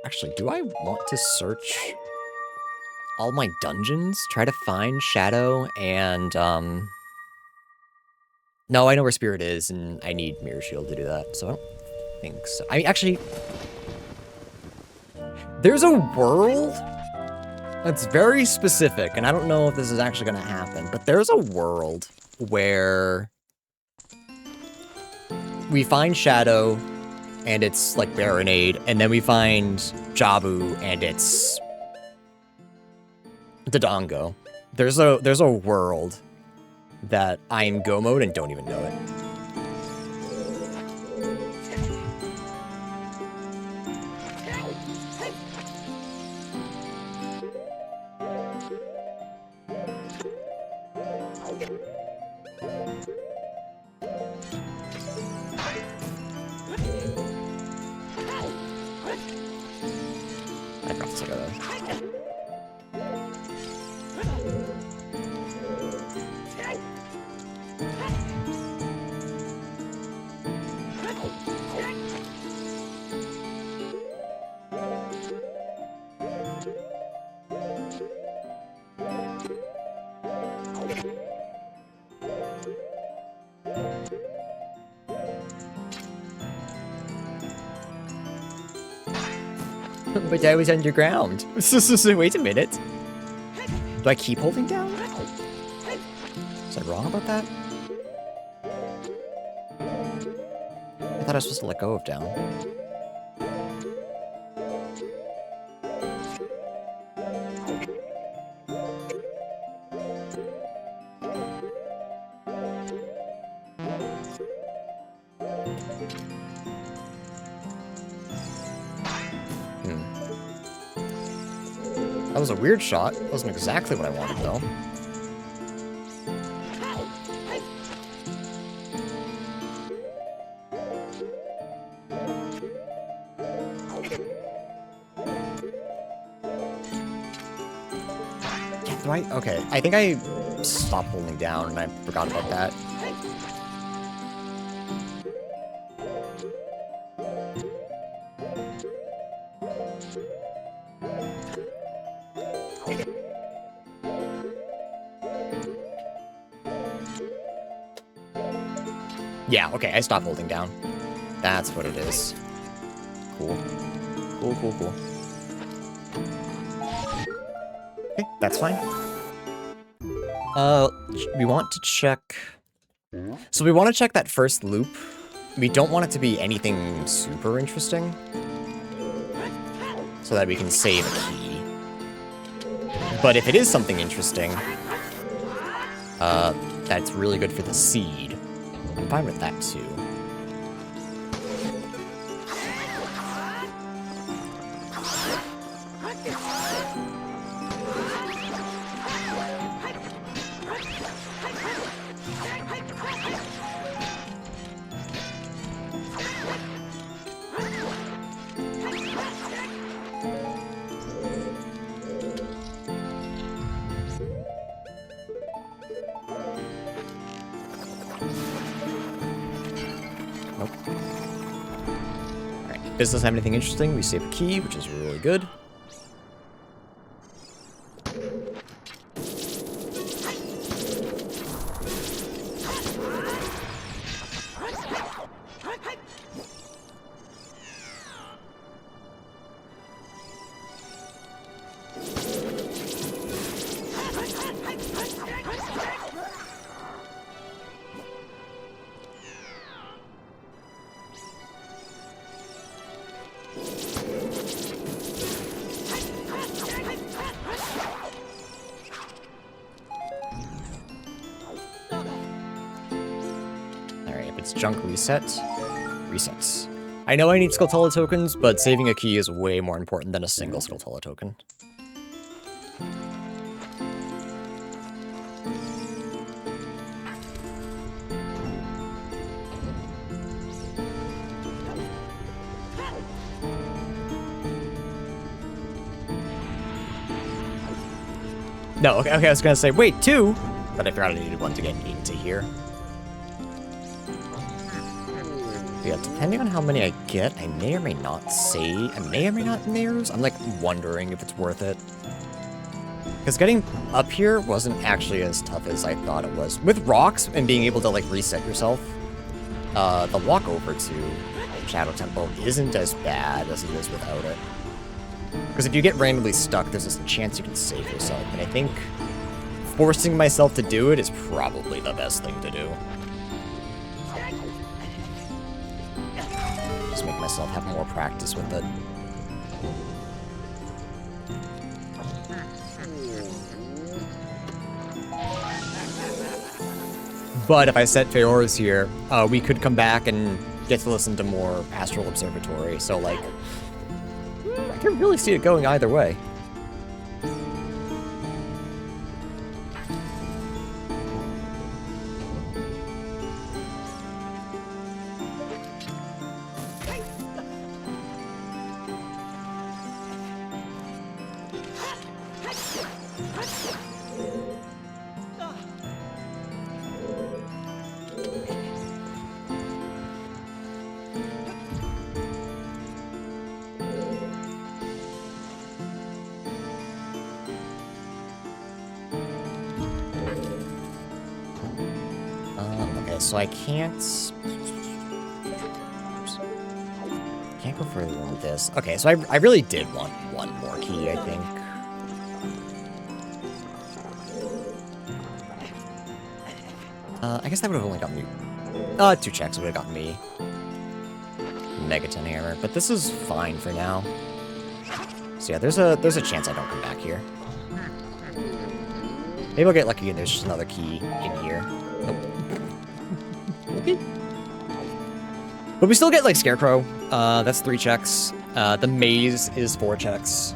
Actually, do I want to search all my dungeons? Try to find Shadow and, no, I know where Spirit is, and I need Mirror Shield to do that, so I don't think so. I mean, actually, there's a world that's very specific, and I don't know if this is actually going to happen, but there's a world where we find Shadow, and it's like Baronade, and then we find Jabu, and it's Dodongo. There's a world that I am Go mode and don't even know it. I dropped this together. But I was underground. Wait a minute. Do I keep holding down? Was I wrong about that? I thought I was supposed to let go of down. That was a weird shot. It wasn't exactly what I wanted, though. Yeah, do I? Okay, I think I stopped holding down and I forgot about that. Yeah, okay, I stopped holding down. That's what it is. Cool. Cool, cool, cool. Okay, that's fine. We want to check... So we want to check that first loop. We don't want it to be anything super interesting. So that we can save a key. But if it is something interesting, that's really good for the seed. I'm fine with that, too. This doesn't have anything interesting. We save a key, which is really good. Let's junk reset. Resets. I know I need Skulltula tokens, but saving a key is way more important than a single Skulltula token. No, okay, I was gonna say, wait, 2? But I forgot I needed 1 to get into here. Yeah, depending on how many I get, I may or may not save. I may or may not nares. I'm like wondering if it's worth it. Because getting up here wasn't actually as tough as I thought it was. With rocks and being able to like reset yourself, the walk over to Shadow Temple isn't as bad as it is without it. Because if you get randomly stuck, there's a chance you can save yourself. And I think forcing myself to do it is probably the best thing to do. Just make myself have more practice with it. But if I set Feoras here, we could come back and get to listen to more Astral Observatory. So, like, I can really see it going either way. So I can't go further than this. Okay, so I really did want 1 more key, I think. I guess that would have only got me 2 checks would have gotten me Megaton Hammer, but this is fine for now. So yeah, there's a chance I don't come back here. Maybe I'll get lucky and there's just another key in here. Nope. But we still get, like, Scarecrow. That's 3 checks. The maze is 4 checks.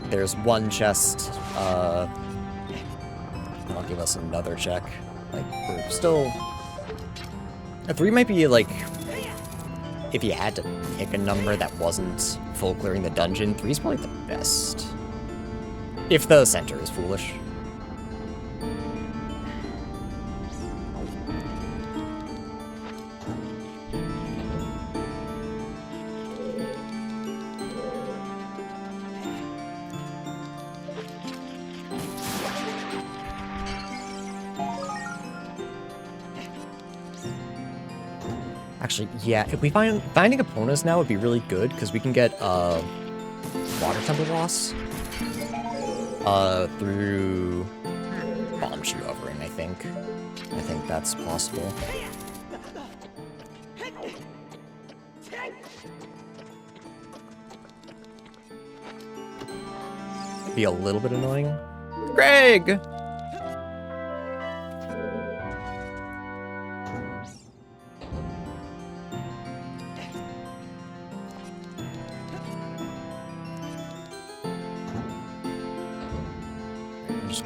There's 1 chest. I'll give us another check. Like, we're still... A 3 might be, like... If you had to pick a number that wasn't full clearing the dungeon, 3 is probably the best. If the center is foolish. Actually, yeah, if we finding opponents now would be really good, because we can get Water Temple Boss through Bomb Shoe Hovering, I think. I think that's possible. Be a little bit annoying. Greg!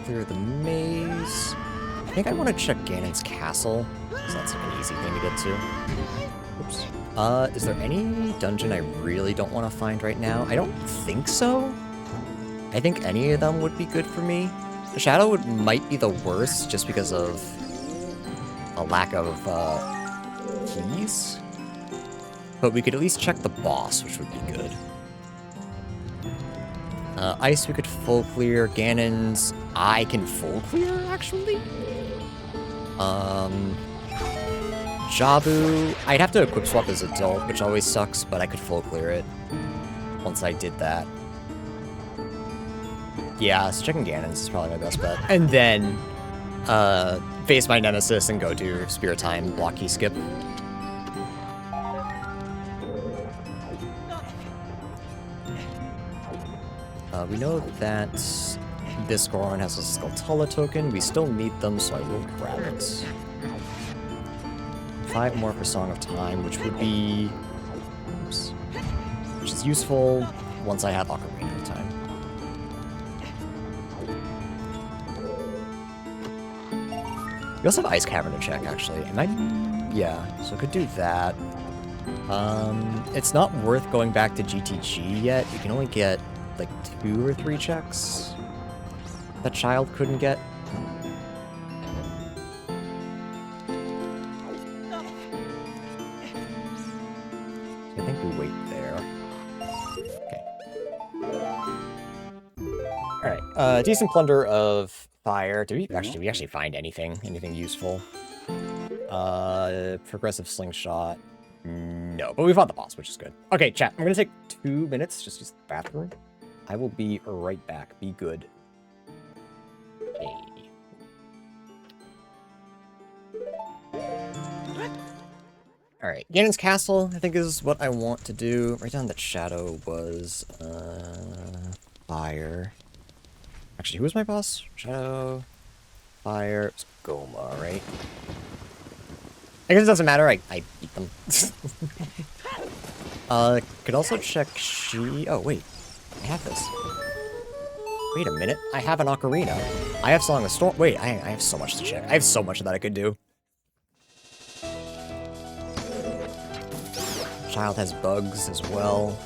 Clear the maze. I think I want to check Ganon's castle, because that's like an easy thing to get to. Oops. Is there any dungeon I really don't want to find right now? I don't think so. I think any of them would be good for me. The Shadow might be the worst, just because of a lack of keys. But we could at least check the boss, which would be good. Ice we could full clear. Ganon's I can full clear, actually? Jabu, I'd have to equip swap as adult, which always sucks, but I could full clear it once I did that. Yeah, so checking Ganon's is probably my best bet. And then, face my nemesis and go to Spirit Time, block key skip. We know that this Goron has a Skulltula token. We still need them, so I will grab it. 5 more for Song of Time, which would be... Oops. Which is useful once I have Ocarina of Time. We also have Ice Cavern to check, actually. Am I... Yeah, so I could do that. It's not worth going back to GTG yet. You can only get, like, 2 or 3 checks that Child couldn't get. I think we wait there. Okay. Alright, decent plunder of fire. Did we actually find anything? Anything useful? Progressive slingshot. No, but we fought the boss, which is good. Okay, chat, I'm gonna take 2 minutes, just use the bathroom. I will be right back. Be good. Okay. Alright, Ganon's Castle, I think, is what I want to do. Right down that Shadow was, fire. Actually, who was my boss? Shadow, fire, it was Goma, right? I guess it doesn't matter, I beat them. Could also check she... Oh, wait. I have this. Wait a minute. I have an Ocarina. I have Song of Storm... Wait, I have so much to check. I have so much that I could do. Child has bugs as well.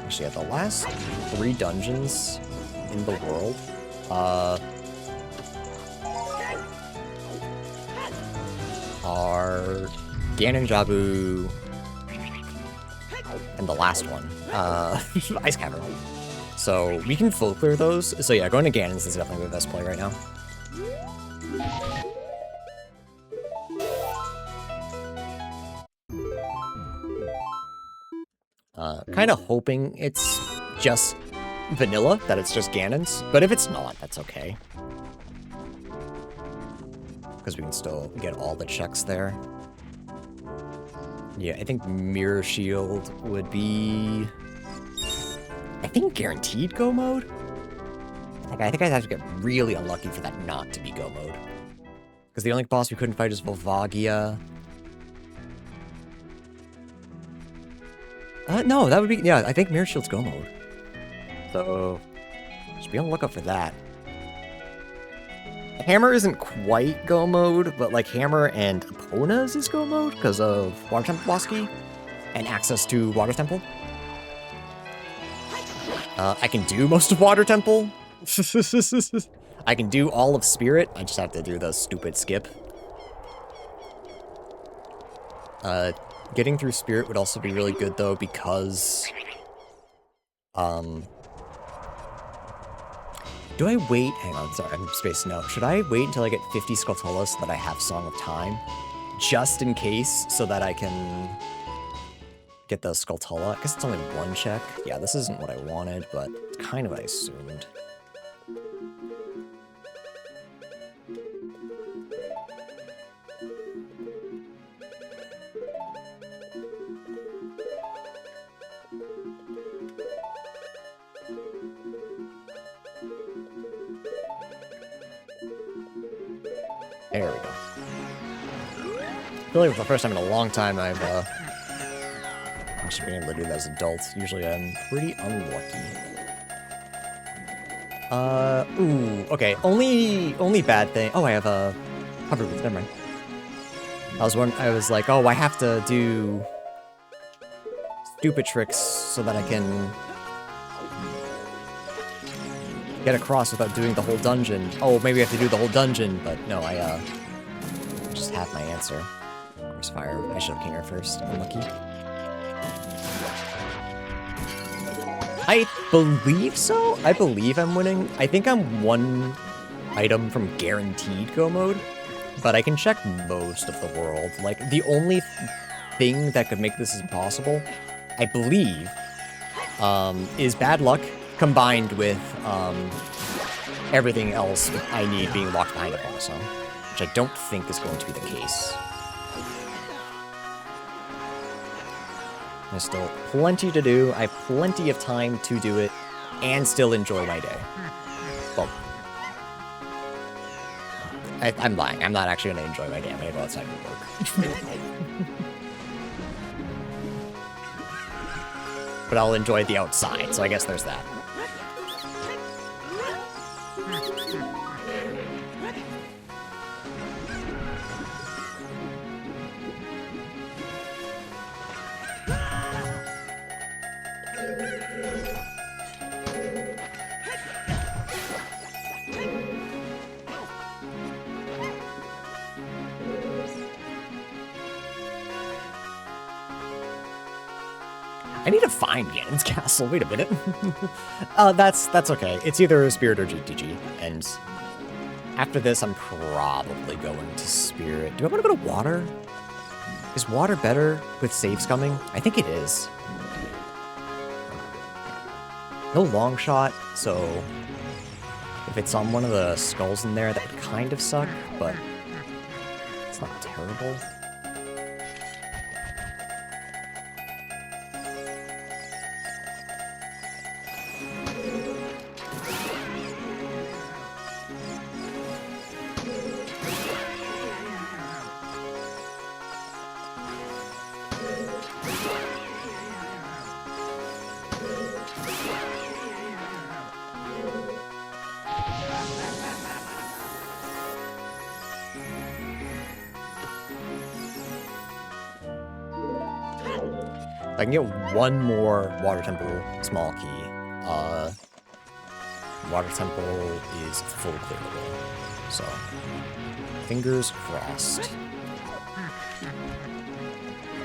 Actually, the last 3 dungeons in the world, are Ganon, Jabu, and the last one, Ice Cavern. So we can full clear those. So yeah, going to Ganon's is definitely the best play right now. Kind of hoping it's just vanilla, that it's just Ganon's, but if it's not, that's okay. Because we can still get all the checks there. Yeah, I think Mirror Shield would be... I think guaranteed Go mode? I think I'd have to get really unlucky for that not to be Go mode. Because the only boss we couldn't fight is Volvagia. No, that would be... Yeah, I think Mirror Shield's Go mode. So, just be on the lookout for that. Hammer isn't quite Go mode, but like Hammer and Epona's is Go mode because of Water Temple boss key and access to Water Temple. I can do most of Water Temple. I can do all of Spirit. I just have to do the stupid skip. Getting through Spirit would also be really good though because do I wait? Hang on, sorry, I'm spacing out. Should I wait until I get 50 Skulltula so that I have Song of Time? Just in case, so that I can get the Skulltula? I guess it's only 1 check. Yeah, this isn't what I wanted, but it's kind of what I assumed. There we go. I feel like for the first time in a long time I've actually been able to do that as an adult. Usually I'm pretty unlucky. Ooh, okay. Only bad thing. Oh, I have a hover boots, never mind. I was like, oh, I have to do stupid tricks so that I can get across without doing the whole dungeon. Oh, maybe I have to do the whole dungeon, but no, I just have my answer. Where's fire? I should have King her first. Unlucky. I believe so. I believe I'm winning. I think I'm 1 item from guaranteed Go mode, but I can check most of the world. Like, the only thing that could make this impossible, I believe, is bad luck combined with everything else I need being locked behind a boss, which I don't think is going to be the case. There's still plenty to do. I have plenty of time to do it and still enjoy my day. Well, I'm lying. I'm not actually going to enjoy my day. I'm going to go outside and work. But I'll enjoy the outside, so I guess there's that. I need to find Ganon's castle. Wait a minute. That's okay. It's either Spirit or GTG. And after this, I'm probably going to Spirit. Do I want to go to Water? Is Water better with saves coming? I think it is. No long shot, so if it's on one of the skulls in there, that would kind of suck, but it's not terrible. I can get one more Water Temple small key. Water Temple is full clearable, so fingers crossed.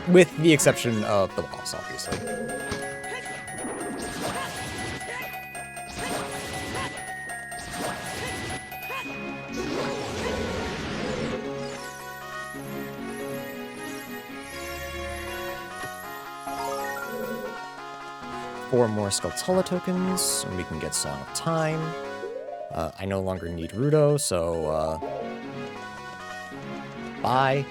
With the exception of the boss, obviously. 4 more Skulltula tokens, and we can get Song of Time. I no longer need Rudo, so, bye.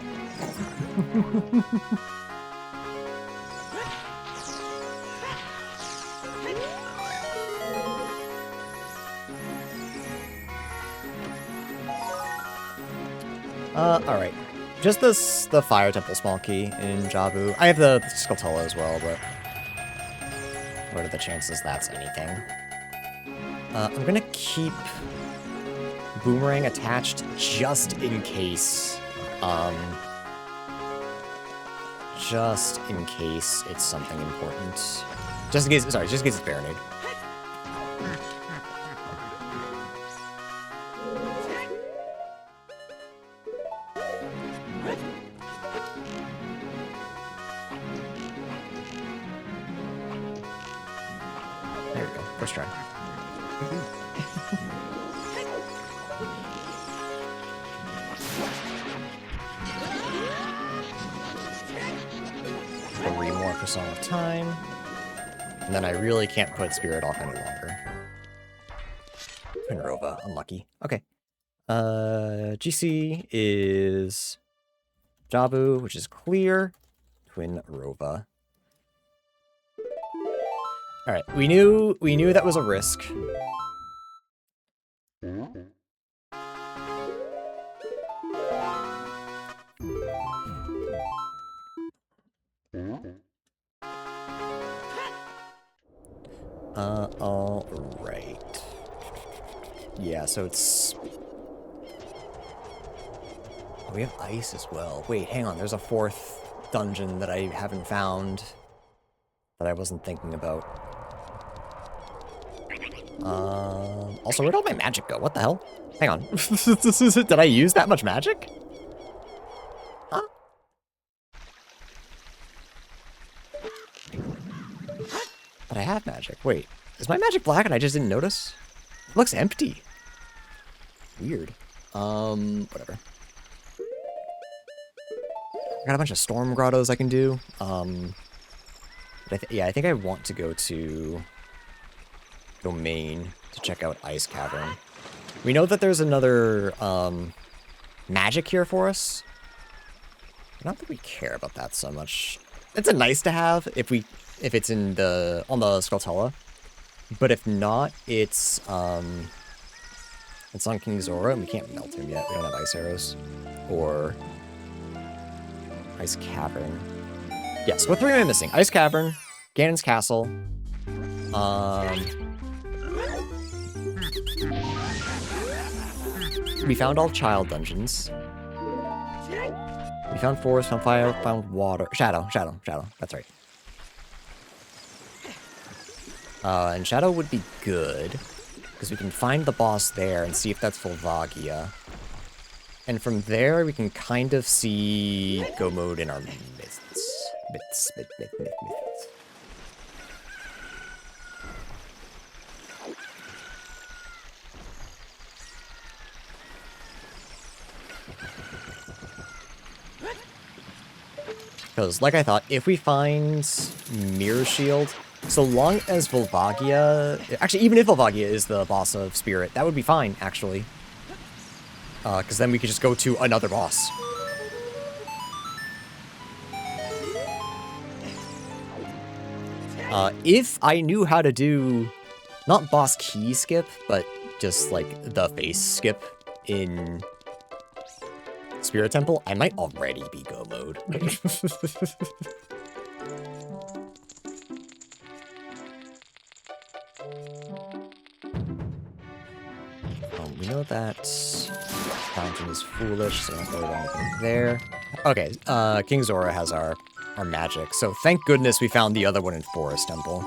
Alright. Just the Fire Temple small key in Jabu. I have the Skulltula as well, but what are the chances that's anything? I'm gonna keep Boomerang attached just in case. Just in case it's something important. Just in case, sorry, just in case it's Baronade. There we go, first try. Three more for Song of Time. And then I really can't put Spirit off any longer. Twin Rova, unlucky. Okay. GC is Jabu, which is clear. Twin Rova. Alright, we knew that was a risk. Alright. Yeah, so it's... Oh, we have ice as well. Wait, hang on, there's a 4th dungeon that I haven't found that I wasn't thinking about. Also, where'd all my magic go? What the hell? Hang on. Did I use that much magic? Huh? But I have magic. Wait, is my magic black and I just didn't notice? It looks empty. Weird. Whatever. I got a bunch of storm grottos I can do. But yeah, I think I want to go to Domain to check out Ice Cavern. We know that there's another magic here for us. I don't think we care about that so much. it's a nice to have if it's on the Skulltula. But if not, it's on King Zora, and we can't melt him yet. We don't have ice arrows or Ice Cavern. Yes, what 3 am I missing? Ice Cavern, Ganon's Castle. We found all child dungeons. We found forest, found fire, found water. Shadow. That's right. And Shadow would be good, because we can find the boss there and see if that's Volvagia. And from there, we can kind of see Go Mode in our midst. Because, like I thought, if we find Mirror Shield, so long as Volvagia... Actually, even if Volvagia is the boss of Spirit, that would be fine, actually. Because then we could just go to another boss. If I knew how to do... Not boss key skip, but just, like, the face skip in... Spirit Temple, I might already be Go Mode. We know that Fountain is foolish, so I don't really want anything there. Okay, King Zora has our magic, so thank goodness we found the other one in Forest Temple.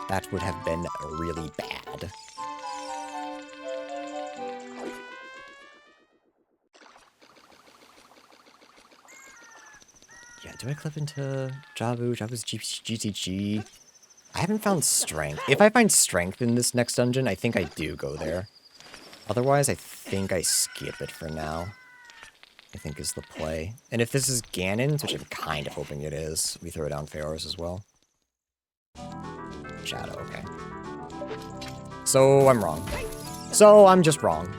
That would have been really bad. Yeah, do I clip into Jabu? Jabu's GTG. I haven't found Strength. If I find Strength in this next dungeon, I think I do go there. Otherwise, I think I skip it for now. I think is the play. And if this is Ganon's, which I'm kind of hoping it is, we throw down Pharos as well. Shadow, okay. So I'm wrong. So I'm just wrong.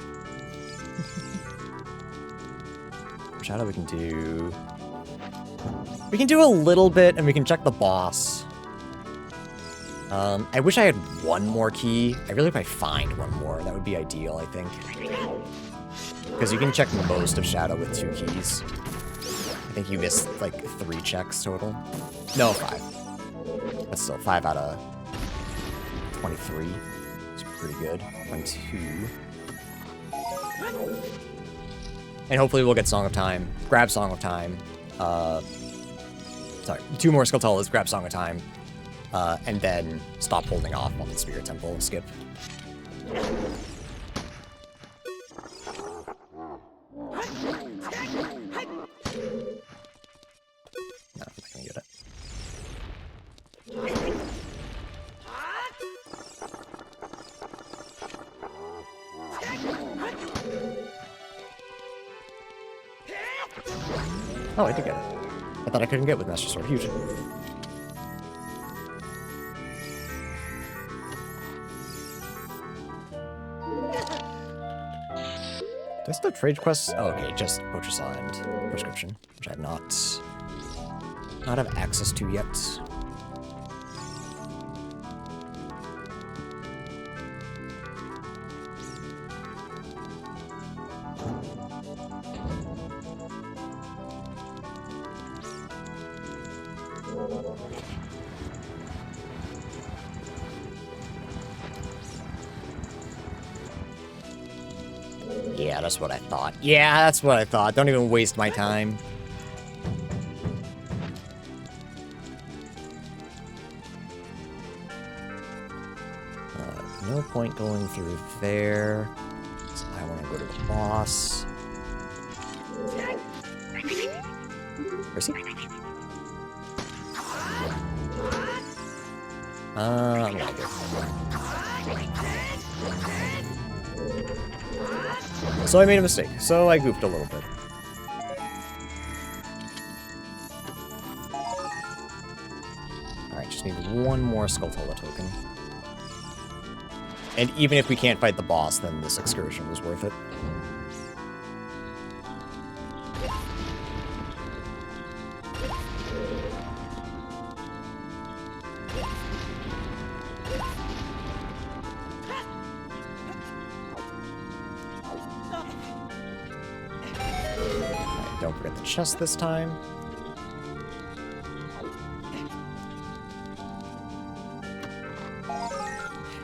Shadow we can do... We can do a little bit, and we can check the boss. I wish I had one more key. I really hope I find one more. That would be ideal, I think. Because you can check most of Shadow with 2 keys. I think you missed, like, 3 checks total. No, 5. That's still 5 out of 23. It's pretty good. 22. And hopefully we'll get Song of Time. Grab Song of Time. Sorry, 2 more Skulltulas, grab Song of Time. And then stop holding off on the Spirit Temple skip. No, I'm not gonna get it. Oh, I did get it. I thought I couldn't get with Master Sword. Huge. Do I still have trade quests? Oh, okay, just Poacher Saw and Prescription, which I have not have access to yet. Yeah, that's what I thought. Yeah, that's what I thought. Don't even waste my time. No point going through there. So I want to go to the boss. Where's he? I'm gonna go. So I made a mistake. So I goofed a little bit. Alright, just need one more Skulltula token. And even if we can't fight the boss, then this excursion was worth it. Don't forget the chest this time.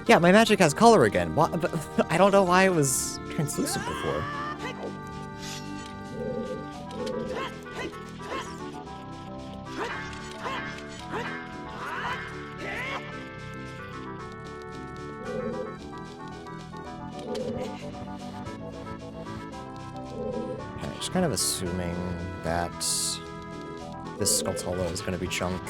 Yeah, my magic has color again. What? But I don't know why it was translucent before. Okay, just kind of assuming that this Skulltula is going to be junk.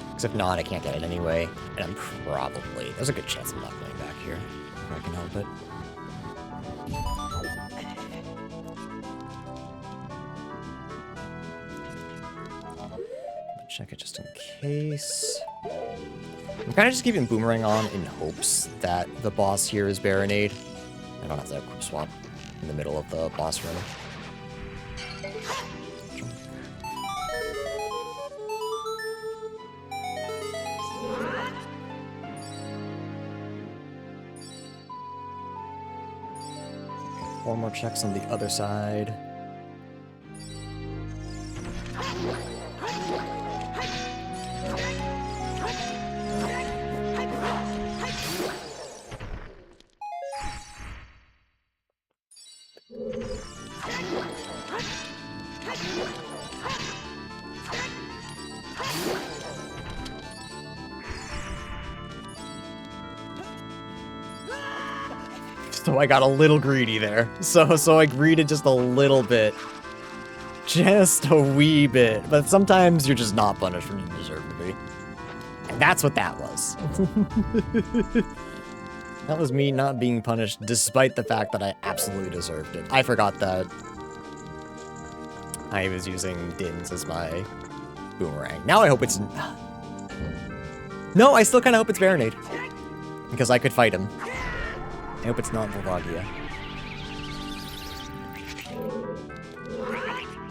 Because if not, I can't get it anyway. And I'm probably... There's a good chance I'm not going back here. If I can help it. Check it just in case. I'm kind of just keeping Boomerang on in hopes that the boss here is Baronade. I don't have to equip swap in the middle of the boss room. Four more checks on the other side. So I got a little greedy there. So I greeded just a little bit. Just a wee bit. But sometimes you're just not punished when you deserve to be. And that's what that was. That was me not being punished despite the fact that I absolutely deserved it. I forgot that I was using Dins as my Boomerang. Now I hope it's... No, I still kind of hope it's Baronade. Because I could fight him. I hope it's not Volvagia.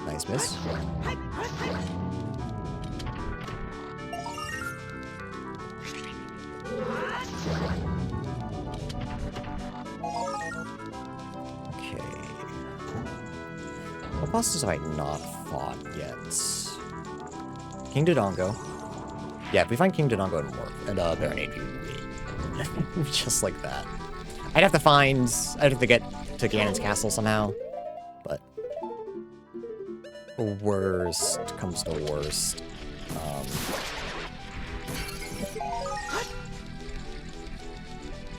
Nice miss. Okay. What bosses have I not fought yet? King Dodongo. Yeah, if we find King Dodongo and Baronade, just like that. I'd have to get to Ganon's castle somehow, but worst comes to worst.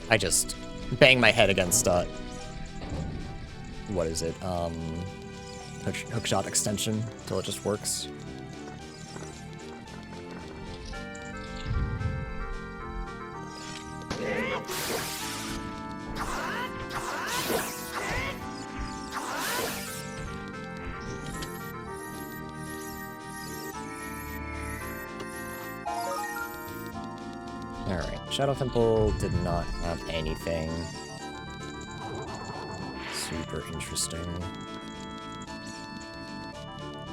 I just bang my head against, what is it, hookshot extension until it just works. Shadow Temple did not have anything super interesting.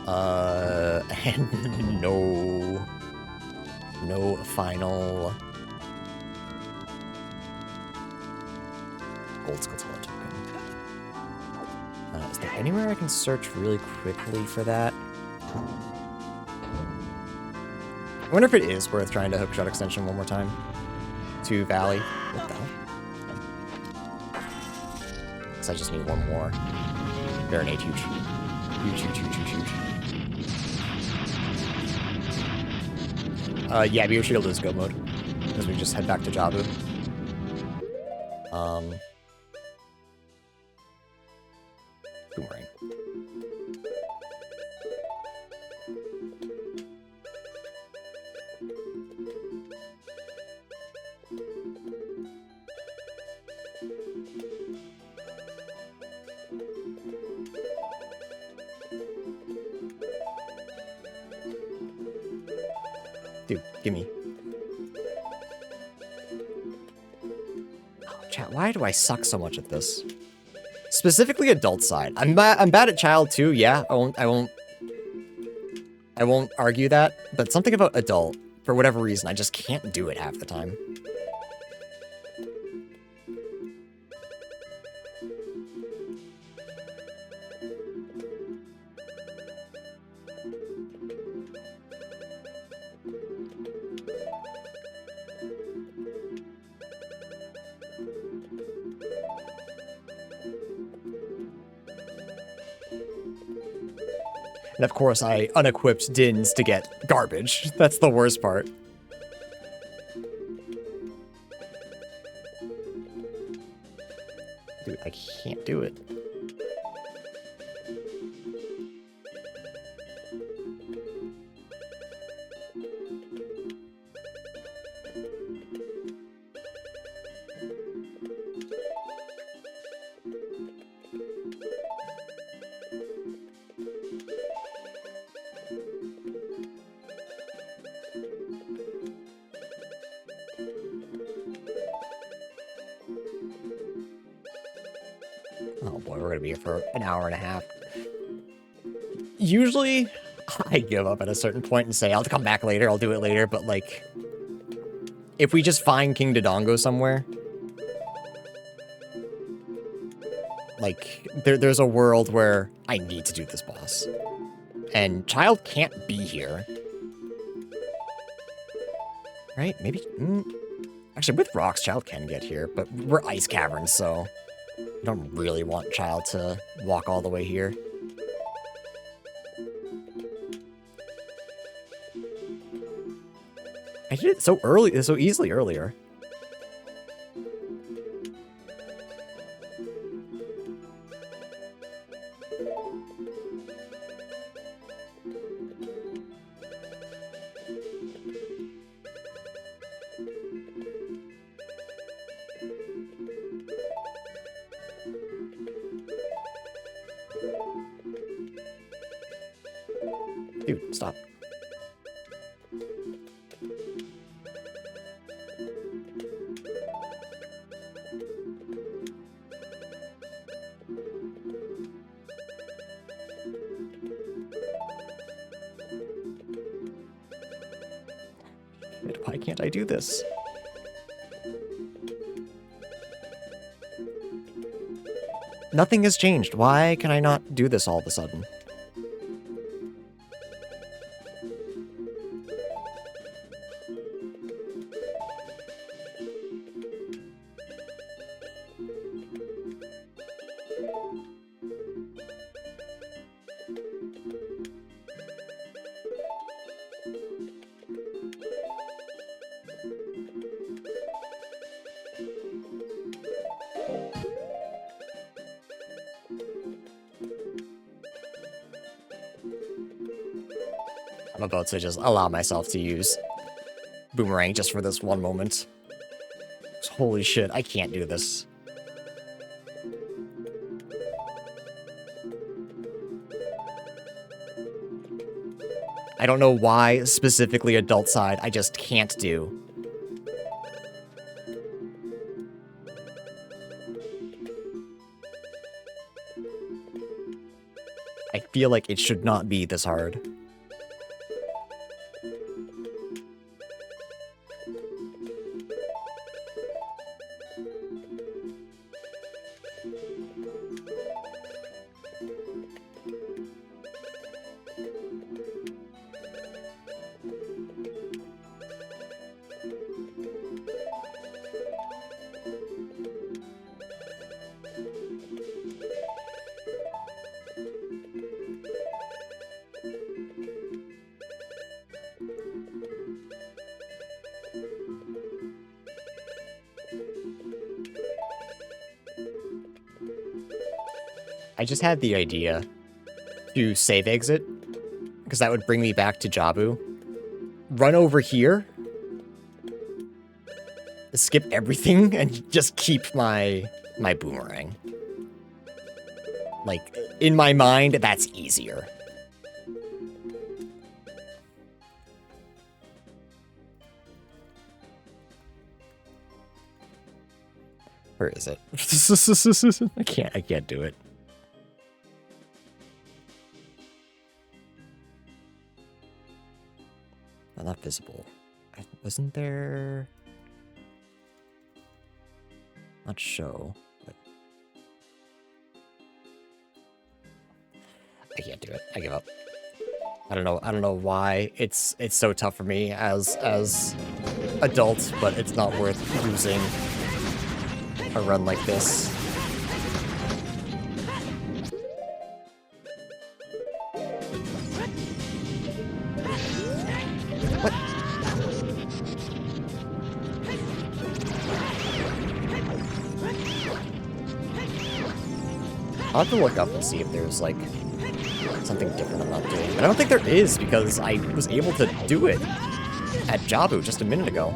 And no final Gold Skulltula token. Is there anywhere I can search really quickly for that? I wonder if it is worth trying to hookshot extension one more time. To Valley. What the hell? Okay. Guess I just need one more. Baronade, huge. Huge. Yeah, Beer Shield is go mode. Because we just head back to Jabu. Boomerang. Dude, gimme. Oh, chat, why do I suck so much at this? Specifically adult side. I'm bad at child too, yeah. I won't argue that, but something about adult, for whatever reason, I just can't do it half the time. And of course, I unequipped Dins to get garbage. That's the worst part. Dude, I can't do it. Oh boy, we're gonna be here for an hour and a half. Usually, I give up at a certain point and say, I'll come back later, I'll do it later, but like, if we just find King Dodongo somewhere, like, there's a world where I need to do this boss. And Child can't be here. Right? Maybe... Actually, with rocks, Child can get here, but we're ice caverns, so... I don't really want Child to walk all the way here. I did it so early, so easily earlier. Dude, stop. Why can't I do this? Nothing has changed. Why can I not do this all of a sudden? I'm about to just allow myself to use Boomerang just for this one moment. Holy shit, I can't do this. I don't know why, specifically adult side, I just can't do. I feel like it should not be this hard. I just had the idea to save exit, because that would bring me back to Jabu. Run over here, skip everything, and just keep my Boomerang. Like, in my mind, that's easier. Where is it? I can't do it. Not visible. Wasn't there... Not show, but... I can't do it. I give up. I don't know why it's so tough for me as adult, but it's not worth losing a run like this. I'll have to look up and see if there's, like, something different I'm not doing. But I don't think there is, because I was able to do it at Jabu just a minute ago.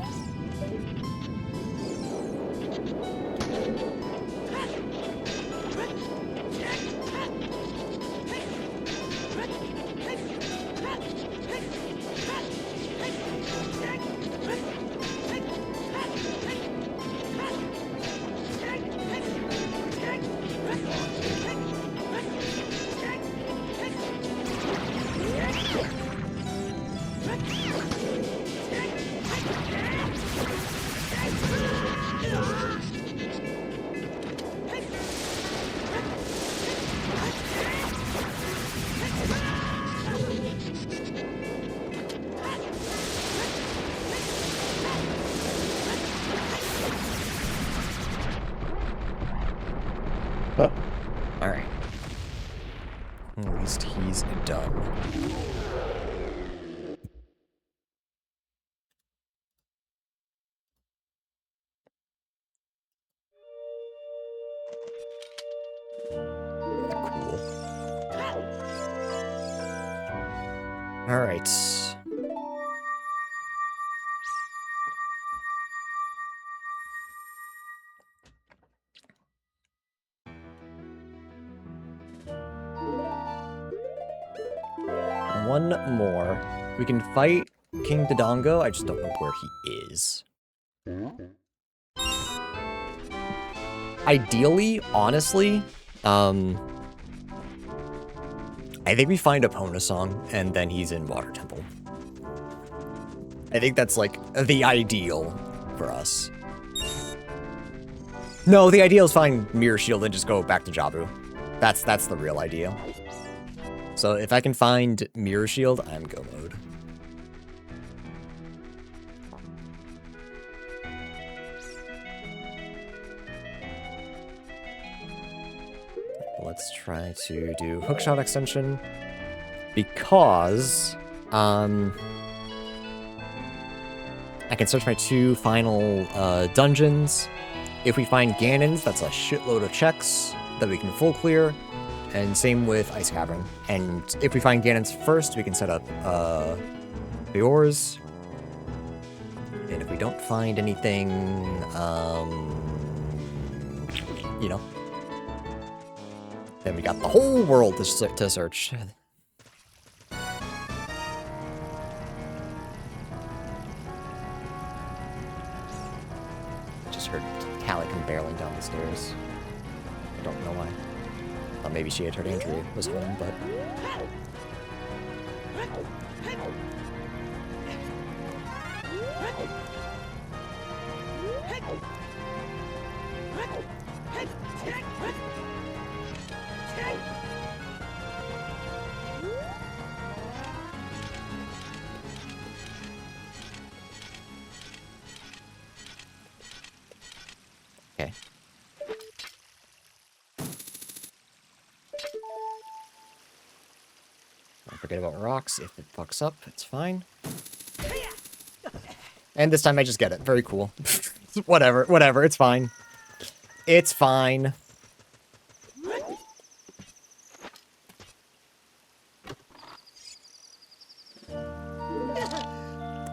Oh, alright. At least he's done. Cool. Alright. One more. We can fight King Dodongo. I just don't know where he is. Ideally, honestly, I think we find Epona Song and then he's in Water Temple. I think that's like the ideal for us. No, the ideal is find Mirror Shield and just go back to Jabu. That's the real idea. So if I can find Mirror Shield, I'm go mode. Let's try to do Hookshot Extension because I can search my 2 final dungeons. If we find Ganons, that's a shitload of checks that we can full clear. And same with Ice Cavern. And if we find Ganons first, we can set up Fiors. And if we don't find anything, you know, then we got the whole world to search. Just heard Callie come barreling down the stairs. I don't know why. Thought maybe she had heard Andrew was home, but... Okay. Don't forget about rocks. If it fucks up, it's fine. And this time I just get it. Very cool. Whatever, it's fine. It's fine.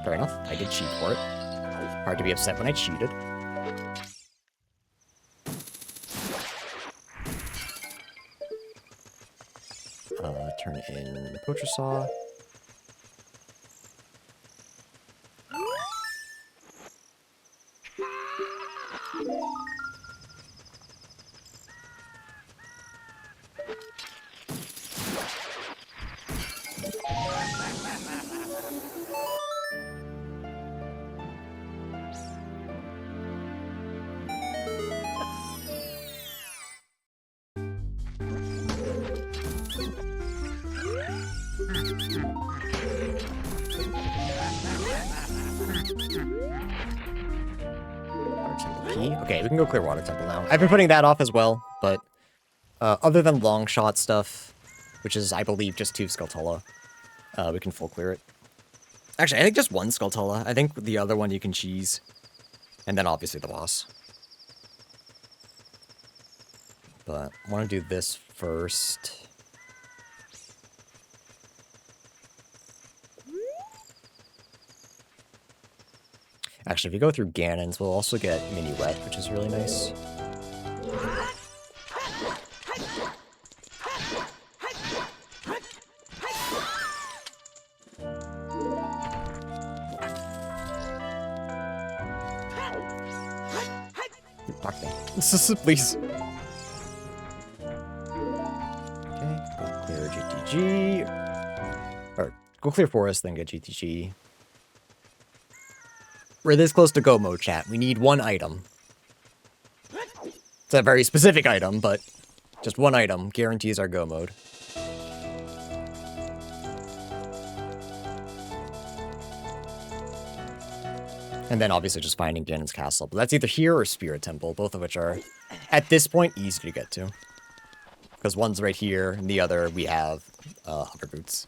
Fair enough. I did cheat for it. Hard to be upset when I cheated. Turn in the Poacher Saw. Okay, we can go clear Water Temple now. I've been putting that off as well, but other than long shot stuff, which is, I believe, just 2 Skulltula, we can full clear it. Actually, I think just 1 Skulltula. I think the other one you can cheese. And then obviously the boss. but I want to do this first. Actually, if you go through Ganon's, we'll also get Minuet, which is really nice. Fuck me. Please. Okay, go clear GTG. Or, go clear Forest, then get GTG. We're this close to go mode, chat. We need one item. It's a very specific item, but just one item guarantees our go mode. And then obviously just finding Ganon's castle. But that's either here or Spirit Temple, both of which are, at this point, easy to get to. Because one's right here, and the other we have Hover Boots.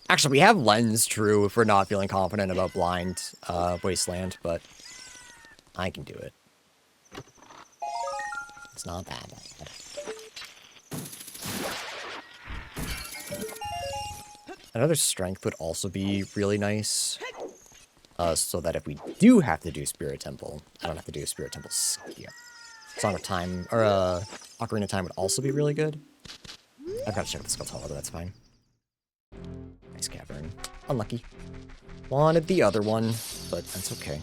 Actually, we have Lens, true, if we're not feeling confident about Blind Wasteland, but I can do it. It's not that bad. Another Strength would also be really nice. So that if we do have to do Spirit Temple, I don't have to do a Spirit Temple skip. Song of Time, or Ocarina of Time would also be really good. I've got to check the Skull Tower, but that's fine. Nice cavern. Unlucky. Wanted the other one, but that's okay.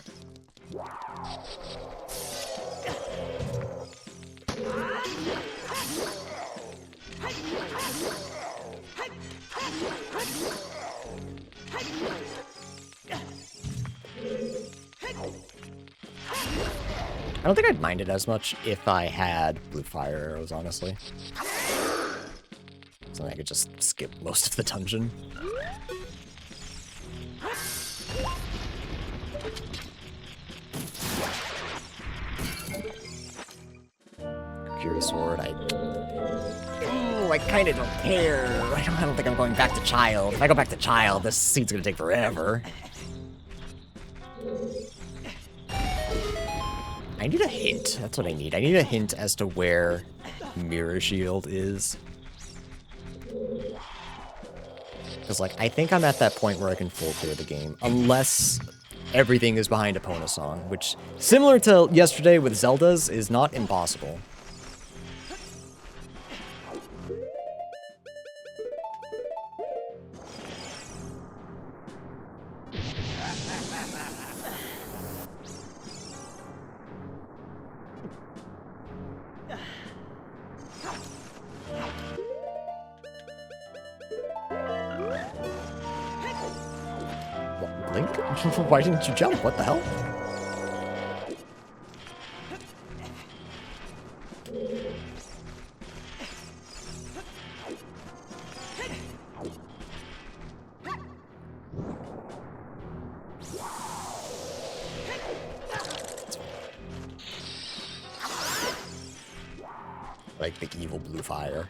I don't think I'd mind it as much if I had blue fire arrows, honestly. So I could just skip most of the dungeon. Fury Sword, I kind of don't care. I don't think I'm going back to Child. If I go back to Child, this scene's gonna take forever. I need a hint. That's what I need. I need a hint as to where Mirror Shield is. Because, like, I think I'm at that point where I can full clear the game. Unless everything is behind Epona Song, which, similar to yesterday with Zelda's, is not impossible. Link? Why didn't you jump? What the hell? Like the evil blue fire.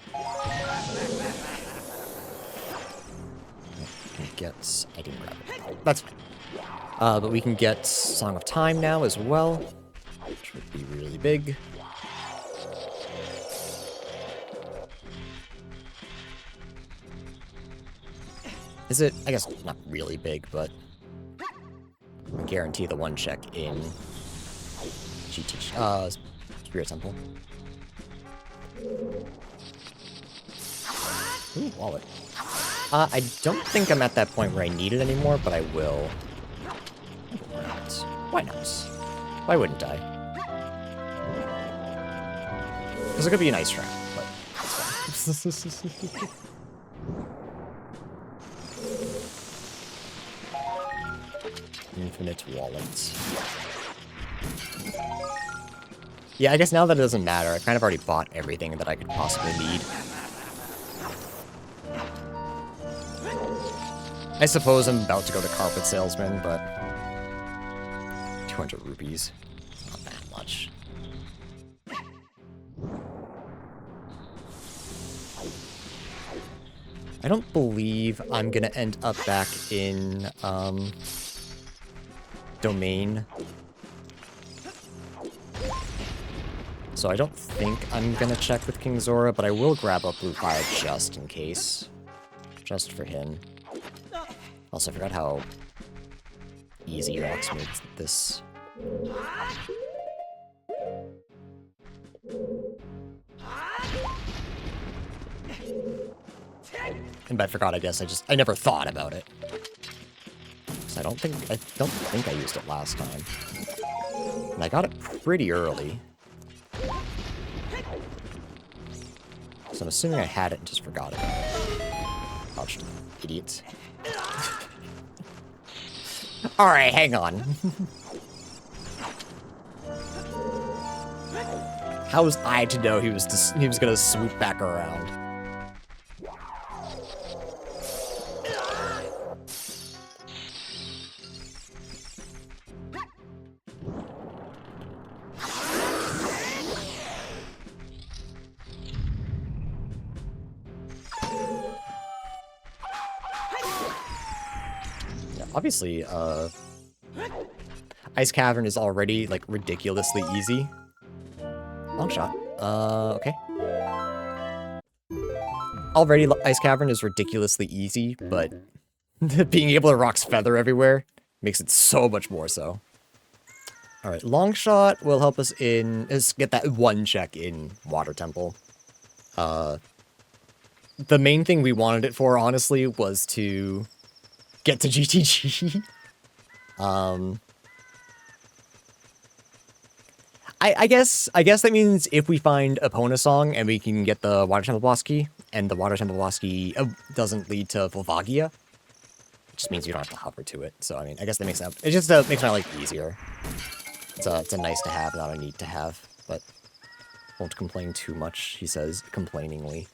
I didn't grab it. That's fine. But we can get Song of Time now as well, which would be really big. Is it? I guess not really big, but I guarantee the one check in GT, Spirit Temple. Ooh, wallet. I don't think I'm at that point where I need it anymore, but I will. Why not? Why not? Why wouldn't I? Because it could be a nice trap, but that's fine. Infinite wallet. Yeah, I guess now that it doesn't matter, I've kind of already bought everything that I could possibly need. I suppose I'm about to go to Carpet Salesman, but 200 rupees. It's not that much. I don't believe I'm gonna end up back in, Domain. So I don't think I'm gonna check with King Zora, but I will grab up Blue Fire just in case. Just for him. Also, I forgot how easy rocks makes this. And by forgot, I guess I never thought about it. So I don't think I used it last time. And I got it pretty early. So I'm assuming I had it and just forgot about it. Ouch, idiot. Alright, hang on. How was I to know he was gonna swoop back around? Obviously, Ice Cavern is already, like, ridiculously easy. Long shot. Okay. Already, Ice Cavern is ridiculously easy, but being able to Rock's Feather everywhere makes it so much more so. Alright, Long Shot will help us get that one check in Water Temple. The main thing we wanted it for, honestly, was to get to GTG. I guess that means if we find a Pona song and we can get the Water Temple boss key, and the Water Temple boss key doesn't lead to Volvagia, it just means you don't have to hover to it. So I mean, I guess that makes that it just makes my life easier. It's a nice to have, not a need to have. But won't complain too much, he says complainingly.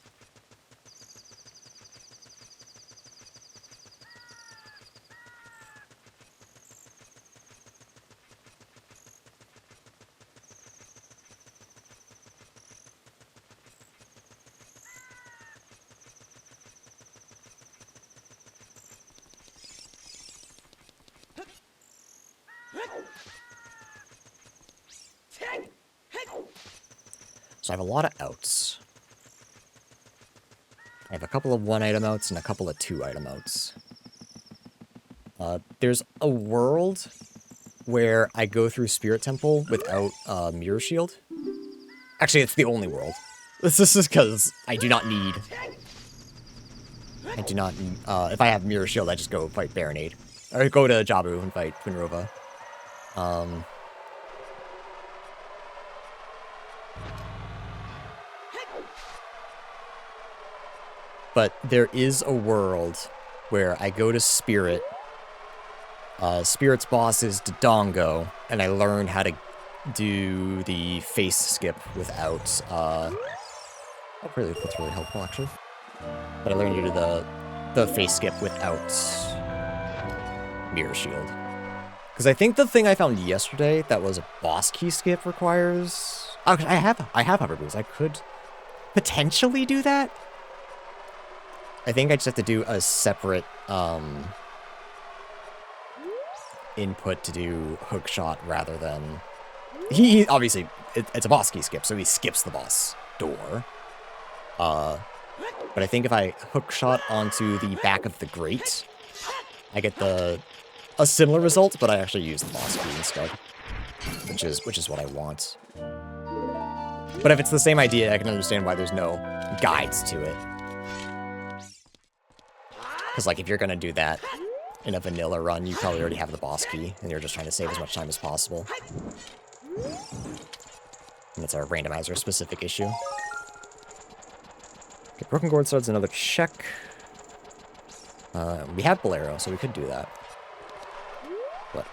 So I have a lot of outs. I have a couple of 1-item outs and a couple of 2-item outs. There's a world where I go through Spirit Temple without Mirror Shield. Actually, it's the only world. This is because I do not need... if I have Mirror Shield, I just go fight Baronade. Or go to Jabu and fight Twinrova. But there is a world where I go to Spirit. Spirit's boss is Dodongo, and I learn how to do the face skip without... oh, really? That's really helpful, actually. But I learned to do the face skip without Mirror Shield. Because I think the thing I found yesterday that was a boss key skip requires... Oh, I have Hover Boost. I could potentially do that. I think I just have to do a separate input to do hook shot rather than... He obviously, it's a boss key skip, so he skips the boss door. But I think if I hook shot onto the back of the grate, I get a similar result, but I actually use the boss key instead, which is what I want. But if it's the same idea, I can understand why there's no guides to it. Because, like, if you're going to do that in a vanilla run, you probably already have the boss key, and you're just trying to save as much time as possible. And it's our randomizer-specific issue. Okay, Broken Gourd Sword's another check. We have Bolero, so we could do that. But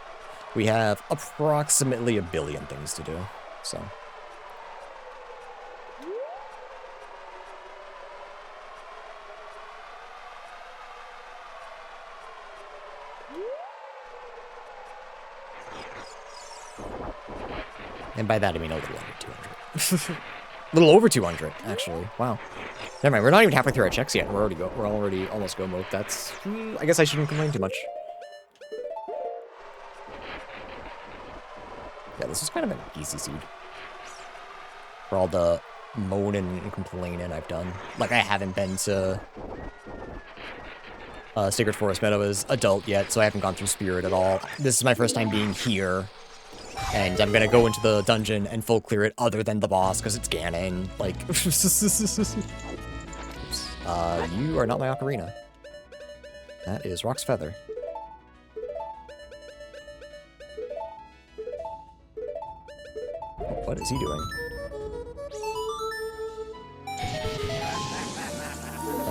we have approximately 1 billion things to do, so... And by that, I mean a little under 200. A little over 200, actually. Wow. Never mind, we're not even halfway through our checks yet. We're already almost go mode. That's... I guess I shouldn't complain too much. Yeah, this is kind of an easy seed. For all the moaning and complaining I've done. Like, I haven't been to Sacred Forest Meadow as adult yet, so I haven't gone through Spirit at all. This is my first time being here, and I'm gonna go into the dungeon and full clear it other than the boss, because it's Ganon. Like, you are not my Ocarina. That is Rock's Feather. What is he doing?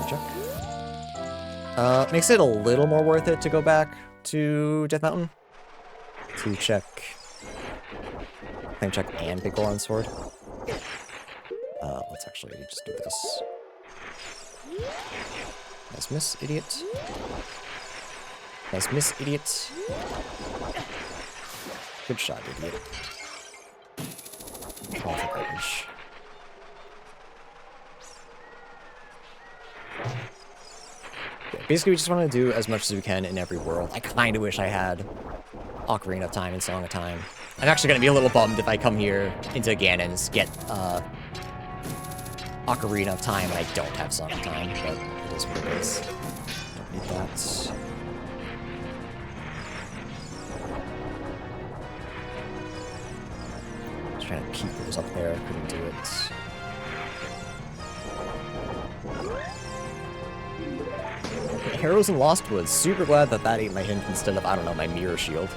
Check. Makes it a little more worth it to go back to Death Mountain to check. Claim check and pick Goron's sword. Let's actually just do this. Nice miss, idiot. Nice miss, idiot. Good shot, idiot. Awful garbage. Basically, we just want to do as much as we can in every world. I kind of wish I had Ocarina of Time and Song of Time. I'm actually going to be a little bummed if I come here into Ganon's, get Ocarina of Time, and I don't have Song of Time, but it is what it is. Don't need that. Just trying to keep those up there, couldn't do it. Arrows in Lost Woods. Super glad that that ate my hint instead of, I don't know, my mirror shield.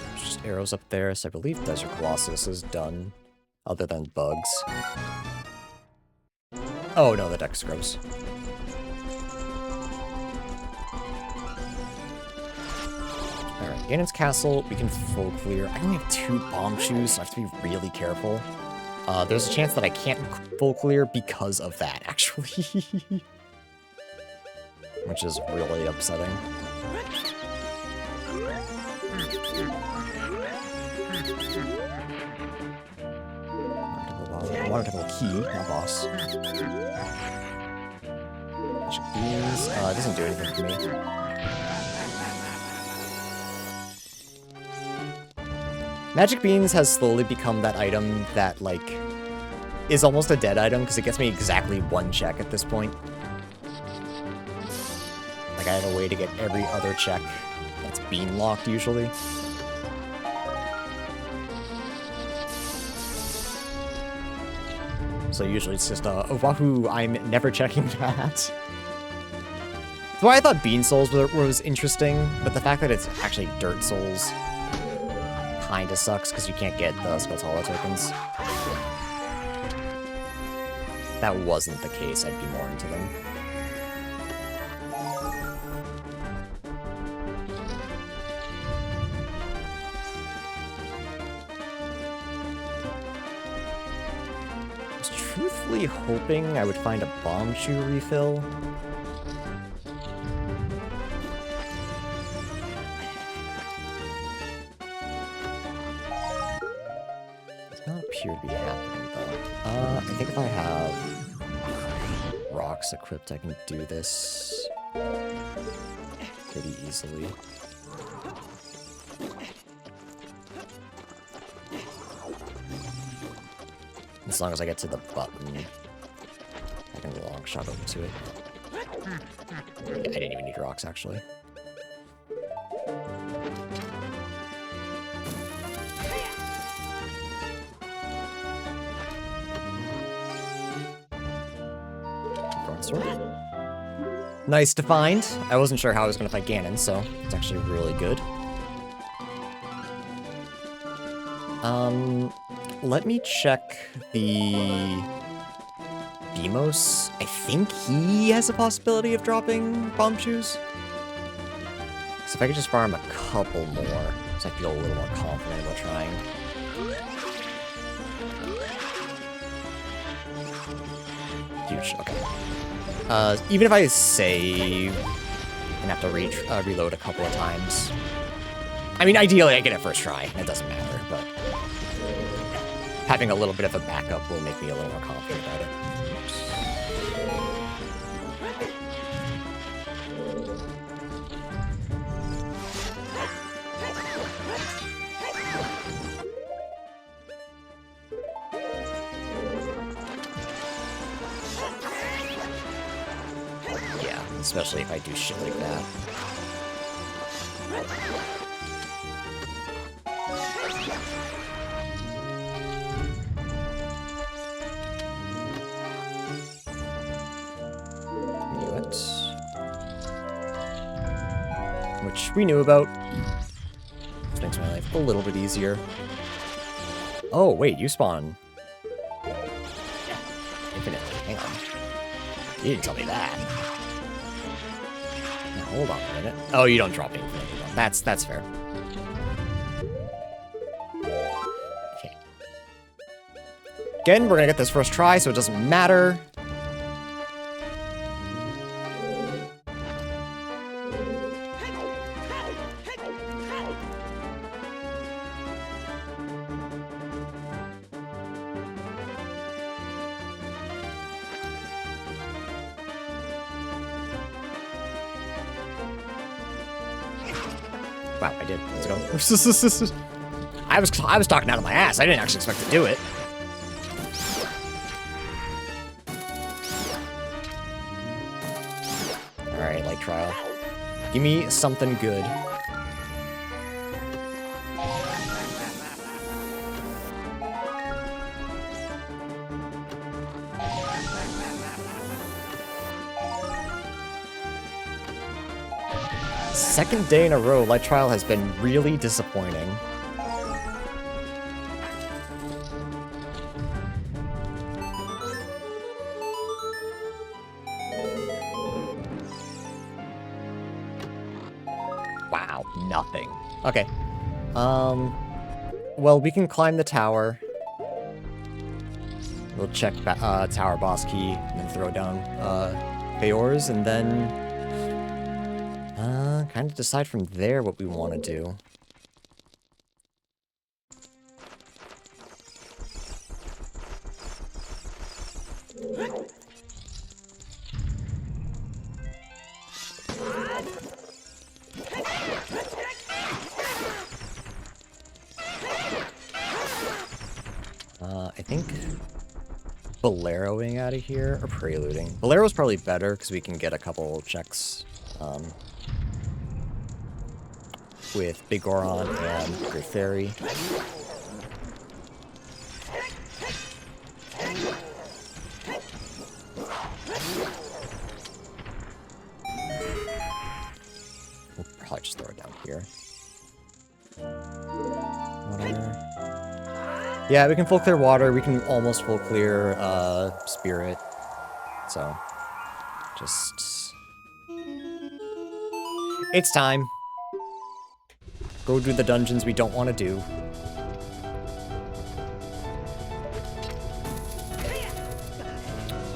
There's just arrows up there, so I believe Desert Colossus is done, other than bugs. Oh no, the deck scrubs. Alright, Ganon's Castle, we can full clear. I only have 2 bomb shoes, so I have to be really careful. There's a chance that I can't full clear because of that, actually. Which is really upsetting. I wanted to have a key, not boss. Magic beans. It doesn't do anything for me. Magic Beans has slowly become that item that, like, is almost a dead item, because it gets me exactly 1 check at this point. Like, I have a way to get every other check that's bean locked, usually. So usually it's just, oh, wahoo, I'm never checking that. So why I thought Bean Souls was interesting, but the fact that it's actually Dirt Souls kinda sucks because you can't get the Skulltula tokens. If that wasn't the case, I'd be more into them. I was truthfully hoping I would find a bomb shoe refill. Appear to be happening, though. I think if I have rocks equipped, I can do this pretty easily. As long as I get to the button, I can long shot over to it. Yeah, I didn't even need rocks, actually. Nice to find. I wasn't sure how I was going to fight Ganon, so it's actually really good. Let me check the Beamos. I think he has a possibility of dropping bomb shoes. So if I could just farm a couple more, so I feel a little more confident about trying. Huge, okay. Even if I save and have to reload a couple of times. I mean, ideally I get it first try, it doesn't matter, but having a little bit of a backup will make me a little more confident about it. especially if I do shit like that. Knew it. Which we knew about. Which makes my life a little bit easier. Oh, wait, you spawn infinitely. Hang on. You didn't tell me that. Now, hold on a minute. Oh, you don't drop infinitely. That's fair. Okay. Again, we're gonna get this first try, so it doesn't matter. Wow, I did. Let's go. I was talking out of my ass. I didn't actually expect to do it. Alright, light trial. Give me something good. Second day in a row, light trial has been really disappointing. Wow, nothing. Okay. Well, we can climb the tower. We'll check tower boss key, and then throw down Feors, and then kind of decide from there what we want to do. I think Boleroing out of here, or Preluding. Bolero's probably better, because we can get a couple checks with Big Goron and Great Fairy. We'll probably just throw it down here. Water. Yeah, we can full clear water. We can almost full clear spirit. So, just... It's time. Go do the dungeons we don't want to do.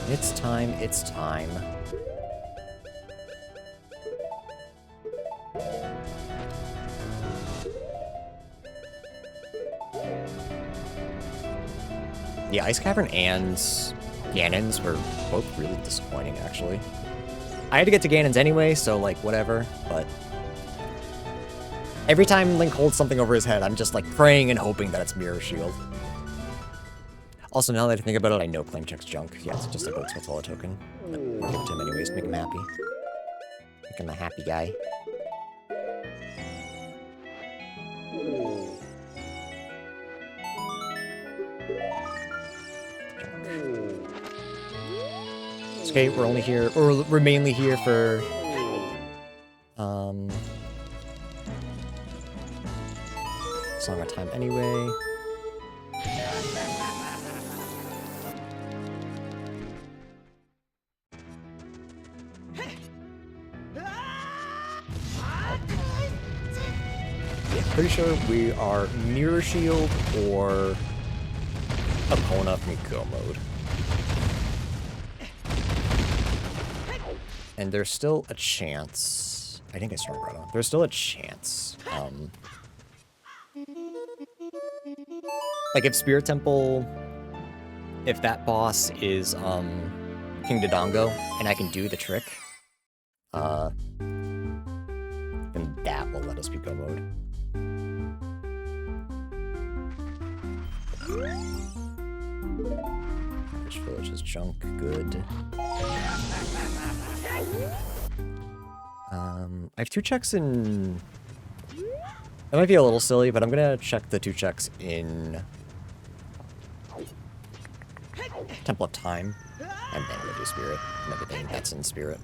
It's time, it's time. Yeah, Ice Cavern and Ganon's were both really disappointing, actually. I had to get to Ganon's anyway, so, like, whatever, but... Every time Link holds something over his head, I'm just, like, praying and hoping that it's Mirror Shield. Also, now that I think about it, I know claim check's junk. Yeah, it's just a Goat Spatula token. But I'll give it to him anyways, make him happy. Make him a happy guy. It's okay, we're only here, or we're mainly here for, Song of Time anyway. Pretty sure we are Mirror Shield or Epona from Go mode. And there's still a chance. I think I started right on. There's still a chance. Like if Spirit Temple, if that boss is King Dodongo and I can do the trick, then that will let us be Go mode. Which village is junk? Good. I have 2 checks in... It might be a little silly, but I'm gonna check the 2 checks in... Temple of Time. And then we'll do Spirit. And everything that's in Spirit.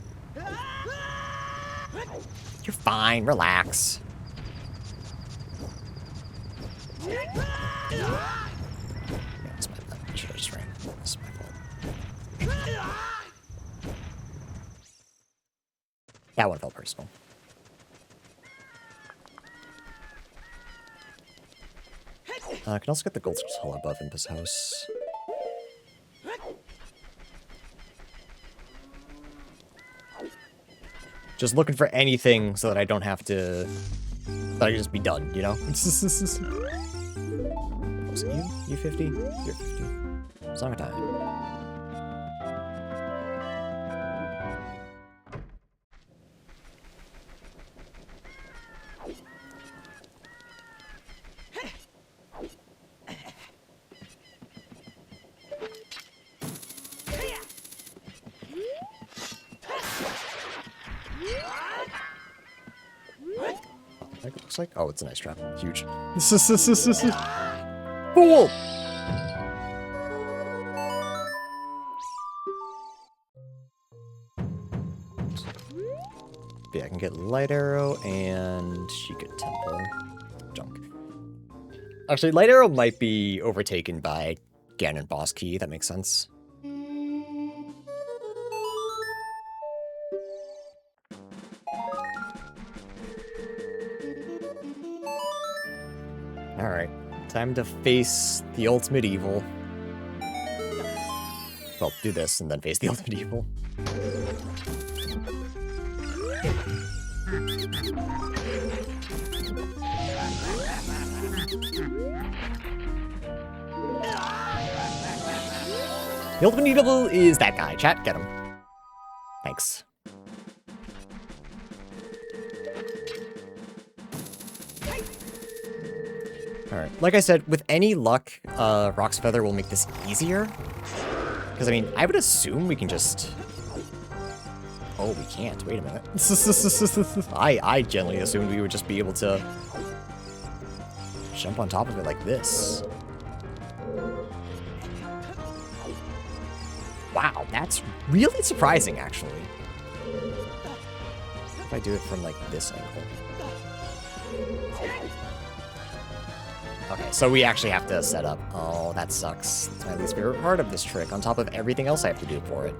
You're fine, relax. Yeah, it's my bad. I should have just ran. This is my fault. That one felt personal. I can also get the gold skull above Impus House. Just looking for anything so that I don't have to... That I can just be done, you know? Was it you? You 50? You're 50. Song of Time. It looks like... Oh, it's a nice trap. Huge. Fool! Yeah, I can get Light Arrow and Sheikah Temple. Junk. Actually, Light Arrow might be overtaken by Ganon Boss Key. That makes sense. Alright, time to face the ultimate evil. Well, do this and then face the ultimate evil. The ultimate evil is that guy. Chat, get him. Thanks. Alright, like I said, with any luck, Rock's Feather will make this easier. Because, I mean, I would assume we can just... Oh, we can't. Wait a minute. I generally assumed we would just be able to jump on top of it like this. Wow, that's really surprising, actually. If I do it from, like, this angle. Okay, so we actually have to set up. Oh, that sucks. That's my least favorite part of this trick, on top of everything else I have to do for it.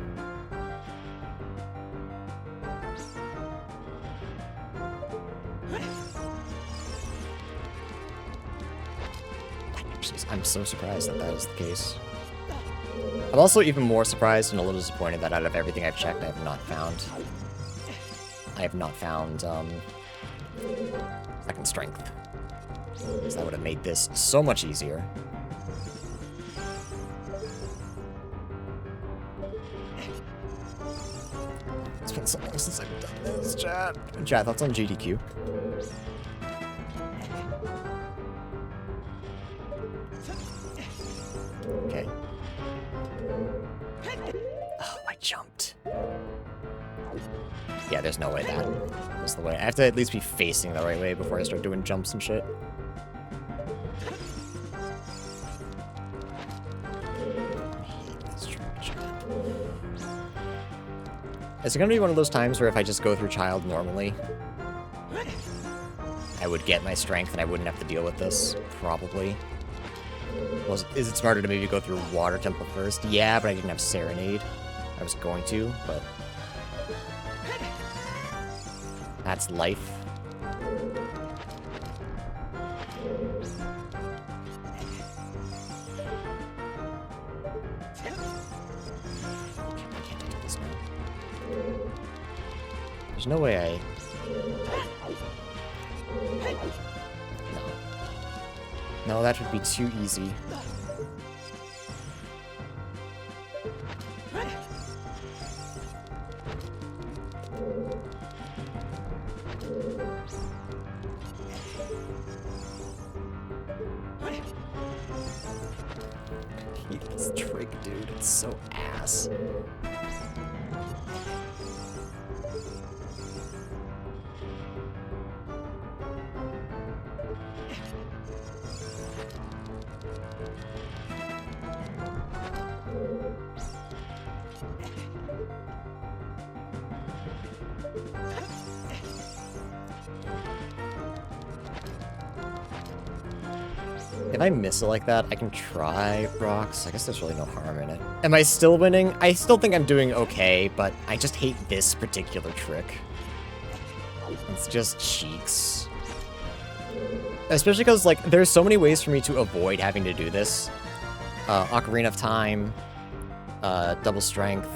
I'm so surprised that that is the case. I'm also even more surprised and a little disappointed that out of everything I've checked, I have not found... second strength. Because that would have made this so much easier. It's been so long since I've done this, chat. Chat, thoughts on GDQ? Okay. Oh, I jumped. Yeah, there's no way that was the way. I have to at least be facing the right way before I start doing jumps and shit. Is it gonna be one of those times where if I just go through Child normally, I would get my strength and I wouldn't have to deal with this? Probably. Is it smarter to maybe go through Water Temple first? Yeah, but I didn't have Serenade. I was going to, but... That's life. There's no way I... No. No, that would be too easy. This trick, dude, it's so ass. If I miss it like that, I can try rocks. I guess there's really no harm in it. Am I still winning? I still think I'm doing okay, but I just hate this particular trick. It's just cheeks. Especially because, like, there's so many ways for me to avoid having to do this. Ocarina of Time, double strength,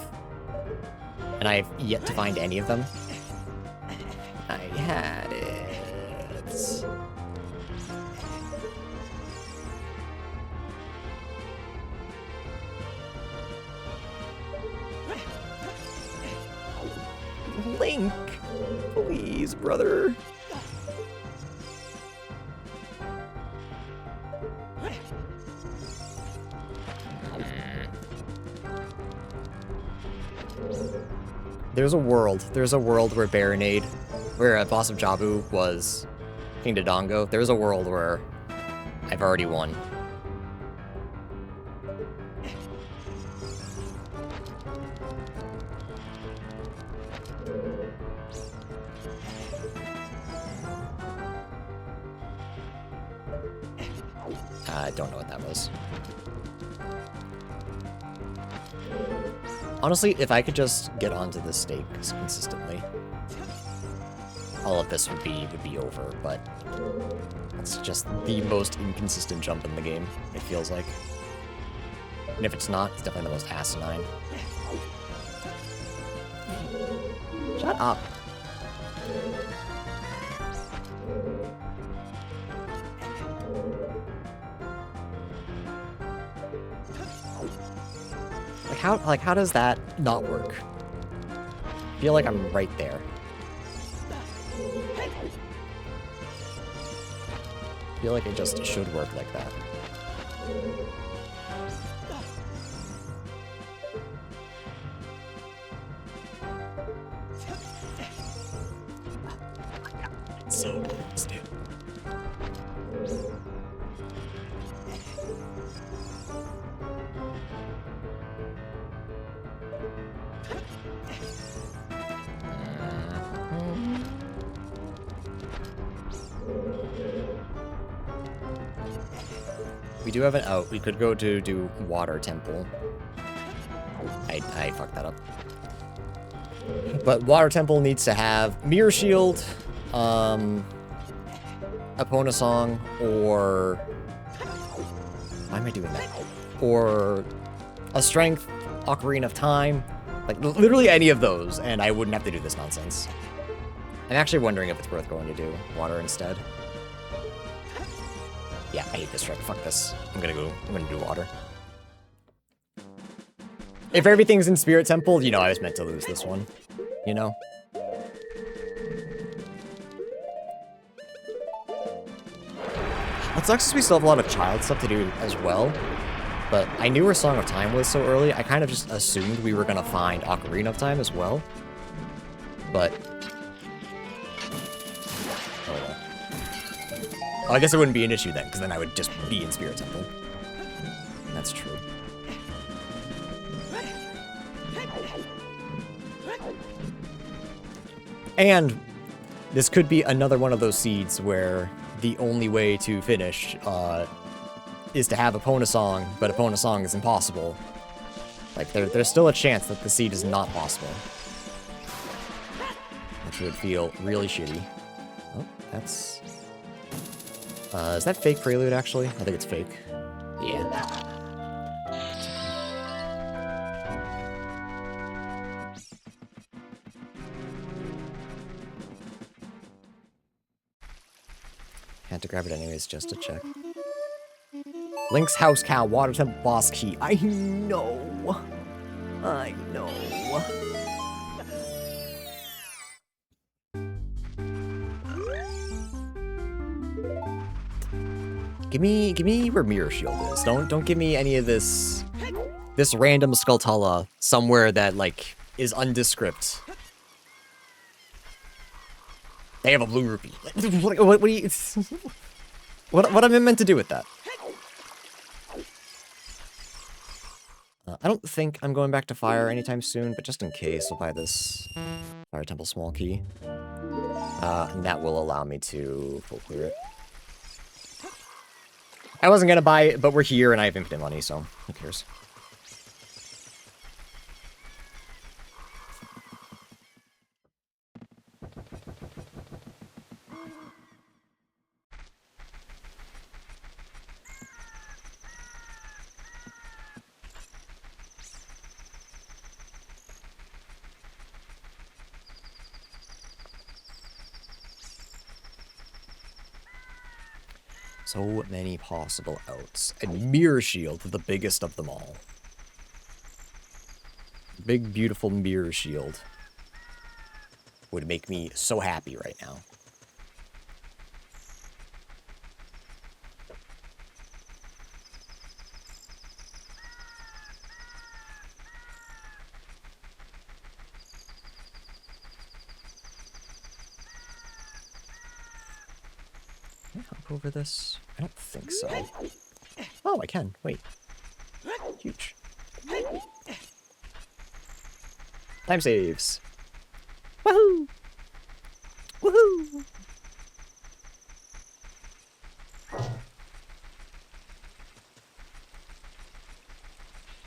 and I've yet to find any of them. I had it. Link, please, brother. There's a world where Baronade, where a boss of Jabu was King Dodongo. There's a world where I've already won. I don't know what that was. Honestly, if I could just get onto the stakes consistently, all of this would be over, but it's just the most inconsistent jump in the game, it feels like. And if it's not, it's definitely the most asinine. Shut up. How does that not work? I feel like I'm right there. I feel like it just should work like that. It's so close, dude. We do have an out. We could go to do Water Temple. I fucked that up. But Water Temple needs to have Mirror Shield, Epona Song, or... Why am I doing that? Or a Strength, Ocarina of Time. Like, literally any of those, and I wouldn't have to do this nonsense. I'm actually wondering if it's worth going to do Water instead. Yeah, I hate this trick. Fuck this. I'm gonna do Water. If everything's in Spirit Temple, you know I was meant to lose this one. You know? What sucks is we still have a lot of child stuff to do as well. But I knew where Song of Time was so early, I kind of just assumed we were gonna find Ocarina of Time as well. But... Oh, I guess it wouldn't be an issue then, because then I would just be in Spirit Temple. That's true. And this could be another one of those seeds where the only way to finish is to have Epona Song, but Epona Song is impossible. Like, there's still a chance that the seed is not possible. Which would feel really shitty. Oh, that's... is that fake Prelude, actually? I think it's fake. Yeah. Had to grab it anyways, just to check. Link's House Cow, Water Temple Boss Key. I know. I know. Give me where Mirror Shield is. Don't give me any of this random Skulltula somewhere that, like, is undescript. They have a blue rupee. What do you... What am I meant to do with that? I don't think I'm going back to fire anytime soon, but just in case, I'll buy this Fire Temple Small Key. And that will allow me to full clear it. I wasn't gonna buy it, but we're here and I have infinite money, so who cares? So many possible outs. And Mirror Shield, the biggest of them all. Big, beautiful Mirror Shield would make me so happy right now. Can I hop over this? I don't think so. Oh, I can. Wait. Huge. Time saves. Woohoo! Woohoo!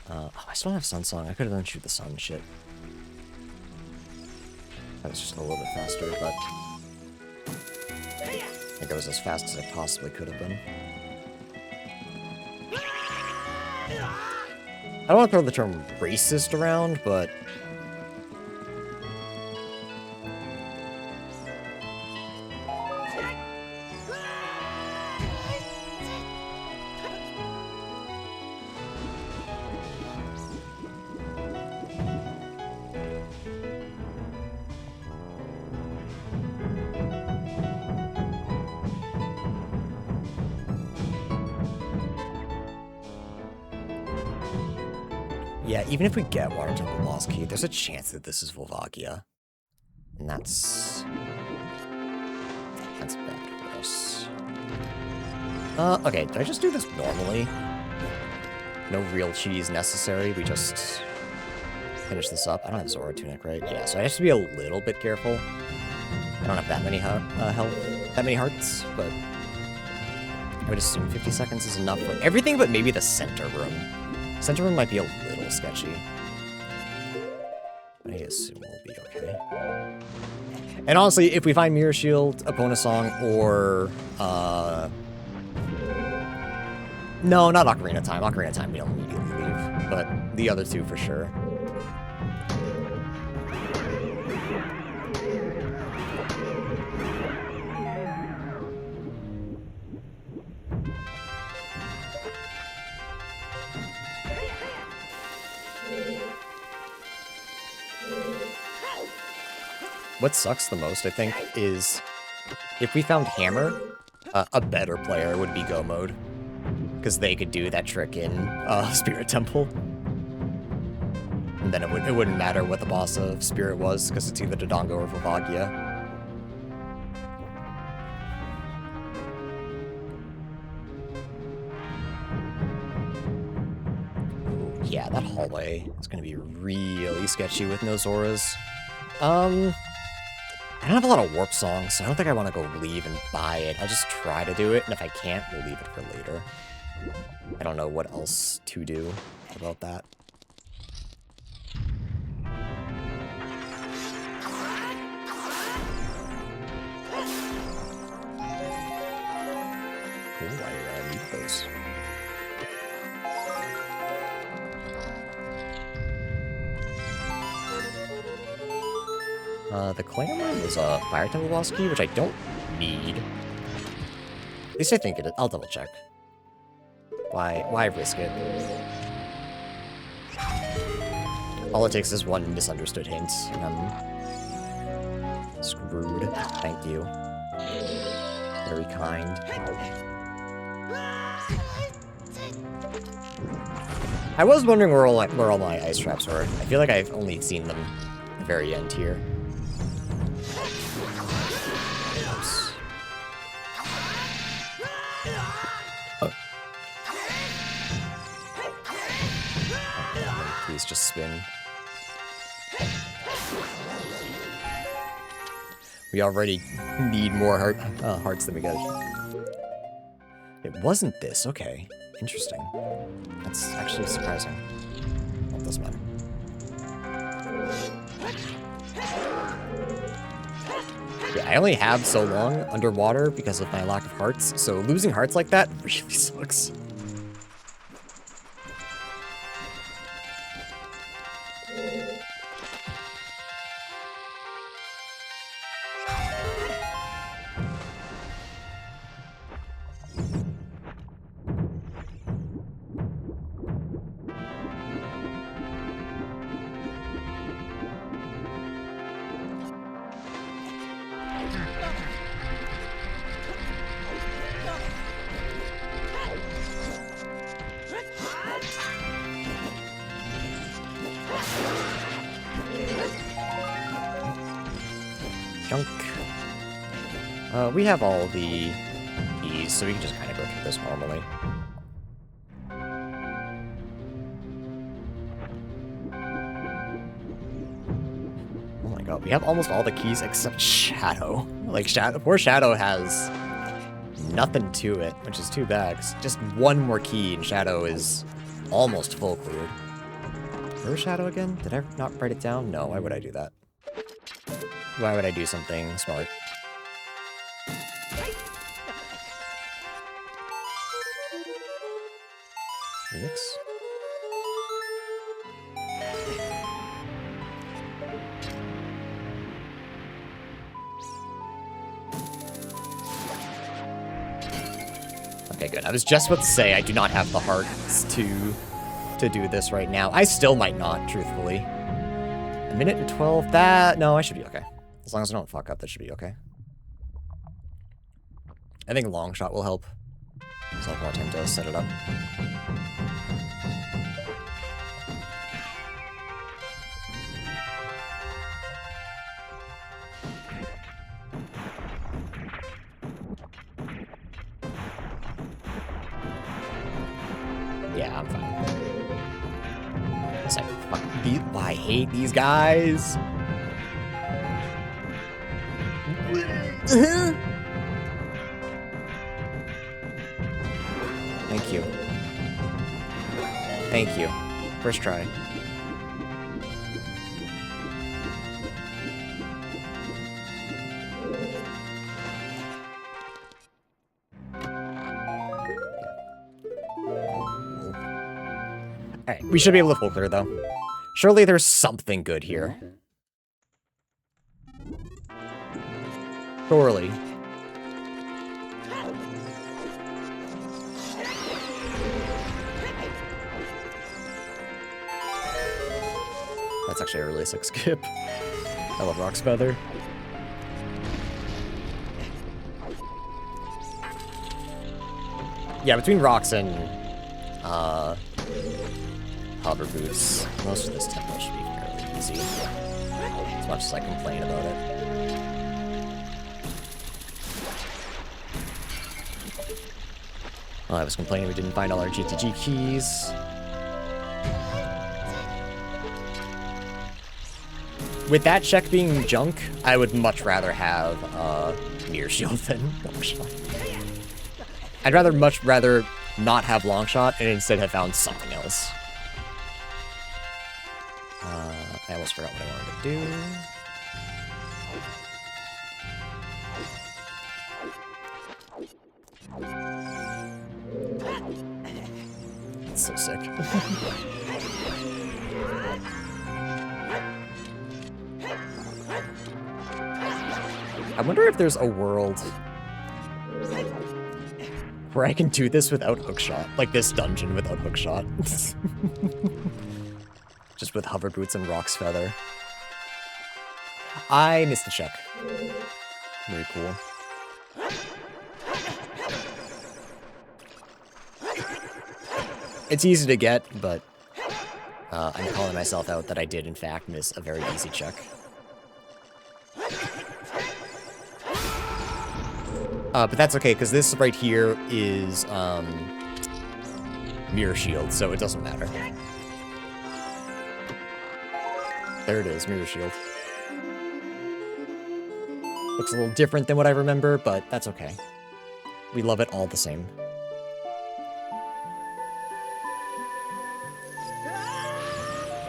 Oh, I still don't have Sun Song. I could have done Shoot the Sun shit. That was just a little bit faster, but I think I was as fast as I possibly could have been. I don't want to throw the term racist around, but yeah, even if we get Water Temple Lost Key, there's a chance that this is Volvagia. And that's bad for us. Okay, did I just do this normally? No real cheese necessary, we just finish this up. I don't have Zora Tunic, right? Yeah, so I have to be a little bit careful. I don't have that many health, that many hearts, but I would assume 50 seconds is enough for everything but maybe the center room. Center room might be a little sketchy. I assume we'll be okay. And honestly, if we find Mirror Shield, Epona Song, or no, not Ocarina Time. Ocarina Time we don't immediately leave, but the other two for sure. What sucks the most, I think, is if we found Hammer, a better player would be Go Mode. Because they could do that trick in Spirit Temple. And then it wouldn't matter what the boss of Spirit was, because it's either Dodongo or Volvagia. Yeah, that hallway is going to be really sketchy with no Zoras. I don't have a lot of warp songs, so I don't think I want to go leave and buy it. I'll just try to do it, and if I can't, we'll leave it for later. I don't know what else to do about that. Cool, I need those. The Claymore is a Fire Temple Boss Key, which I don't need. At least I think it is. I'll double check. Why risk it? All it takes is one misunderstood hint, and I'm screwed. Thank you. Very kind. I was wondering where all my ice traps were. I feel like I've only seen them at the very end here. Oops. keys just spin. We already need more hearts than we get. It wasn't this. Okay. Interesting. That's actually surprising. Well, it doesn't matter. Yeah, I only have so long underwater because of my lack of hearts, so losing hearts like that really sucks. Junk. We have all the keys, so we can just kind of go through this normally. Oh my god, we have almost all the keys except Shadow. Like, poor Shadow has nothing to it, which is too bad, 'cause just one more key and Shadow is almost full cleared. Where's Shadow again? Did I not write it down? No, why would I do that? Why would I do something smart? Remix? Okay, good. I was just about to say I do not have the hearts to do this right now. I still might not, truthfully. A minute and 12, that... No, I should be okay. As long as I don't fuck up, that should be okay. I think long shot will help. So I'll have more time to set it up. Yeah, I'm fine. It's like, fuck, I hate these guys. Thank you. Thank you. First try. Alright, we should be able to full clear though. Surely there's something good here. Surely. That's actually a really sick skip. I love Rock's Feather. Yeah, between Rocks and Hover Boots, most of this tempo should be fairly easy. As much as I complain about it. Well, I was complaining we didn't find all our GTG keys. With that check being junk, I would much rather have Mirror Shield than Longshot. I'd much rather not have Longshot and instead have found something else. I almost forgot what I wanted to do. That's so sick. I wonder if there's a world where I can do this without hookshot. Like this dungeon without hookshot. Just with Hover Boots and Rock's Feather. I missed the check. Very cool. It's easy to get, but I'm calling myself out that I did in fact miss a very easy check. But that's okay, because this right here is Mirror Shield, so it doesn't matter. There it is, Mirror Shield. Looks a little different than what I remember, but that's okay. We love it all the same.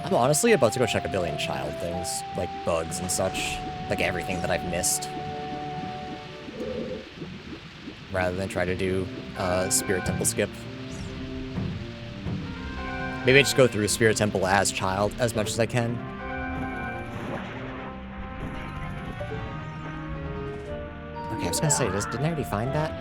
I'm honestly about to go check a billion child things, like bugs and such, like everything that I've missed. Rather than try to do Spirit Temple skip. Maybe I just go through Spirit Temple as child as much as I can. Okay, I was gonna say, didn't I already find that?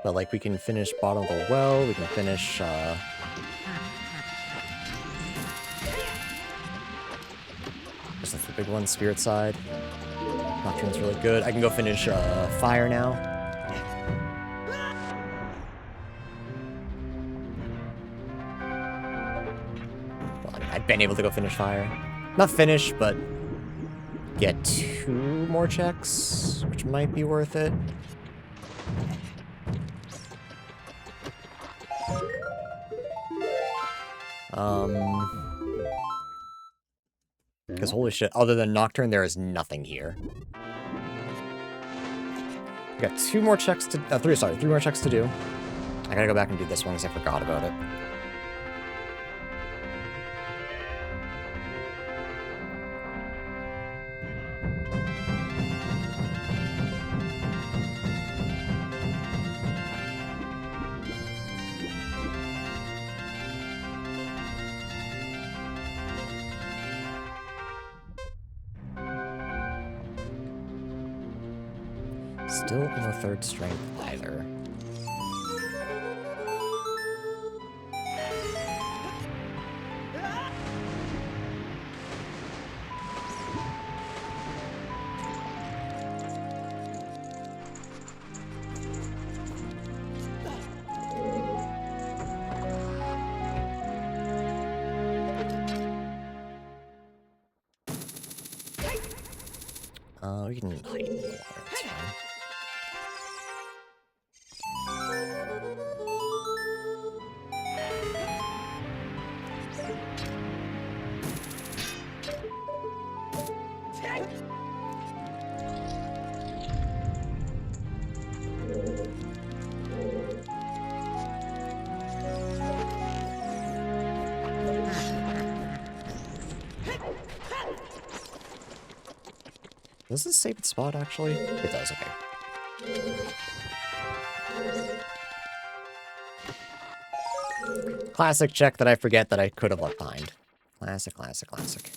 But, like, we can finish bottom of the well, we can finish, That's the big one, Spirit side. Nocturne's really good. I can go finish, Fire now. Well, I mean, I've been able to go finish Fire. Not finish, but get 2 more checks, which might be worth it. Because holy shit, other than Nocturne, there is nothing here. We got 2 more checks to, 3 more checks to do. I gotta go back and do this one because I forgot about it. Still no 3rd strength either. We can hide in the water, it's fine. Does this save its spot, actually? It does, okay. Classic check that I forget that I could have left behind. Classic, classic, classic.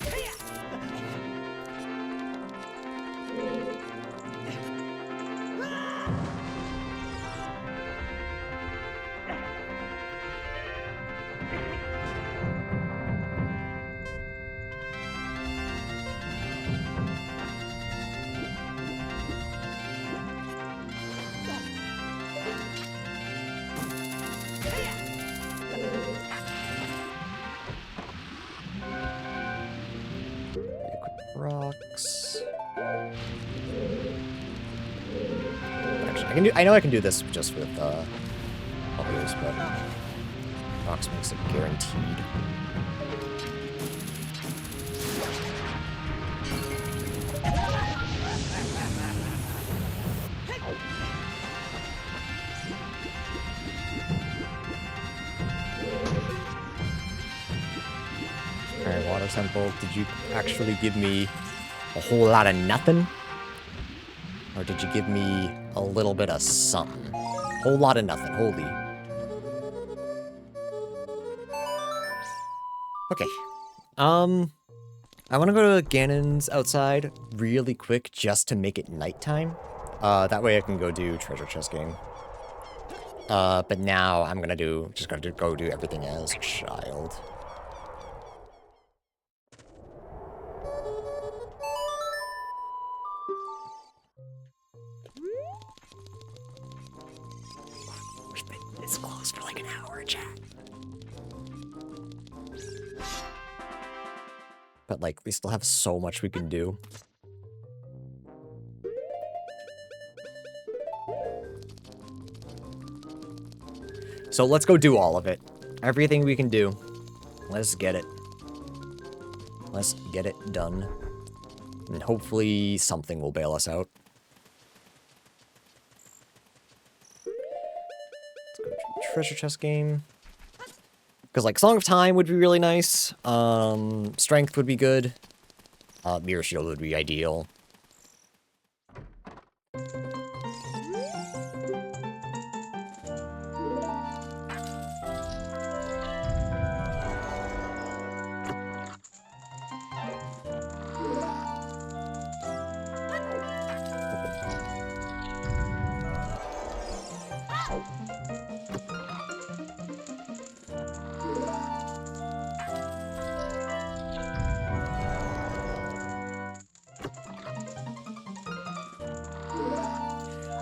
Rocks. Actually, I know I can do this just with others, but rocks makes it guaranteed. Alright, Water Temple, did you actually give me a whole lot of nothing? Or did you give me a little bit of something? Whole lot of nothing, holy. Okay. I want to go to Ganon's outside really quick just to make it nighttime. That way I can go do treasure chest game. But now I'm gonna just gonna go do everything as child. We've been this close for like an hour, chat. But like, we still have so much we can do. So let's go do all of it. Everything we can do. Let's get it. Let's get it done. And hopefully something will bail us out. Let's go to treasure chest game. Because, like, Song of Time would be really nice. Strength would be good. Mirror Shield would be ideal.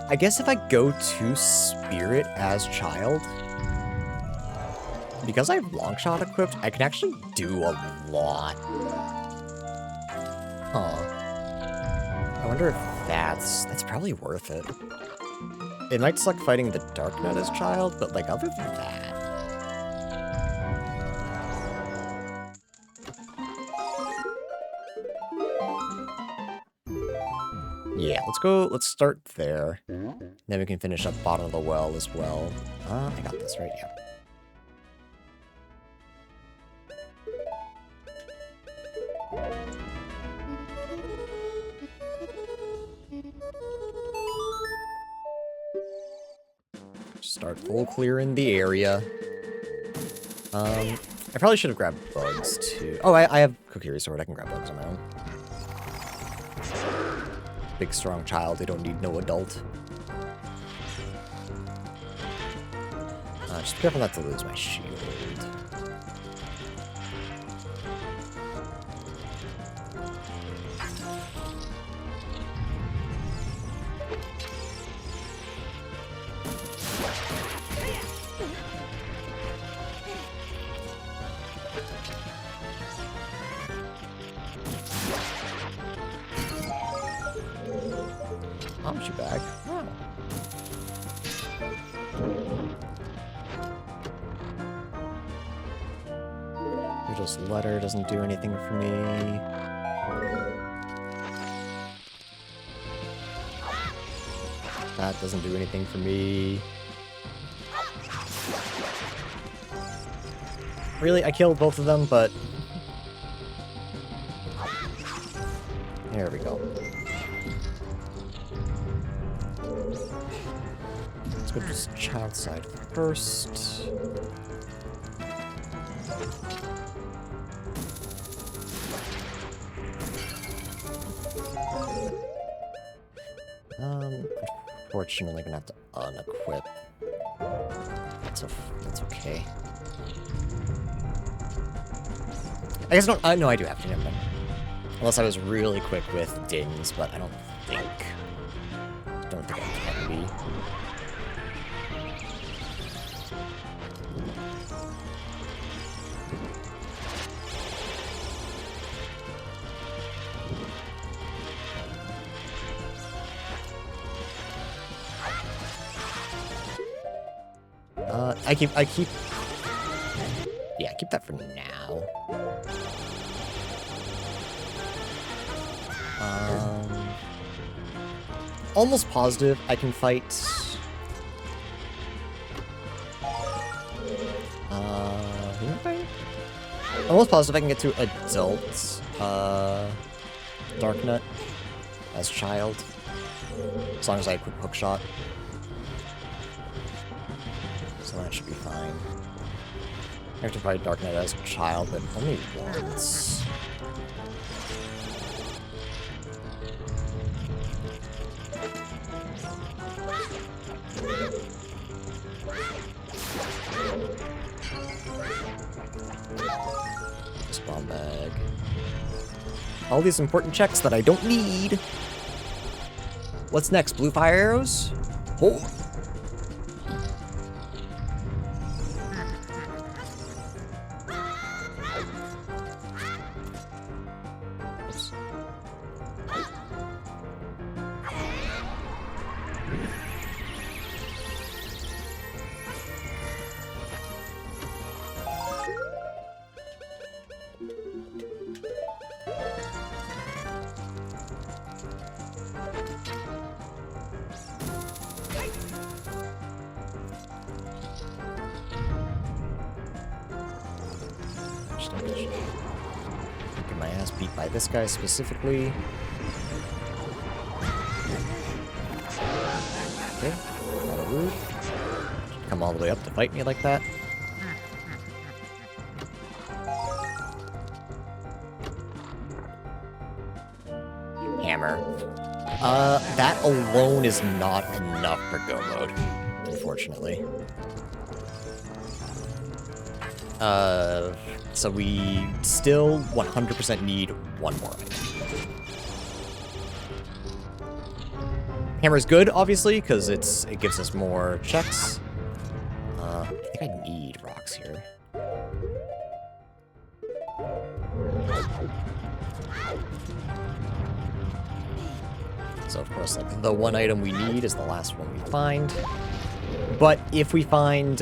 I guess if I go to Spirit as Child, because I have Longshot equipped, I can actually do a lot. Huh. I wonder if that's probably worth it. It might suck fighting the Dark Knight as Child, but like other than that. Yeah, let's start there. Then we can finish up bottom of the well as well. I got this right, yeah. Start full clearing the area. I probably should have grabbed bugs too. Oh, I have Kokiri Sword, I can grab bugs on my own. Big strong child, they don't need no adult. Just be careful not to lose my shield. How much you back? Oh. Just letter doesn't do anything for me. That doesn't do anything for me. Really, I killed both of them, but there we go. Let's go to this child side first. Unfortunately, gonna have to unequip. That's okay. I guess no, I do have to. Never mind. Unless I was really quick with dings, but I don't think I can be. Yeah, keep that for now. Almost positive I can fight. Who am I fighting? Almost positive I can get to adult, Darknut as child. As long as I equip Hookshot. So that should be fine. I have to fight Dark Knight as a child, but only once. Spawn bag. All these important checks that I don't need. What's next? Blue fire arrows? Oh! Get my ass beat by this guy specifically. Okay, not a rude. Come all the way up to fight me like that. Hammer. That alone is not enough for go mode, unfortunately. So we still 100% need one more item. Hammer's good, obviously, because it gives us more checks. I think I need rocks here. So, of course, like, the one item we need is the last one we find. But if we find,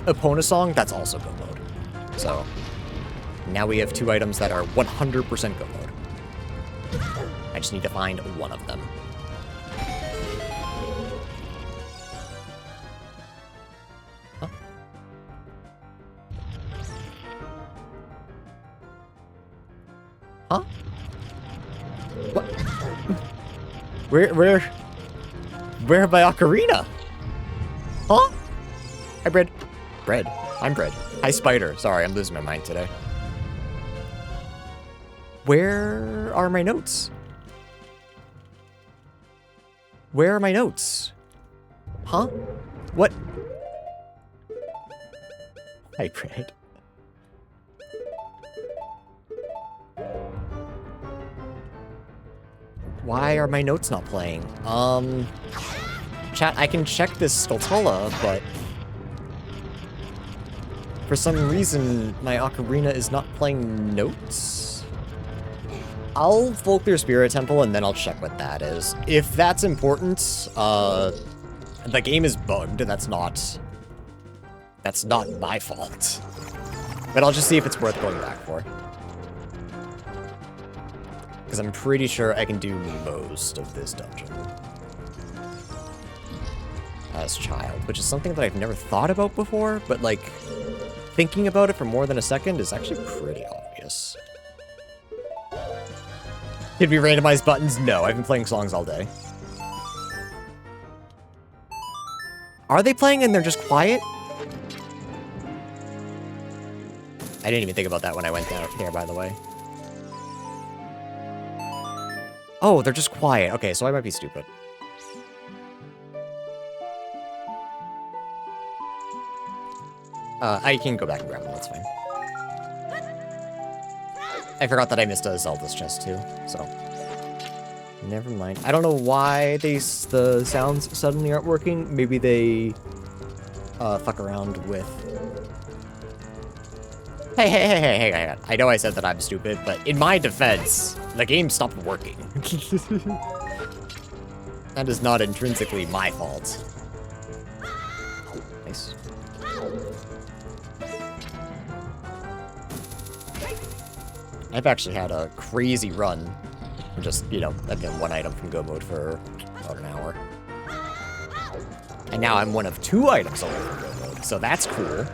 Epona Song, that's also go mode. So, now we have 2 items that are 100% go mode. I just need to find one of them. Huh? Huh? What? Where have I Ocarina? Huh? Hi, Bread. Bread. I'm Bread. Hi, Spider. Sorry, I'm losing my mind today. Where are my notes? Where are my notes? Huh? What? Hi, Bread. Why are my notes not playing? Chat, I can check this Skulltula, but for some reason, my Ocarina is not playing notes. I'll full clear Spirit Temple, and then I'll check what that is. If that's important, the game is bugged. That's not my fault. But I'll just see if it's worth going back for. Because I'm pretty sure I can do most of this dungeon as child, which is something that I've never thought about before, but, like, thinking about it for more than a second is actually pretty obvious. Did we randomize buttons? No, I've been playing songs all day. Are they playing and they're just quiet? I didn't even think about that when I went down here, by the way. Oh, they're just quiet. Okay, so I might be stupid. I can go back and grab them, that's fine. I forgot that I missed a Zelda's chest too, so. Never mind. I don't know why the sounds suddenly aren't working. Maybe they fuck around with... Hey, I know I said that I'm stupid, but in my defense, the game stopped working. That is not intrinsically my fault. Nice. I've actually had a crazy run. Just, you know, I've been one item from go mode for about an hour. And now I'm one of 2 items away from go mode, so that's cool.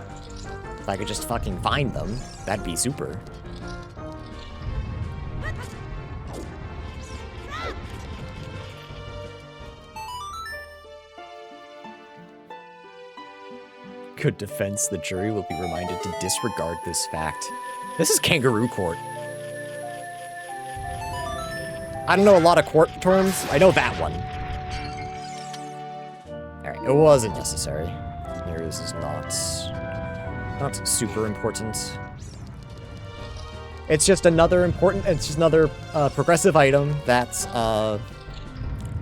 If I could just fucking find them, that'd be super. Good defense, the jury will be reminded to disregard this fact. This is Kangaroo Court. I don't know a lot of court terms. I know that one. Alright, it wasn't necessary. Yours is not super important. It's just another progressive item that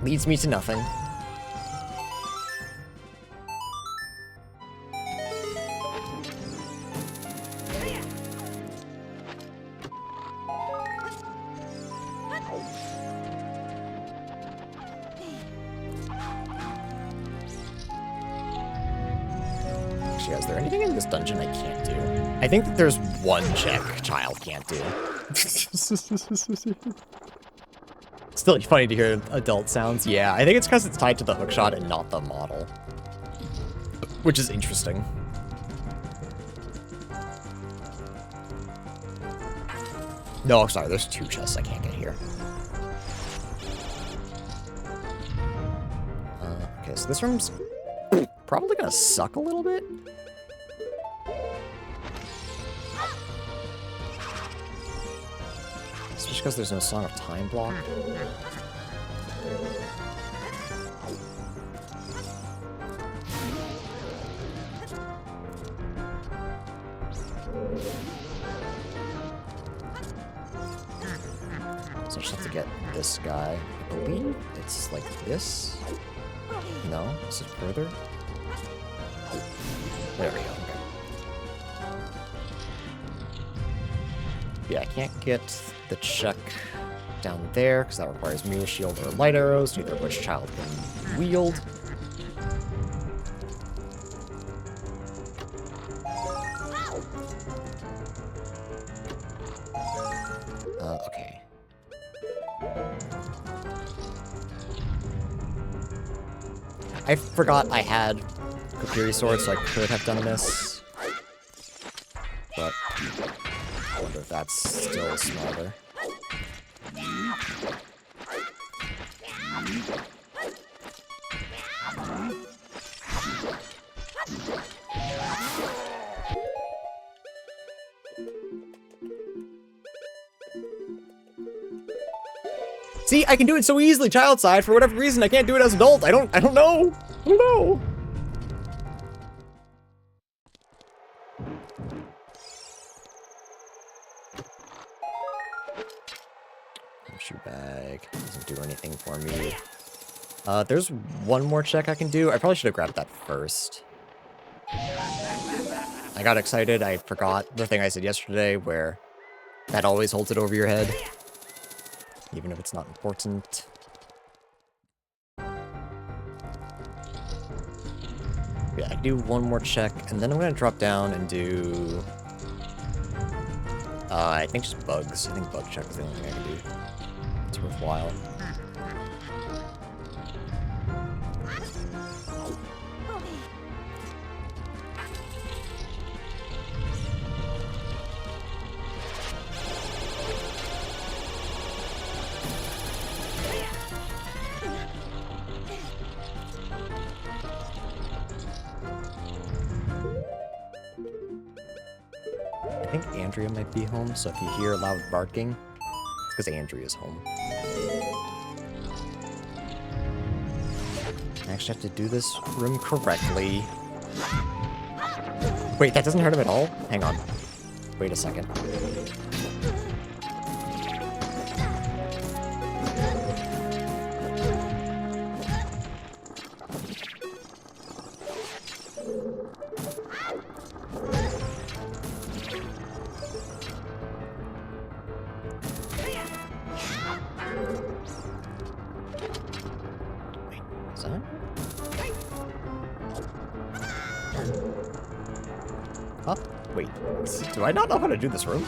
leads me to nothing. Is there anything in this dungeon I can't do? I think that there's one check child can't do. Still funny to hear adult sounds. Yeah, I think it's because it's tied to the hookshot and not the model. Which is interesting. No, I'm sorry, there's 2 chests I can't get here. Okay, so this room's probably gonna suck a little bit. Especially because there's no Song of Time block. So I just have to get this guy. I believe it's like this. No? Is it further? There we go. Okay. Yeah, I can't get the check down there, because that requires Mirror Shield or Light Arrows, neither of which Child can wield. Okay. I forgot I had Kokiri Sword, so I could have done this. But I wonder if that's still smarter. See, I can do it so easily, child side. For whatever reason, I can't do it as adult. I don't know. I don't know. Shoe bag doesn't do anything for me. There's one more check I can do. I probably should have grabbed that first. I got excited. I forgot the thing I said yesterday where that always holds it over your head. Even if it's not important. Yeah, I do one more check, and then I'm gonna drop down and do... I think just bugs. I think bug check is the only thing I can do. It's worthwhile. I think Andrea might be home, so if you hear loud barking, it's because Andrea's home. I actually have to do this room correctly. Wait, that doesn't hurt him at all? Hang on. Wait a second. Huh? Wait, do I not know how to do this room?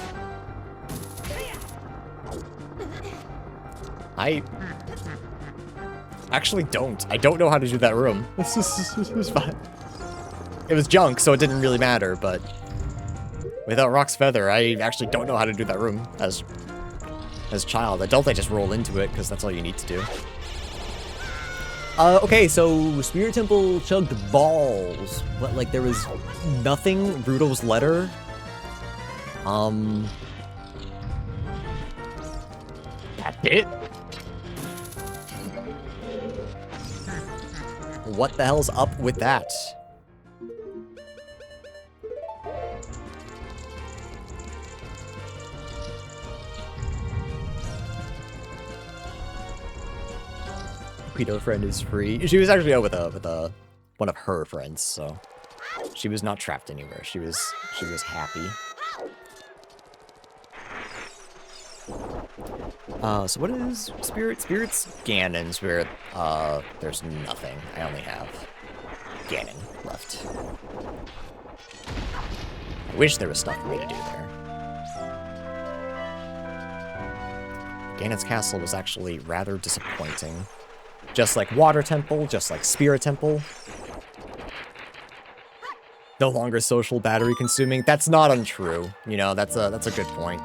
I actually don't. I don't know how to do that room. This is fine. It was junk, so it didn't really matter, but without Rock's Feather, I actually don't know how to do that room as child. Adult, I just roll into it, because that's all you need to do. Okay, so Spirit Temple chugged balls, but like there was nothing. Ruto's letter. That's it? What the hell's up with that? Pedo friend is free. She was actually out with one of her friends, so she was not trapped anywhere. She was happy. So what is Spirit? Spirit's Ganon. Spirit, there's nothing. I only have Ganon left. I wish there was stuff for me to do there. Ganon's castle was actually rather disappointing. Just like Water Temple, just like Spirit Temple. No longer social battery consuming. That's not untrue. You know, that's a good point.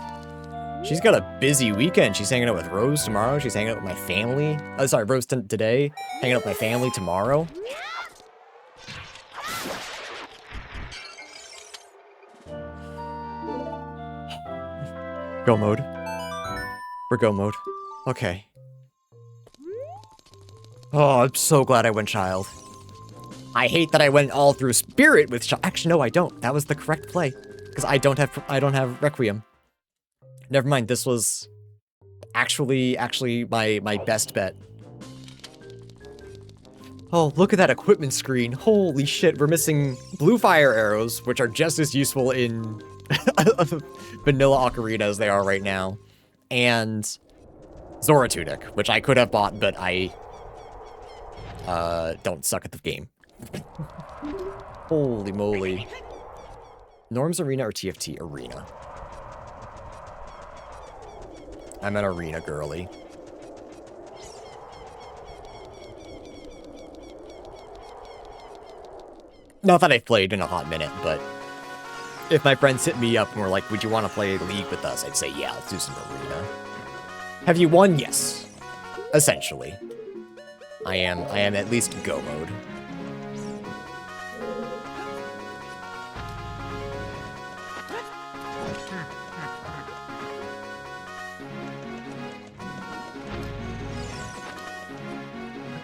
She's got a busy weekend. She's hanging out with Rose tomorrow. She's hanging out with my family. Oh, sorry, Rose today. Hanging out with my family tomorrow. Go mode. We're go mode. Okay. Oh, I'm so glad I went child. I hate that I went all through spirit with child. Actually, no, I don't. That was the correct play. Because I don't have Requiem. Never mind, this was actually my best bet. Oh, look at that equipment screen. Holy shit, we're missing blue fire arrows, which are just as useful in vanilla Ocarina as they are right now. And Zora Tunic, which I could have bought, but I don't suck at the game. Holy moly. Norm's Arena or TFT Arena? I'm an Arena girly. Not that I've played in a hot minute, but if my friends hit me up and were like, would you want to play League with us? I'd say, yeah, let's do some Arena. Have you won? Yes. Essentially. I am at least go mode.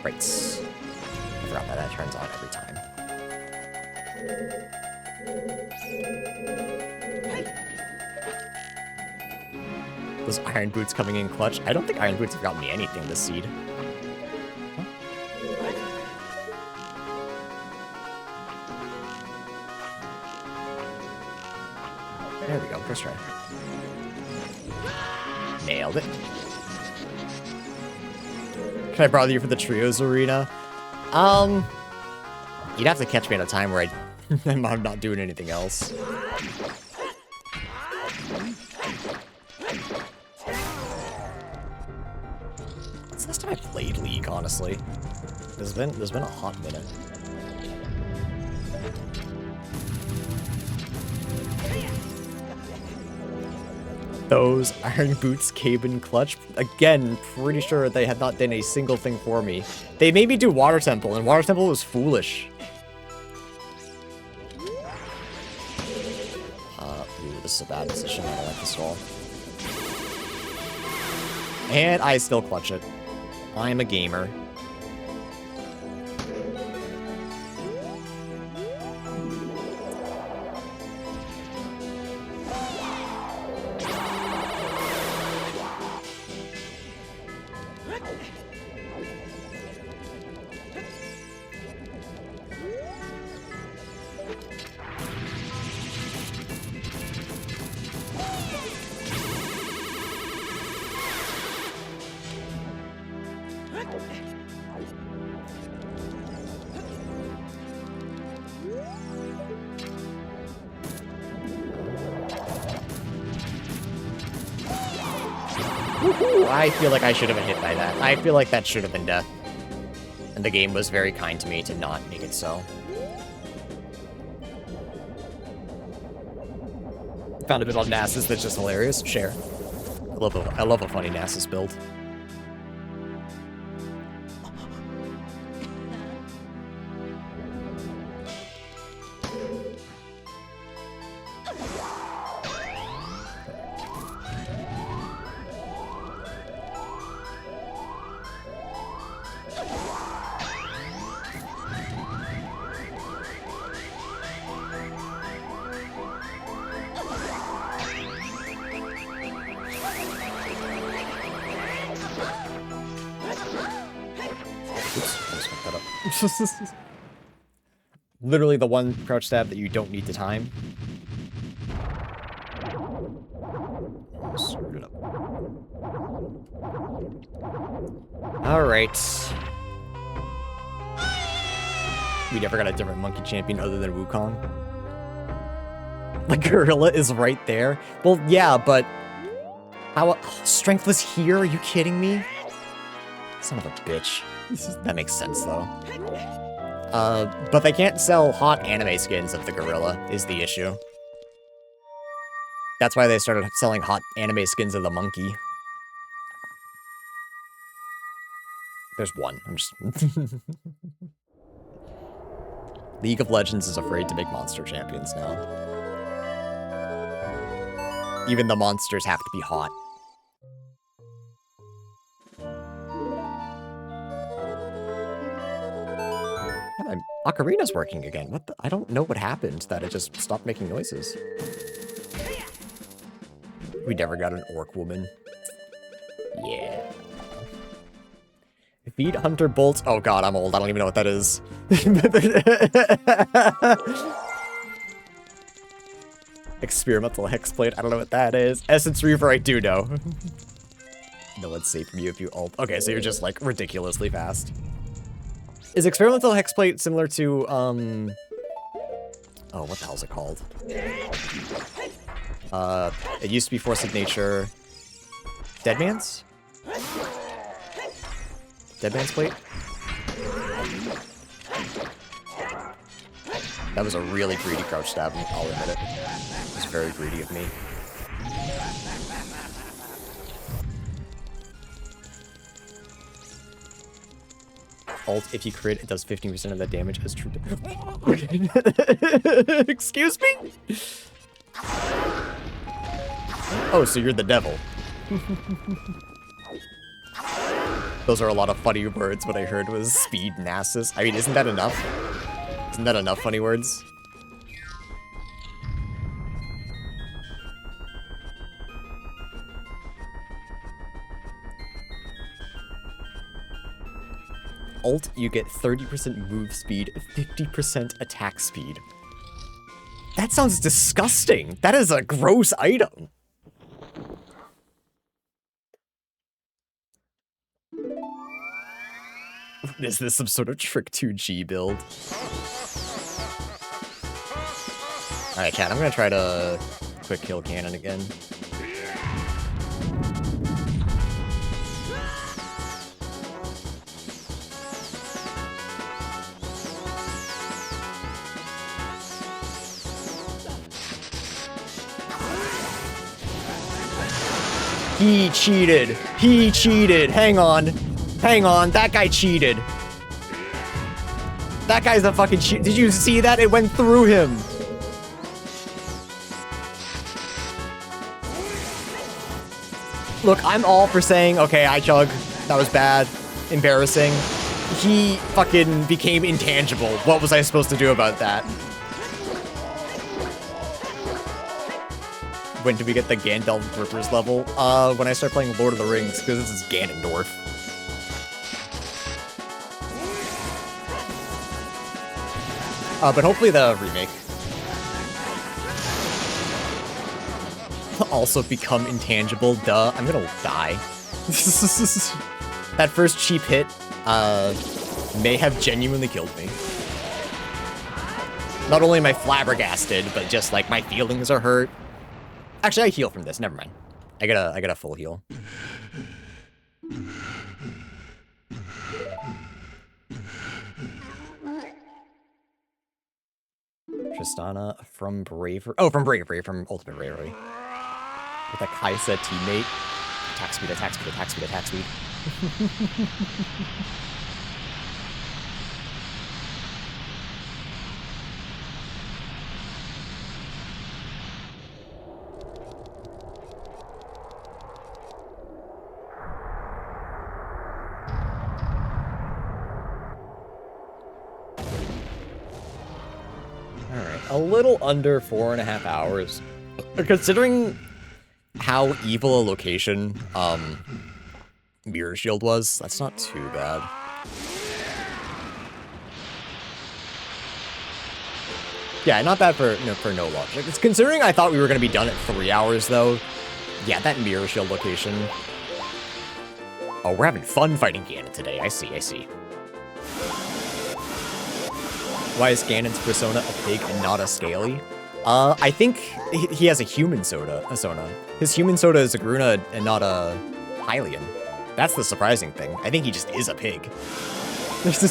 Right. I forgot that turns on every time. Those Iron Boots coming in clutch. I don't think Iron Boots have gotten me anything this seed. Huh? There we go. First try. Nailed it. Can I bother you for the Trios Arena? You'd have to catch me at a time where I'm not doing anything else. What's the last time I played League, honestly? There's been a hot minute. Those Iron Boots cabin clutch. Again, pretty sure they had not done a single thing for me. They made me do Water Temple, and Water Temple was foolish. Ooh, this is a bad position. I don't like this at all. And I still clutch it. I'm a gamer. I feel like I should have been hit by that. I feel like that should have been death. And the game was very kind to me to not make it so. Found a bit on Nasus that's just hilarious. Share. I love a funny Nasus build. Literally the one crouch stab that you don't need to time. Screwed it up. Alright. We never got a different monkey champion other than Wukong. The gorilla is right there. Well, yeah, but... How... Strengthless here? Are you kidding me? Son of a bitch. That makes sense, though. But they can't sell hot anime skins of the gorilla, is the issue. That's why they started selling hot anime skins of the monkey. There's one. I'm just... League of Legends is afraid to make monster champions now. Even the monsters have to be hot. Yeah, my Ocarina's working again. What the? I don't know what happened, that it just stopped making noises. We never got an orc woman. Yeah. Feed Hunter Bolts. Oh god, I'm old. I don't even know what that is. Experimental Hexblade. I don't know what that is. Essence Reaver, I do know. No one's safe from you if you ult. Okay, so you're just, like, ridiculously fast. Is Experimental Hexblade similar to, oh, what the hell's it called? It used to be Force of Nature. Deadman's? Deadman's Plate? That was a really greedy crouch stab, I'll admit it. It was very greedy of me. Ult, if you crit, it does 15% of the damage as true. Excuse me? Oh, so you're the devil. Those are a lot of funny words. What I heard was speed Nasus. I mean, isn't that enough? Isn't that enough funny words? Ult, you get 30% move speed, 50% attack speed. That sounds disgusting. That is a gross item. Is this some sort of Trick 2G build? Alright, chat, I'm gonna try to quick kill cannon again. He cheated. He cheated. Hang on. Hang on. That guy cheated. That guy's a fucking cheat. Did you see that? It went through him. Look, I'm all for saying, okay, I chug. That was bad. Embarrassing. He fucking became intangible. What was I supposed to do about that? When do we get the Gandalf Grippers level? When I start playing Lord of the Rings, because this is Ganondorf. But hopefully the remake. Also become intangible, duh. I'm gonna die. That first cheap hit, may have genuinely killed me. Not only am I flabbergasted, but just, like, my feelings are hurt. Actually, I heal from this. Never mind. I got a full heal. Tristana from Bravery. Oh, from Bravery, from Ultimate Bravery. With a Kaisa teammate. Attack speed, attack speed, attack speed, attack speed. A little under 4.5 hours. Considering how evil a location Mirror Shield was, that's not too bad. Yeah, not bad for no launch. It's considering I thought we were gonna be done at 3 hours though. Yeah, that Mirror Shield location. Oh, we're having fun fighting Ganon today. I see, I see. Why is Ganon's persona a pig and not a scaly? I think he has a human persona. His human soda is a Garuna and not a Hylian. That's the surprising thing. I think he just is a pig. This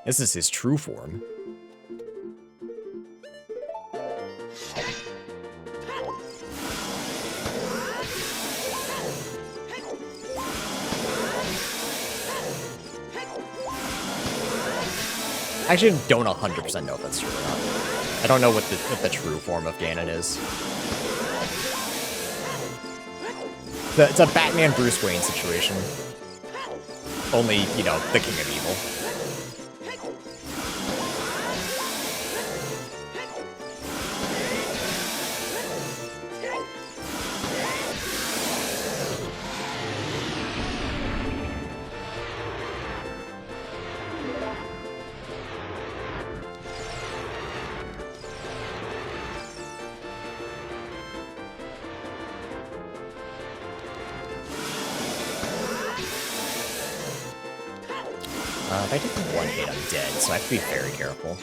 is his true form. I actually don't 100% know if that's true or not. I don't know what the true form of Ganon is. It's a Batman Bruce Wayne situation. Only, you know, the King of Evil. If I take one hit, I'm dead, so I have to be very careful.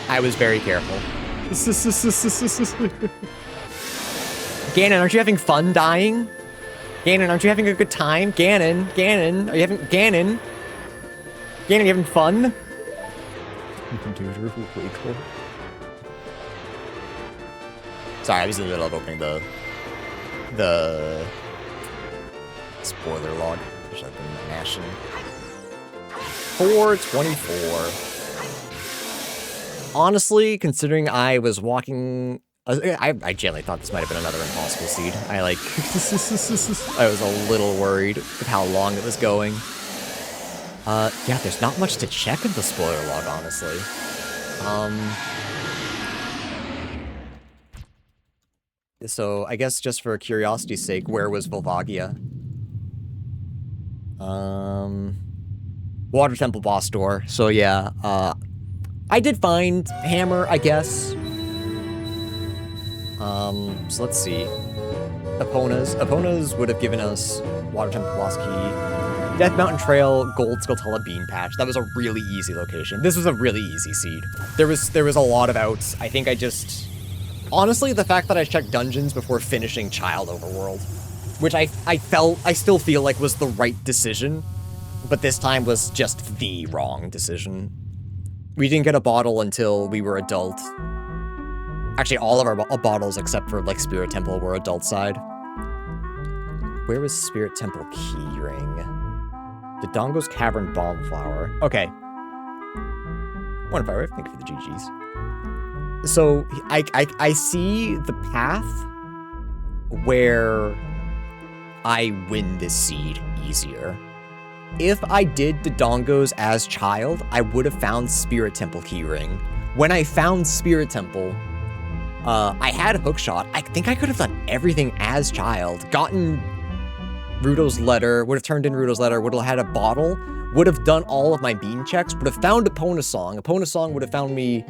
I was very careful. Ganon, aren't you having fun dying? Ganon, aren't you having a good time? Ganon, are you having... Ganon, you having fun? Sorry, I was in the middle of opening the spoiler log, which I've been mashing. 424. Honestly, considering I was walking, I genuinely thought this might have been another impossible seed. I was a little worried with how long it was going. Yeah, there's not much to check in the spoiler log, honestly. So I guess just for curiosity's sake, where was Volvagia? Water Temple boss door. So yeah, I did find Hammer, I guess. So let's see. Epona's would have given us Water Temple boss key. Death Mountain Trail, Gold Skulltula Bean Patch. That was a really easy location. This was a really easy seed. There was a lot of outs. I think I just... Honestly, the fact that I checked dungeons before finishing Child Overworld, which I still feel like was the right decision, but this time was just the wrong decision. We didn't get a bottle until we were adult. Actually, all of our bottles except for, like, Spirit Temple were adult side. Where was Spirit Temple Keyring? Dodongo's Cavern Bomb Flower. Okay. One fire wave, thank you for the GGs. So, I see the path where I win this seed easier. If I did Dodongos as child, I would have found Spirit Temple Keyring. When I found Spirit Temple, I had a hookshot. I think I could have done everything as child. Gotten Ruto's letter, would have turned in Ruto's letter, would have had a bottle, would have done all of my bean checks, would have found Epona's song. Epona's song would have found me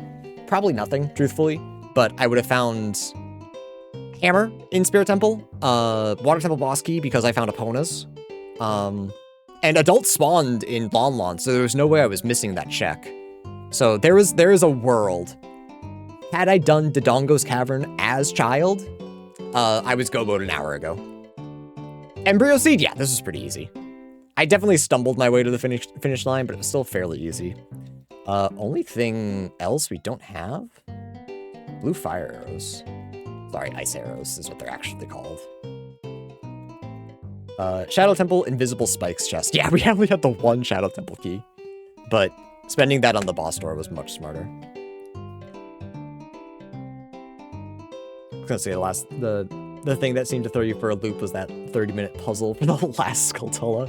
probably nothing, truthfully, but I would have found Hammer in Spirit Temple, Water Temple boss key because I found Epona's, and Adult spawned in Lon, so there was no way I was missing that check. So there is a world. Had I done Dodongo's Cavern as child, I was go mode an hour ago. Embryo Seed, yeah, this was pretty easy. I definitely stumbled my way to the finish line, but it was still fairly easy. Only thing else we don't have? Blue fire arrows. Sorry, ice arrows is what they're actually called. Shadow Temple, Invisible Spikes chest. Yeah, we only had the one Shadow Temple key, but spending that on the boss door was much smarter. I was gonna say the thing that seemed to throw you for a loop was that 30-minute puzzle for the last Skulltula.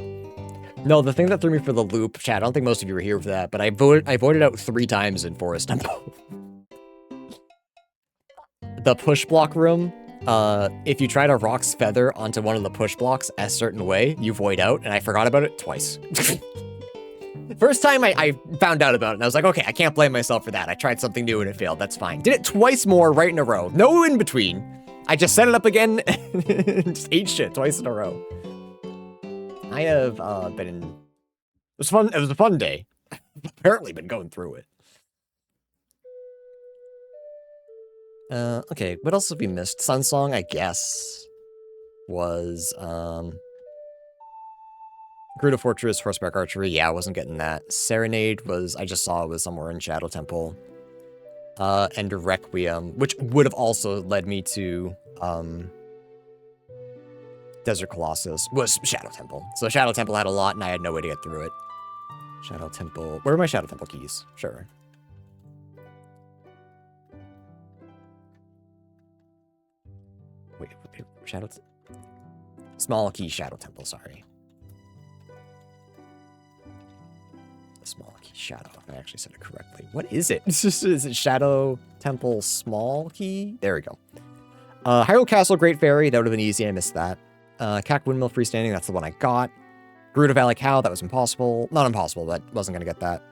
No, the thing that threw me for the loop, chat, I don't think most of you were here for that, but I voted out 3 times in Forest Temple. The push block room, if you try to Rock's Feather onto one of the push blocks a certain way, you void out, and I forgot about it twice. First time I found out about it, and I was like, okay, I can't blame myself for that. I tried something new and it failed, that's fine. Did it twice more right in a row. No in between. I just set it up again and just ate shit twice in a row. I have been in... It was fun. It was a fun day. Apparently been going through it. Okay, what else have we missed? Sunsong, I guess, was Gerudo Fortress, Horseback Archery. Yeah, I wasn't getting that. Serenade was, I just saw it was somewhere in Shadow Temple. and Requiem, which would have also led me to Desert Colossus, was Shadow Temple. So Shadow Temple had a lot, and I had no way to get through it. Shadow Temple. Where are my Shadow Temple keys? Sure. Wait, Shadow... Small key Shadow Temple, sorry. Small key Shadow, if I actually said it correctly. What is it? Is it Shadow Temple Small Key? There we go. Hyrule Castle Great Fairy, that would have been easy, I missed that. Cack Windmill Freestanding, that's the one I got. Gerudo Valley Cow, that was impossible. Not impossible, but wasn't going to get that.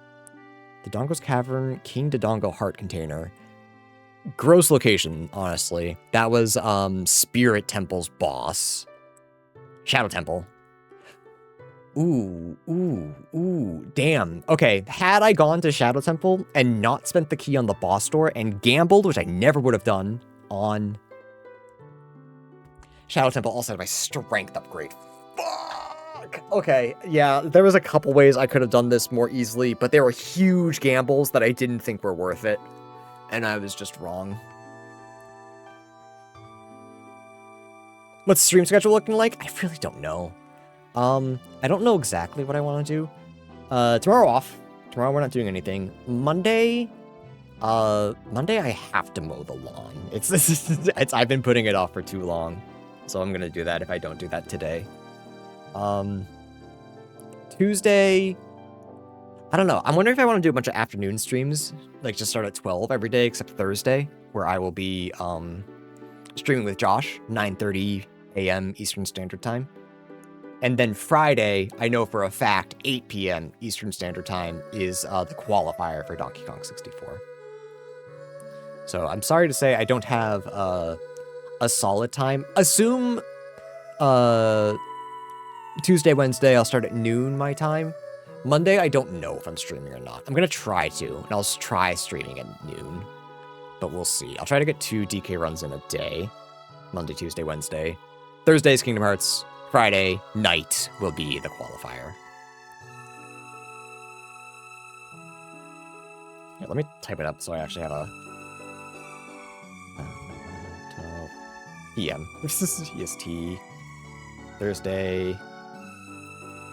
Dodongo's Cavern, King Dodongo Heart Container. Gross location, honestly. That was Spirit Temple's boss. Shadow Temple. Ooh, damn. Okay, had I gone to Shadow Temple and not spent the key on the boss door and gambled, which I never would have done, on Shadow Temple, also had my strength upgrade. Fuck! Okay, yeah, there was a couple ways I could have done this more easily, but there were huge gambles that I didn't think were worth it, and I was just wrong. What's the stream schedule looking like? I really don't know. I don't know exactly what I want to do. Tomorrow off. Tomorrow we're not doing anything. Monday I have to mow the lawn. It's I've been putting it off for too long. So I'm gonna do that if I don't do that today. Tuesday, I don't know. I'm wondering if I want to do a bunch of afternoon streams, like just start at 12 every day except Thursday, where I will be streaming with Josh, 9:30 a.m. Eastern Standard Time. And then Friday, I know for a fact, 8 p.m. Eastern Standard Time is the qualifier for Donkey Kong 64. So I'm sorry to say I don't have a solid time. Assume Tuesday, Wednesday, I'll start at noon my time. Monday, I don't know if I'm streaming or not. I'm going to try to, and I'll try streaming at noon. But we'll see. I'll try to get 2 DK runs in a day. Monday, Tuesday, Wednesday. Thursday's Kingdom Hearts. Friday night will be the qualifier. Yeah, let me type it up so I actually have a 12 p.m. This is EST. Thursday,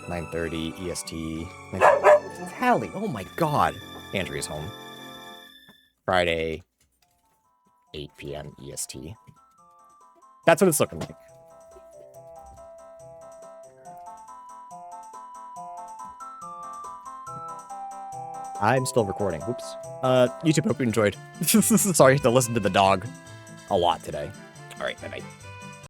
9:30 EST. Tally! Oh my god! Andrea's home. Friday, 8 p.m. EST. That's what it's looking like. I'm still recording. Oops. YouTube, hope you enjoyed. Sorry to listen to the dog a lot today. All right, bye-bye.